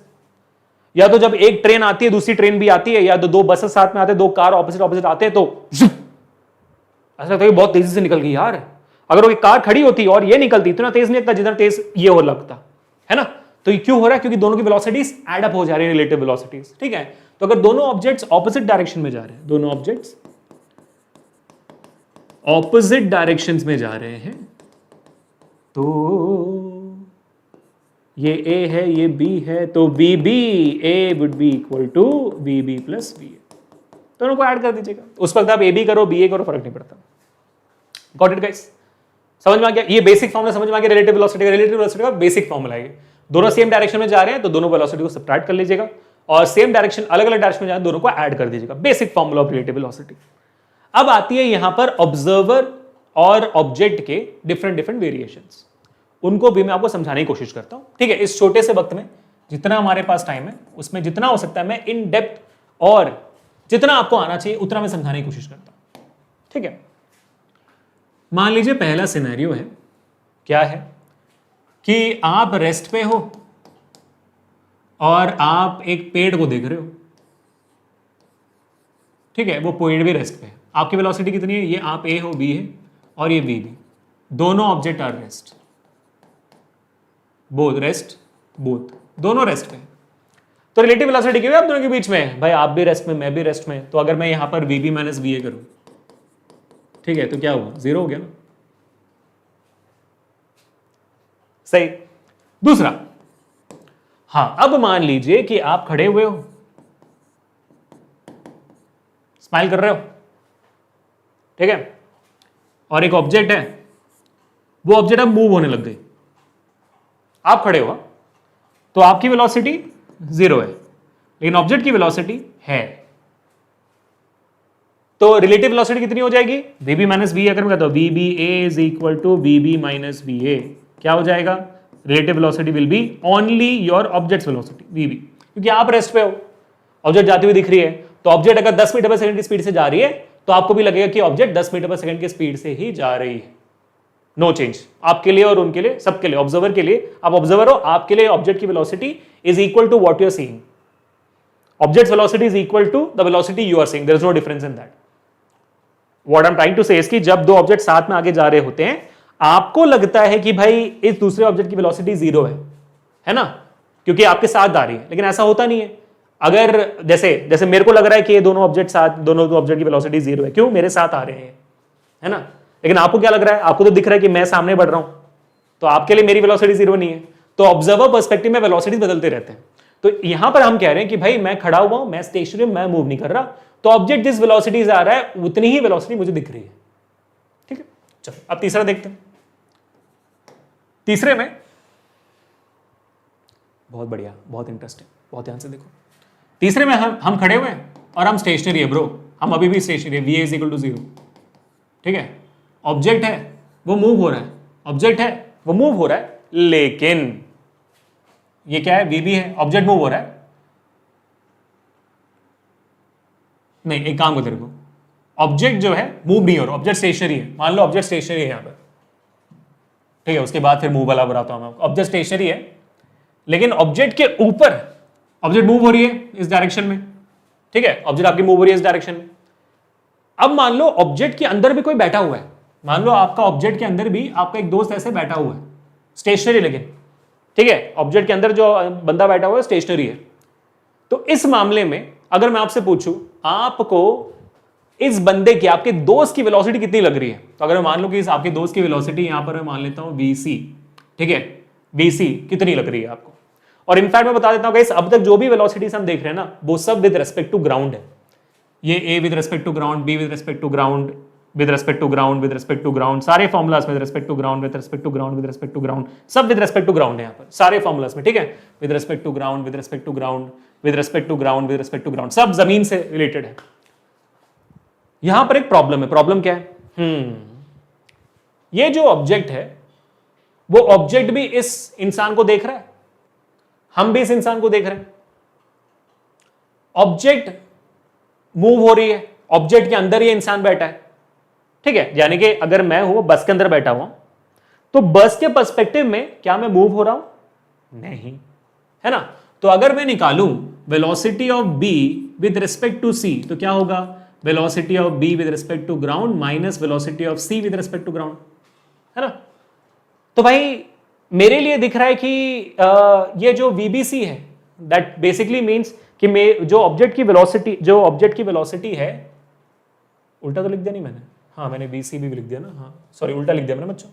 Speaker 1: या तो जब एक ट्रेन आती है दूसरी ट्रेन भी आती है, या तो दो बसेस साथ में आते हैं, दो कार ऑपोजिट आते हैं, तो ऐसा लगता है बहुत तेजी से निकल गई यार। अगर वो एक कार खड़ी होती और ये निकलती इतना तेज नहीं लगता जितना तेज ये हो लगता है ना। तो ये क्यों हो रहा है? क्योंकि दोनों की वेलोसिटीज एड अप हो जा रही है, रिलेटिव वेलोसिटीज। ठीक है, तो अगर दोनों ऑब्जेक्ट्स ऑपोजिट डायरेक्शन में जा रहे हैं, दोनों ऑब्जेक्ट्स ऑपोजिट डायरेक्शंस में जा रहे हैं, तो ये A है, ये B है, तो VB A would be equal to VB plus VA। दोनों को ऐड कर दीजिएगा, उस वक्त आप AB करो BA करो, फर्क नहीं पड़ता। Got it guys? समझ में आ गया? ये बेसिक फॉर्मूला समझ में आ गया रिलेटिव वेलोसिटी का बेसिक फॉर्मूला है। दोनों सेम डायरेक्शन में जा रहे हैं तो दोनों वेलोसिटी को सब्ट्रैक्ट कर लीजिएगा, और सेम डायरेक्शन अलग अलग डायरेक्शन में जा रहे हैं दोनों को ऐड कर दीजिएगा। Basic formula of relative velocity. अब आती है यहां पर ऑब्जर्वर और ऑब्जेक्ट के डिफरेंट वेरिएशंस, उनको भी मैं आपको समझाने की कोशिश करता हूं। ठीक है, इस छोटे से वक्त में जितना हमारे पास टाइम है उसमें जितना हो सकता है मैं इन डेप्थ और जितना आपको आना चाहिए उतना मैं समझाने की कोशिश करता हूं। ठीक है, मान लीजिए पहला सिनेरियो है, क्या है कि आप रेस्ट पे हो और आप एक पेड़ को देख रहे हो। ठीक है, वो पेड़ भी रेस्ट पे है। आपकी वेलोसिटी कितनी है? ये आप ए हो, बी है, और ये बी भी। दोनों object are rest, both rest, both दोनों रेस्ट पे। तो रिलेटिव वेलोसिटी क्या है आप दोनों के बीच में? भाई आप भी रेस्ट में, मैं भी रेस्ट में। तो अगर मैं यहां पर VB माइनस VA करूं, ठीक है, तो क्या हुआ? जीरो हो गया ना। सही। दूसरा, हां, अब मान लीजिए कि आप खड़े हुए हो, स्माइल कर रहे हो, ठीक है, और एक ऑब्जेक्ट है, वो ऑब्जेक्ट अब मूव होने लग गई। आप खड़े हो तो आपकी वेलोसिटी जीरो है, लेकिन ऑब्जेक्ट की वेलोसिटी है, तो रिलेटिव वेलोसिटी कितनी हो जाएगी? VB minus VA। अगर मैं कहता हूं VBA is equal to VB minus VA, क्या हो जाएगा? Relative velocity will be only your object velocity VB, क्योंकि आप रेस्ट पे हो, ऑब्जेक्ट जाती हुई दिख रही है। तो ऑब्जेक्ट अगर 10 मीटर पर सेकंड की स्पीड से जा रही है तो आपको भी लगेगा कि ऑब्जेक्ट 10 मीटर पर सेकंड की स्पीड से ही जा रही है। नो चेंज, आपके लिए और उनके लिए, सबके लिए, ऑब्जर्वर के लिए, आप ऑब्जर्वर हो, आपके लिए ऑब्जेक्ट की velocity is equal to what you are seeing. Object velocity is equal to the velocity you are seeing, there is no difference in that. What I am trying to say is कि जब दो object साथ में आगे जा रहे होते हैं, आपको लगता है कि भाई इस दूसरे ऑब्जेक्ट की वेलोसिटी जीरो है ना, क्योंकि आपके साथ आ रही है, लेकिन ऐसा होता नहीं है। अगर जैसे मेरे को लग रहा है कि ये दोनों ऑब्जेक्ट की वेलोसिटी जीरो है, क्यों? मेरे साथ आ रहे हैं, है ना। लेकिन आपको क्या लग रहा है? आपको तो दिख रहा है कि मैं सामने बढ़ रहा हूं, तो आपके लिए मेरी वेलोसिटी जीरो नहीं है। तो ऑब्जर्वर पर्सपेक्टिव में वेलोसिटीज बदलते रहते हैं। तो यहां पर हम कह रहे हैं कि भाई मैं खड़ा हुआ हूं, मैं स्टेशनरी, मैं मूव नहीं कर रहा, तो ऑब्जेक्ट जिस वेलोसिटी से आ रहा है उतनी ही वेलोसिटी मुझे दिख रही है। ठीक है, चलो अब तीसरा देखते हैं। तीसरे में बहुत बढ़िया, बहुत इंटरेस्टिंग, बहुत ध्यान से देखो। तीसरे में हम खड़े हुए हैं और हम स्टेशनरी है ब्रो, हम अभी भी स्टेशनरी है, VA is equal to zero. ठीक है, ऑब्जेक्ट है वो मूव हो रहा है, ऑब्जेक्ट है वो मूव हो रहा है, लेकिन ये क्या है? VB है, ऑब्जेक्ट मूव हो रहा है। नहीं, एक काम को तेरे को, ऑब्जेक्ट जो है मूव नहीं हो रहा, ऑब्जेक्ट स्टेशनरी है। मान लो ऑब्जेक्ट स्टेशनरी है यहां पर, ठीक है, उसके बाद फिर मूव वाला बताता हूं मैं। ऑब्जेक्ट स्टेशनरी है, लेकिन ऑब्जेक्ट के ऊपर ऑब्जेक्ट मूव हो रही है इस डायरेक्शन में। ठीक है, ऑब्जेक्ट आपकी मूव हो रही है इस डायरेक्शन में। अब मान लो ऑब्जेक्ट के अंदर भी कोई बैठा हुआ है, मान लो आपका ऑब्जेक्ट के अंदर भी आपका एक दोस्त ऐसे बैठा हुआ है, स्टेशनरी, लेकिन ठीक है, ऑब्जेक्ट के अंदर जो बंदा बैठा हुआ है स्टेशनरी है। तो इस मामले में अगर मैं आपसे पूछूं आपको इस बंदे की, आपके दोस्त की वेलोसिटी कितनी लग रही है, तो अगर मैं मान लो कि इस आपके दोस्त की वेलोसिटी यहां पर मैं मान लेता हूं VC, ठीक है, VC कितनी लग रही है आपको। और इनफैक्ट मैं बता देता हूं गाइस, अब तक जो भी वेलोसिटीज हम देख रहे हैं ना, वो सब विद रेस्पेक्ट टू ग्राउंड है। ये A with respect to ground, B with respect to ground, with respect to ground, with respect to ground, सारे formulas with respect to ground, with respect to ground, with respect to ground, सब with respect to ground है यहाँ पर, सारे formulas में। ठीक है, with respect to ground, with respect to ground, with respect to ground, with respect to ground, सब जमीन से रिलेटेड है। यहां पर एक प्रॉब्लम है। प्रॉब्लम क्या है? ये जो ऑब्जेक्ट है वो ऑब्जेक्ट भी इस इंसान को देख रहा है, हम भी इस इंसान को देख रहे हैं। ऑब्जेक्ट मूव हो रही है, ऑब्जेक्ट के अंदर ये इंसान बैठा है, ठीक है। यानी कि अगर मैं हूं बस के अंदर बैठा हुआ तो बस के पर्सपेक्टिव में क्या मैं मूव हो रहा हूं? नहीं, है ना। तो अगर मैं निकालूं velocity of B with respect to C तो क्या होगा? Velocity of B with respect to ground minus velocity of C with respect to ground, है ना। तो भाई मेरे लिए दिख रहा है कि ये जो VBC है दैट बेसिकली मींस कि जो ऑब्जेक्ट की वेलोसिटी है, उल्टा तो लिख दिया नहीं मैंने, हाँ मैंने BCB भी लिख दिया ना, हाँ सॉरी उल्टा लिख दिया मैंने बच्चों।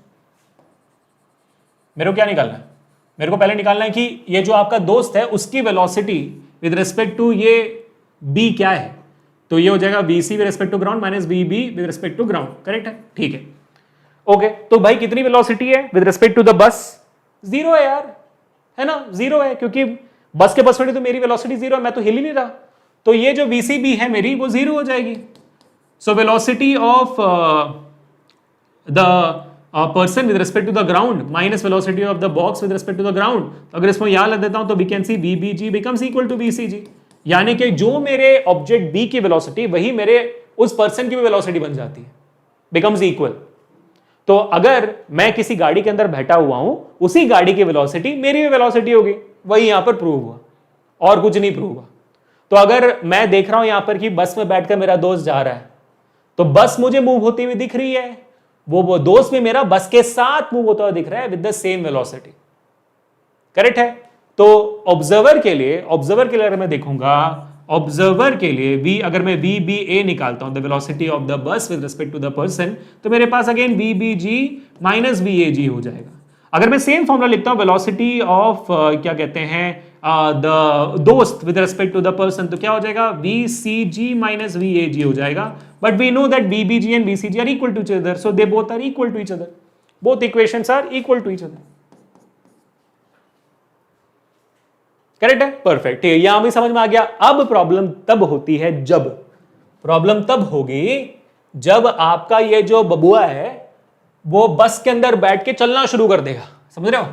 Speaker 1: मेरे को क्या निकालना है? मेरे को पहले निकालना है कि ये जो आपका दोस्त है उसकी वेलोसिटी विद रिस्पेक्ट टू ये B क्या है, तो ये हो जाएगा VC with respect to ground minus VB with respect to ground, correct है, ठीक है। ओके तो भाई कितनी वेलोसिटी है विद रिस्पेक्ट टू द बस? 0 है यार, है ना, 0 है, क्योंकि बस के पर्सपेक्टिव तो मेरी वेलोसिटी 0 है, मैं तो हिल ही नहीं रहा, तो ये जो VCB है मेरी वो 0 हो जाएगी। So velocity of the person with respect to the ground minus velocity of the box with respect to the ground, अगर इसमें यहां लग देता हूं तो we can see VBG becomes equal to VCG, यानी कि जो मेरे ऑब्जेक्ट B की वेलोसिटी वही मेरे उस पर्सन की भी वेलोसिटी बन जाती है, बिकम्स इक्वल। तो अगर मैं किसी गाड़ी के अंदर बैठा हुआ हूं, उसी गाड़ी की वेलोसिटी मेरी भी वेलोसिटी होगी, वही यहां पर प्रूव हुआ और कुछ नहीं प्रूव हुआ। तो अगर मैं देख रहा हूं यहां पर कि बस में बैठकर मेरा दोस्त जा रहा है, तो बस मुझे मूव होती हुई दिख रही है, वो दोस्त भी मेरा बस के साथ मूव होता हुआ दिख रहा है with the same velocity, correct है। तो ऑब्जर्वर के लिए अगर मैं देखूंगा, ऑब्जर्वर के लिए V, अगर मैं VBA निकालता हूं the velocity of the bus with respect to the person, तो मेरे पास अगेन VBG माइनस VAG हो जाएगा। अगर मैं सेम फॉर्मूला लिखता हूं वेलोसिटी ऑफ क्या कहते हैं द दोस्त with respect to the person, तो क्या हो जाएगा? VCG माइनस VAG हो जाएगा। But we know that VBG and VCG are equal to each other, so they both are equal to each other, both equations are equal to each other, correct है, perfect, ठीक है, यहां भी समझ में आ गया। अब प्रॉब्लम तब होती है प्रॉब्लम तब होगी जब आपका ये जो बबुआ है वो बस के अंदर बैठ के चलना शुरू कर देगा, समझ रहे हो।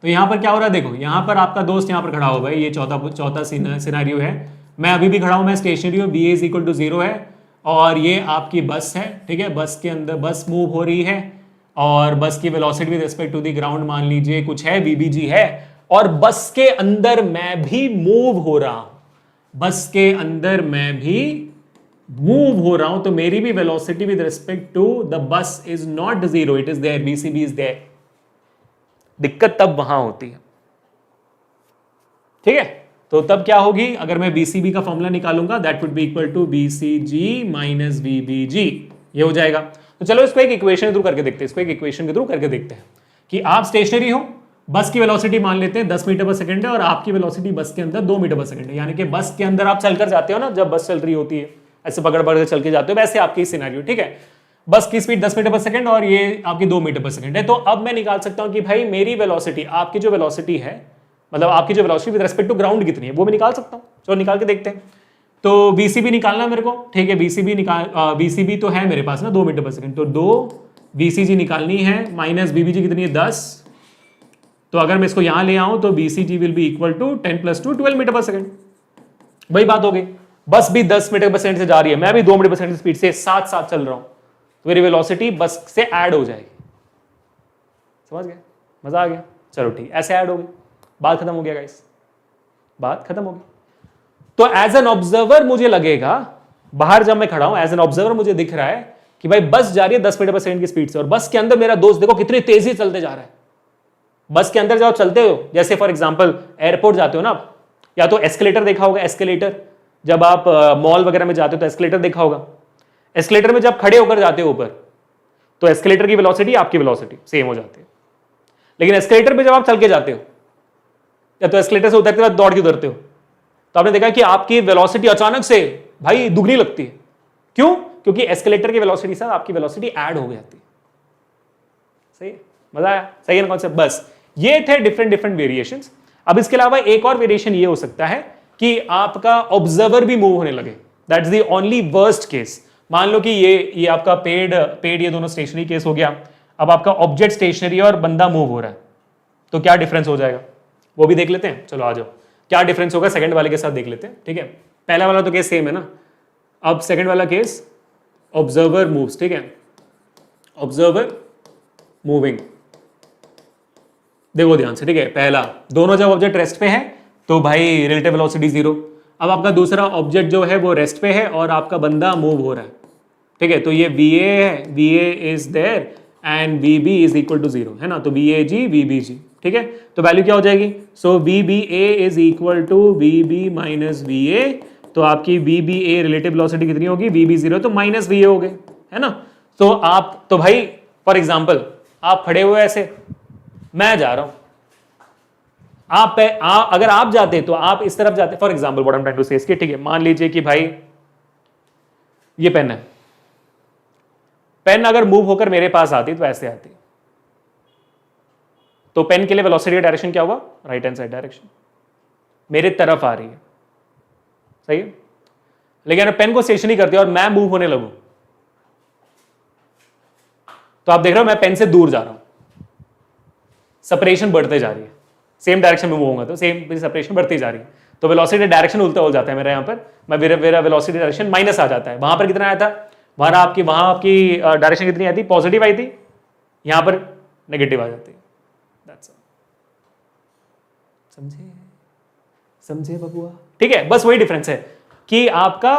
Speaker 1: तो यहां पर क्या हो रहा है, देखो यहां पर आपका दोस्त यहां पर खड़ा होगा, ये चौथा सिनेरियो है, मैं अभी भी खड़ा हूं, मैं स्टेशनरी हूं, BA इज इक्वल टू 0 है, और ये आपकी बस है, ठीक है, बस के अंदर बस मूव हो रही है, और बस की velocity with respect to the ground मान लीजिए कुछ है, VBG है, और बस के अंदर मैं भी मूव हो रहा हूं, बस के अंदर मैं भी मूव हो रहा हूं, तो मेरी भी velocity with respect to the bus is not 0, it is there, VCB is there. दिक्कत तब वहां होती है, ठीक है। तो तब क्या होगी, अगर मैं VCB का फॉर्मूला निकालूंगा that would be equal to VCG minus VBG, ये हो जाएगा। तो चलो इसको एक इक्वेशन के थ्रू करके देखते हैं, कि आप स्टेशनरी हो, बस की वेलोसिटी मान लेते हैं 10 मीटर पर सेकंड है, और आपकी वेलोसिटी बस के अंदर 2 मीटर पर सेकंड है, यानी कि बस के अंदर आप चलकर जाते हो ना, जब बस चल रही होती है ऐसे पकड़ के चल के जाते हो, वैसे आपकी सिनेरियो, ठीक है। बस की स्पीड 10 मीटर पर सेकंड और ये आपकी 2 मीटर पर सेकंड है। तो अब मैं निकाल सकता हूं कि भाई मेरी वेलोसिटी, आपकी जो वेलोसिटी है, मतलब आपकी जो velocity with respect to ground कितनी है, वो मैं निकाल सकता हूं। चलो निकाल के देखते हैं। तो VCB निकालना मेरे को, ठीक है, VCB तो है मेरे पास ना 2 मीटर पर सेकंड, तो 2 VCG निकालनी है, माइनस VBG कितनी है 10, तो अगर मैं इसको यहां ले आऊं तो VCG will be equal to 10 plus 2 12 metre per second. वही बात हो गई, बस भी 10 मीटर पर सेकंड से जा रही है, मैं भी 2 मीटर पर सेकंड की स्पीड से साथ साथ चल रहा हूं, तो मेरी वेलोसिटी बस से ऐड हो जाएगी। समझ गए, मजा आ गया। चलो ठीक, ऐसे ऐड हो गई, बात खत्म हो गया गाइस, बात खत्म हो गई। तो एज एन ऑब्जर्वर मुझे लगेगा, बाहर जब मैं खड़ा हूं एज एन ऑब्जर्वर मुझे दिख रहा है कि भाई बस जा रही है 10 मीटर पर सेकंड की स्पीड से, और बस के अंदर मेरा दोस्त देखो कितनी तेजी से चलते जा रहा है। बस के अंदर जब चलते हो, जैसे फॉर एग्जांपल एयरपोर्ट जाते हो ना, या तो एस्केलेटर देखा होगा, एस्केलेटर जब आप मॉल वगैरह में जाते हो तो एस्केलेटर देखा होगा। एस्केलेटर में जब खड़े होकर जाते हो ऊपर, तो एस्केलेटर की वेलोसिटी आपकी वेलोसिटी सेम हो जाती है, लेकिन एस्केलेटर पे जब आप चल के जाते हो, या तो एस्केलेटर से उतरते बाद दौड़ के उतरते हो, तो आपने देखा कि आपकी वेलोसिटी अचानक से भाई दुगनी लगती है। क्यों? क्योंकि एस्केलेटर की वेलोसिटी से आपकी वेलोसिटी ऐड हो जाती है। सही है, मजा आया, सही है ना कॉन्सेप्ट। बस ये थे डिफरेंट वेरिएशंस। अब इसके अलावा एक और वेरिएशन ये हो सकता है कि आपका ऑब्जर्वर भी मूव होने लगे, that's the only worst case. मान लो कि ये आपका पेड ये दोनों स्टेशनरी केस हो गया। अब आपका ऑब्जेक्ट स्टेशनरी और बंदा मूव हो रहा है, तो क्या डिफरेंस हो जाएगा वो भी देख लेते हैं। चलो आ जाओ, क्या डिफरेंस होगा सेकंड वाले के साथ देख लेते हैं। ठीक है, पहला वाला तो केस सेम है ना। अब सेकंड वाला केस, ऑब्जर्वर मूव्स, ठीक है, ऑब्जर्वर मूविंग, देखो ध्यान से, ठीक है। पहला, दोनों जब ऑब्जेक्ट रेस्ट पे है तो भाई रिलेटिव वेलोसिटी 0। अब आपका दूसरा ऑब्जेक्ट जो है वो रेस्ट पे है और आपका बंदा मूव हो रहा है, ठीक है, तो ये VA है, VA is there and VB is equal to 0, है ना, तो VAG VBG, ठीक है। तो वैल्यू क्या हो जाएगी, so VBA is equal to VB minus VA, तो आपकी VBA रिलेटिव वेलोसिटी कितनी होगी, VB 0, तो माइनस VA हो गए, है ना। तो आप, तो भाई फॉर एग्जाम्पल आप खड़े हुए ऐसे, मैं जा रहा हूं, अगर आप जाते तो आप इस तरफ जाते, for example what I am trying to say इसके, ठीक है। मान लीजिए कि भाई ये पेन है, पेन अगर मूव होकर मेरे पास आती तो ऐसे आती, तो पेन के लिए वेलोसिटी का डायरेक्शन क्या हुआ, राइट हैंड साइड डायरेक्शन, मेरे तरफ आ रही है, सही है। लेकिन अगर पेन को स्टेशनरी करती है और मैं मूव होने लगूं, तो आप देख रहे हो मैं पेन से दूर जा रहा हूं, सेपरेशन बढ़ते जा रही है, सेम डायरेक्शन में मूव होगा तो सेम सेपरेशन बढ़ती जा रही है, तो वेलोसिटी डायरेक्शन उल्टा हो जाता है मेरा, यहां पर मेरा वेलोसिटी डायरेक्शन माइनस आ जाता है। वहां पर कितना आया था, वहां आपकी डायरेक्शन कितनी आई थी, पॉजिटिव आई थी, यहां पर नेगेटिव आ जाती है। दैट्स ऑल, समझे बबुआ, ठीक है। बस वही डिफरेंस है कि आपका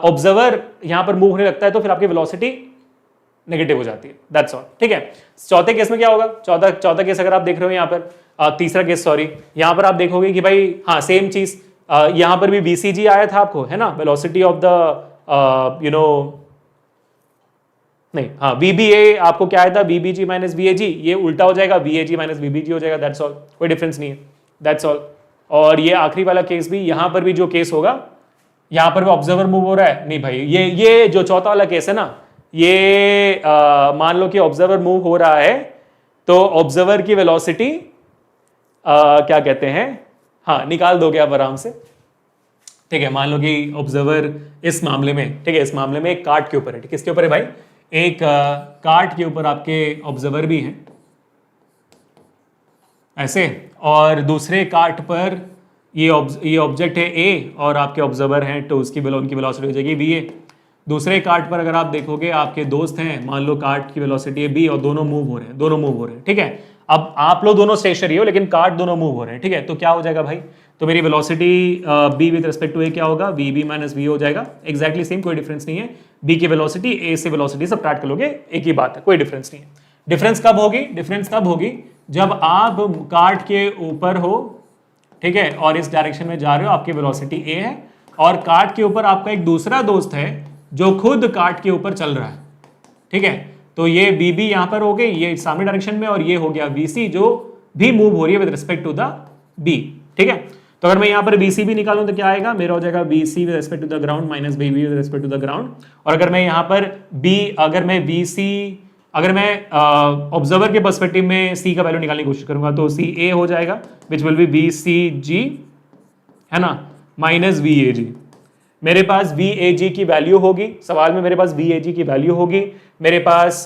Speaker 1: ऑब्जर्वर यहां पर मूव होने लगता है तो फिर आपकी वेलोसिटी नेगेटिव हो जाती है, दैट्स ऑल, ठीक है। चौथे केस में क्या होगा, चौथा केस अगर आप देख रहे हो यहाँ पर, तीसरा केस सॉरी, यहां पर आप देखोगे कि भाई हाँ सेम चीज, यहां पर भी VCG आया था आपको, है ना, वेलोसिटी ऑफ द नहीं, हाँ VBA आपको क्या आया था, VBG माइनस VAG, ये उल्टा हो जाएगा, VAG माइनस VBG हो जाएगा, दैट्स ऑल, कोई डिफरेंस नहीं है, दैट्स ऑल। और ये आखिरी वाला केस भी, यहां पर भी जो केस होगा, यहां पर भी ऑब्जर्वर मूव हो रहा है, नहीं भाई ये जो चौथा वाला केस है ना, ये मान लो कि ऑब्जर्वर मूव हो रहा है तो ऑब्जर्वर की वेलोसिटी क्या कहते हैं, हाँ निकाल दोगे आप आराम से, ठीक है। मान लो कि ऑब्जर्वर इस मामले में, ठीक है, इस मामले में एक कार्ट के ऊपर है, किसके ऊपर है भाई, एक कार्ट के ऊपर आपके ऑब्जर्वर भी हैं ऐसे, और दूसरे कार्ट पर ये ऑब्जेक्ट है A और आपके ऑब्जर्वर हैं, तो उसकी उनकी वेलोसिटी हो जाएगी VA। दूसरे कार्ट पर अगर आप देखोगे आपके दोस्त हैं, मान लो कार्ट की वेलोसिटी है B और दोनों मूव हो रहे हैं, ठीक है। अब आप लोग दोनों स्टेशनरी हो लेकिन कार्ट दोनों मूव हो रहे हैं, ठीक है, तो क्या हो जाएगा भाई, तो मेरी velocity B with respect to A क्या होगा, VB माइनस V हो जाएगा, एग्जैक्टली सेम, कोई डिफरेंस नहीं है। B की वेलोसिटी A से वेलोसिटी सबट्रैक्ट कर लोगे, एक ही बात है, कोई डिफरेंस नहीं है। डिफरेंस कब होगी, जब आप कार्ट के ऊपर हो, ठीक है, और इस डायरेक्शन में जा रहे हो, आपकी वेलोसिटी A है और कार्ट के ऊपर आपका एक दूसरा दोस्त है जो खुद कार्ट के ऊपर चल रहा है, ठीक है, तो ये BB यहां पर हो गई, ये सामने डायरेक्शन में, और ये हो गया VC जो भी मूव हो रही है with respect to the B, ठीक है। तो अगर मैं यहां पर BC भी निकालूं तो क्या आएगा, मेरा हो जाएगा BC with respect to the ground minus BB with respect to the ground, और अगर मैं यहां पर अगर मैं ऑब्जर्वर के पर्सपेक्टिव में C का वैल्यू निकालने की कोशिश करूंगा तो CA हो जाएगा विच विल बी VCG, है ना, माइनस VAG। मेरे पास VAG की वैल्यू होगी, सवाल में मेरे पास VAG की वैल्यू होगी, मेरे पास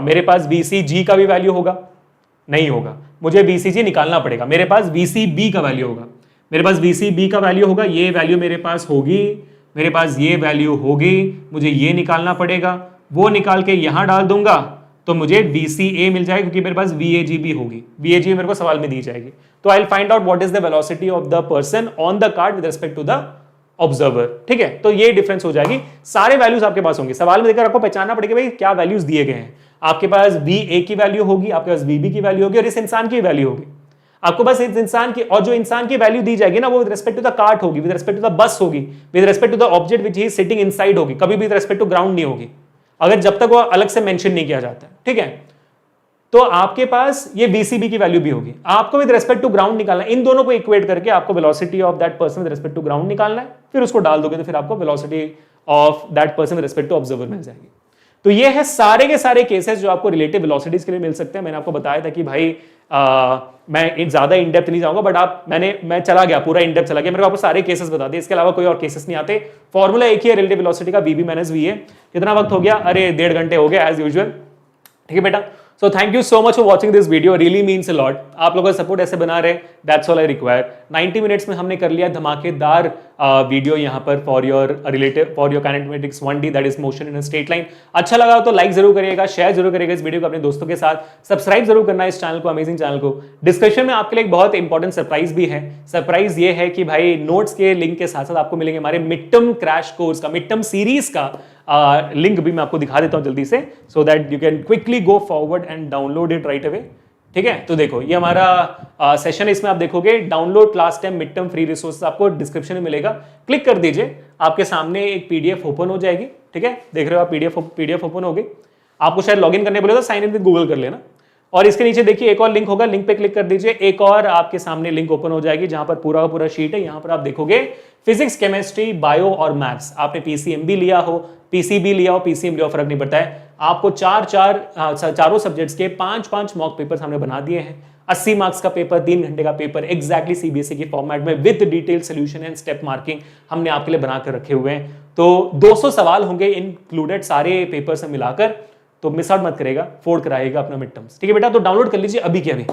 Speaker 1: मेरे पास VCG का भी वैल्यू होगा, नहीं होगा, मुझे VCG निकालना पड़ेगा, मेरे पास VCB का वैल्यू होगा, मेरे पास VCB का वैल्यू होगा, ये वैल्यू मेरे पास होगी, मेरे पास ये वैल्यू होगी, मुझे ये निकालना पड़ेगा, वो निकाल के यहां डाल दूंगा तो मुझे VCA मिल जाएगा क्योंकि मेरे पास VAG भी होगी, VAG मेरे को सवाल में दी जाएगी। तो I will find out what is the velocity of the person on the cart with respect to the observer, ठीक है। तो ये डिफरेंस हो जाएगी, सारे वैल्यूज आपके पास होंगे, सवाल में देखकर आपको पहचानना पड़ेगा भाई क्या वैल्यूज दिए गए हैं। आपके पास VA की वैल्यू होगी, आपके पास VB की वैल्यू होगी और इस इंसान की वैल्यू होगी, आपको बस इस इंसान की, और जो इंसान की वैल्यू दी जाएगी ना वो with respect to the cart होगी, with respect to the bus होगी, with respect to the object which he is sitting inside होगी, कभी भी विद रिस्पेक्ट टू ग्राउंड नहीं होगी, अगर जब तक वो अलग से मेंशन नहीं किया जाता है, ठीक है। तो आपके पास ये VCB की वैल्यू भी होगी, आपको विद रिस्पेक्ट टू ग्राउंड निकालना है, इन दोनों को इक्वेट करके आपको velocity of that person with respect to ground निकालना है, फिर उसको डाल दोगे तो फिर आपको velocity of that person with respect to observer मिल जाएगी। तो ये है सारे के सारे केसेस जो आपको रिलेटिव वेलोसिटीज के लिए मिल सकते हैं। मैंने आपको बताया था कि भाई मैं ज्यादा इन डेप्थ नहीं जाऊंगा, बट मैं चला गया, पूरा इन डेप्थ चला गया, मेरे को आपको सारे केसेस बता दिए, इसके अलावा कोई और केसेस नहीं आते। फॉर्मूला एक ही है रिलेटिव वेलोसिटी का, वी माइनस वी है। कितना वक्त हो गया? अरे 1.5 घंटे हो गया एज यूजुअल। ठीक है बेटा, so thank you so much for watching this video, really means a lot. आप लोगों का सपोर्ट ऐसे बना रहे, that's all I require. 90 minutes में हमने कर लिया धमाकेदार वीडियो यहाँ पर for your kinematics 1D, that is motion in a straight line. अच्छा लगा तो लाइक जरूर करिएगा, शेयर जरूर करिएगा इस वीडियो को अपने दोस्तों के साथ, सब्सक्राइब जरूर करना इस चैनल को, अमेजिंग चैनल को। डिस्कशन में आपके लिए एक बहुत इंपॉर्टेंट सरप्राइज भी है। सरप्राइज ये है कि भाई नोट्स के लिंक के साथ साथ आपको मिलेंगे हमारे मिड टर्म क्रैश कोर्स का, मिड टर्म सीरीज का लिंक भी मैं आपको दिखा देता हूं जल्दी से, सो that you can quickly go forward and download it right away. ठीक है, तो देखो ये हमारा सेशन है, इसमें आप देखोगे download class time mid term free resource, आपको डिस्क्रिप्शन में मिलेगा, क्लिक कर दीजिए, आपके सामने एक पीडीएफ ओपन हो जाएगी। ठीक है, देख रहे हो आप पीडीएफ ओपन हो गई, आपको शायद लॉगिन करने बोले तो साइन इन विद गूगल कर लेना, और इसके नीचे देखिए एक और लिंक होगा, लिंक पे क्लिक कर दीजिए, एक और आपके सामने लिंक ओपन हो जाएगी जहां पर पूरा का पूरा शीट है। यहां पर आप देखोगे फिजिक्स, केमिस्ट्री, बायो और मैथ्स। आपने पीसीएम भी लिया हो, पीसीबी लिया हो, पीसीएम लिया हो, फर्क नहीं पड़ता है। आपको चारों सब्जेक्ट्स के 5-5 मॉक पेपर्स हमने बना दिए हैं। 80 मार्क्स का पेपर, 3 घंटे का पेपर, एग्जैक्टली सीबीएसई की फॉर्मेट में with detail solution and step marking हमने आपके लिए बनाकर रखे हुए हैं। तो 200 सवाल होंगे इंक्लूडेड सारे पेपर से मिलाकर, तो मिस आउट मत करेगा, फोड़ कराएगा अपना मिड टर्म्स। ठीक है बेटा, तो डाउनलोड कर लीजिए अभी के अभी।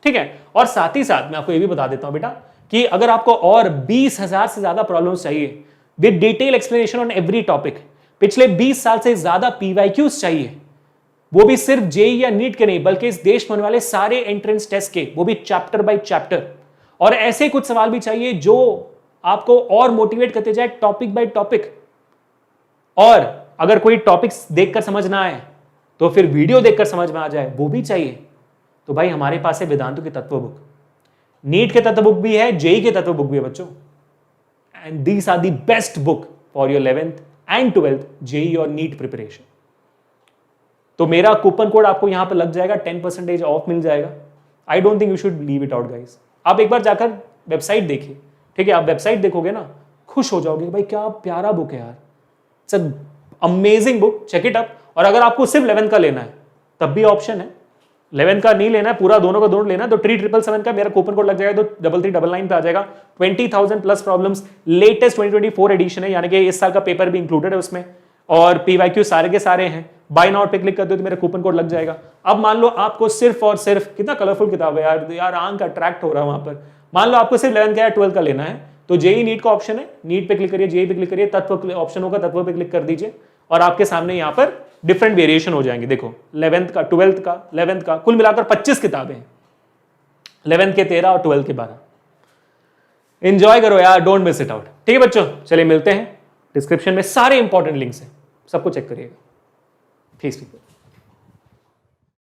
Speaker 1: ठीक है, और साथ ही साथ मैं आपको ये भी बता देता हूं बेटा कि अगर आपको और 20,000 से ज्यादा प्रॉब्लम्स चाहिए with detail explanation on every topic, पिछले 20 साल से ज्यादा पीवाईक्यूज चाहिए, वो भी सिर्फ जेई या नीट के नहीं बल्कि इस देश में होने वाले सारे एंट्रेंस टेस्ट के, वो भी चैप्टर बाय चैप्टर, और ऐसे कुछ सवाल भी चाहिए जो आपको और मोटिवेट करते जाए टॉपिक बाय टॉपिक। और अगर कोई टॉपिक्स देखकर समझ ना आए तो फिर वीडियो देखकर समझ में आ जाए, वो भी चाहिए, तो भाई हमारे पास है वेदांतु की तत्व बुक, नीट के तत्व बुक भी है, जेई के तत्व बुक भी है बच्चों, and these are the best book for your 11th and 12th JEE और नीट प्रिपरेशन। तो मेरा कूपन कोड आपको यहां पर लग जाएगा, 10% ऑफ मिल जाएगा। I don't think you should leave it out guys. आप एक बार जाकर वेबसाइट देखिए, ठीक है, आप वेबसाइट देखोगे ना खुश हो जाओगे, भाई क्या प्यारा बुक है यार, it's amazing book, check it up. और अगर आपको सिर्फ 11th का लेना है तब भी ऑप्शन है, 11th का नहीं लेना है, पूरा दोनों का दोनों लेना है, तो 3777 का मेरा कूपन कोड लग जाएगा, तो 3399 पे आ जाएगा। 20,000 प्लस प्रॉब्लम्स, लेटेस्ट 2024 एडिशन है, यानी कि इस साल का पेपर भी इंक्लूडेड है उसमें, और पीवाईक्यू सारे के सारे हैं। बाय नाउ पे क्लिक कर दो तो मेरा कूपन कोड लग जाएगा। अब मान लो आपको सिर्फ और सिर्फ, कितना कलरफुल किताब है यार आंख अट्रैक्ट हो रहा है वहां पर। मान लो आपको सिर्फ 11th का या 12th का लेना है, तो जेई नीट का ऑप्शन है, नीट पे क्लिक करिए, जेई पे क्लिक करिए, तत्व ऑप्शन होगा, तत्व पे क्लिक कर दीजिए, और आपके सामने यहाँ पर डिफरेंट वेरिएशन हो जाएंगे। देखो 11th का, 12th का, 11th का, कुल मिलाकर 25 किताबें, 11th के 13 और 12th के 12। एंजॉय करो यार, डोंट मिस इट आउट। ठीक है बच्चों, चलिए मिलते हैं, डिस्क्रिप्शन में सारे इंपॉर्टेंट लिंक्स हैं, सबको चेक करिएगा। ठीक है।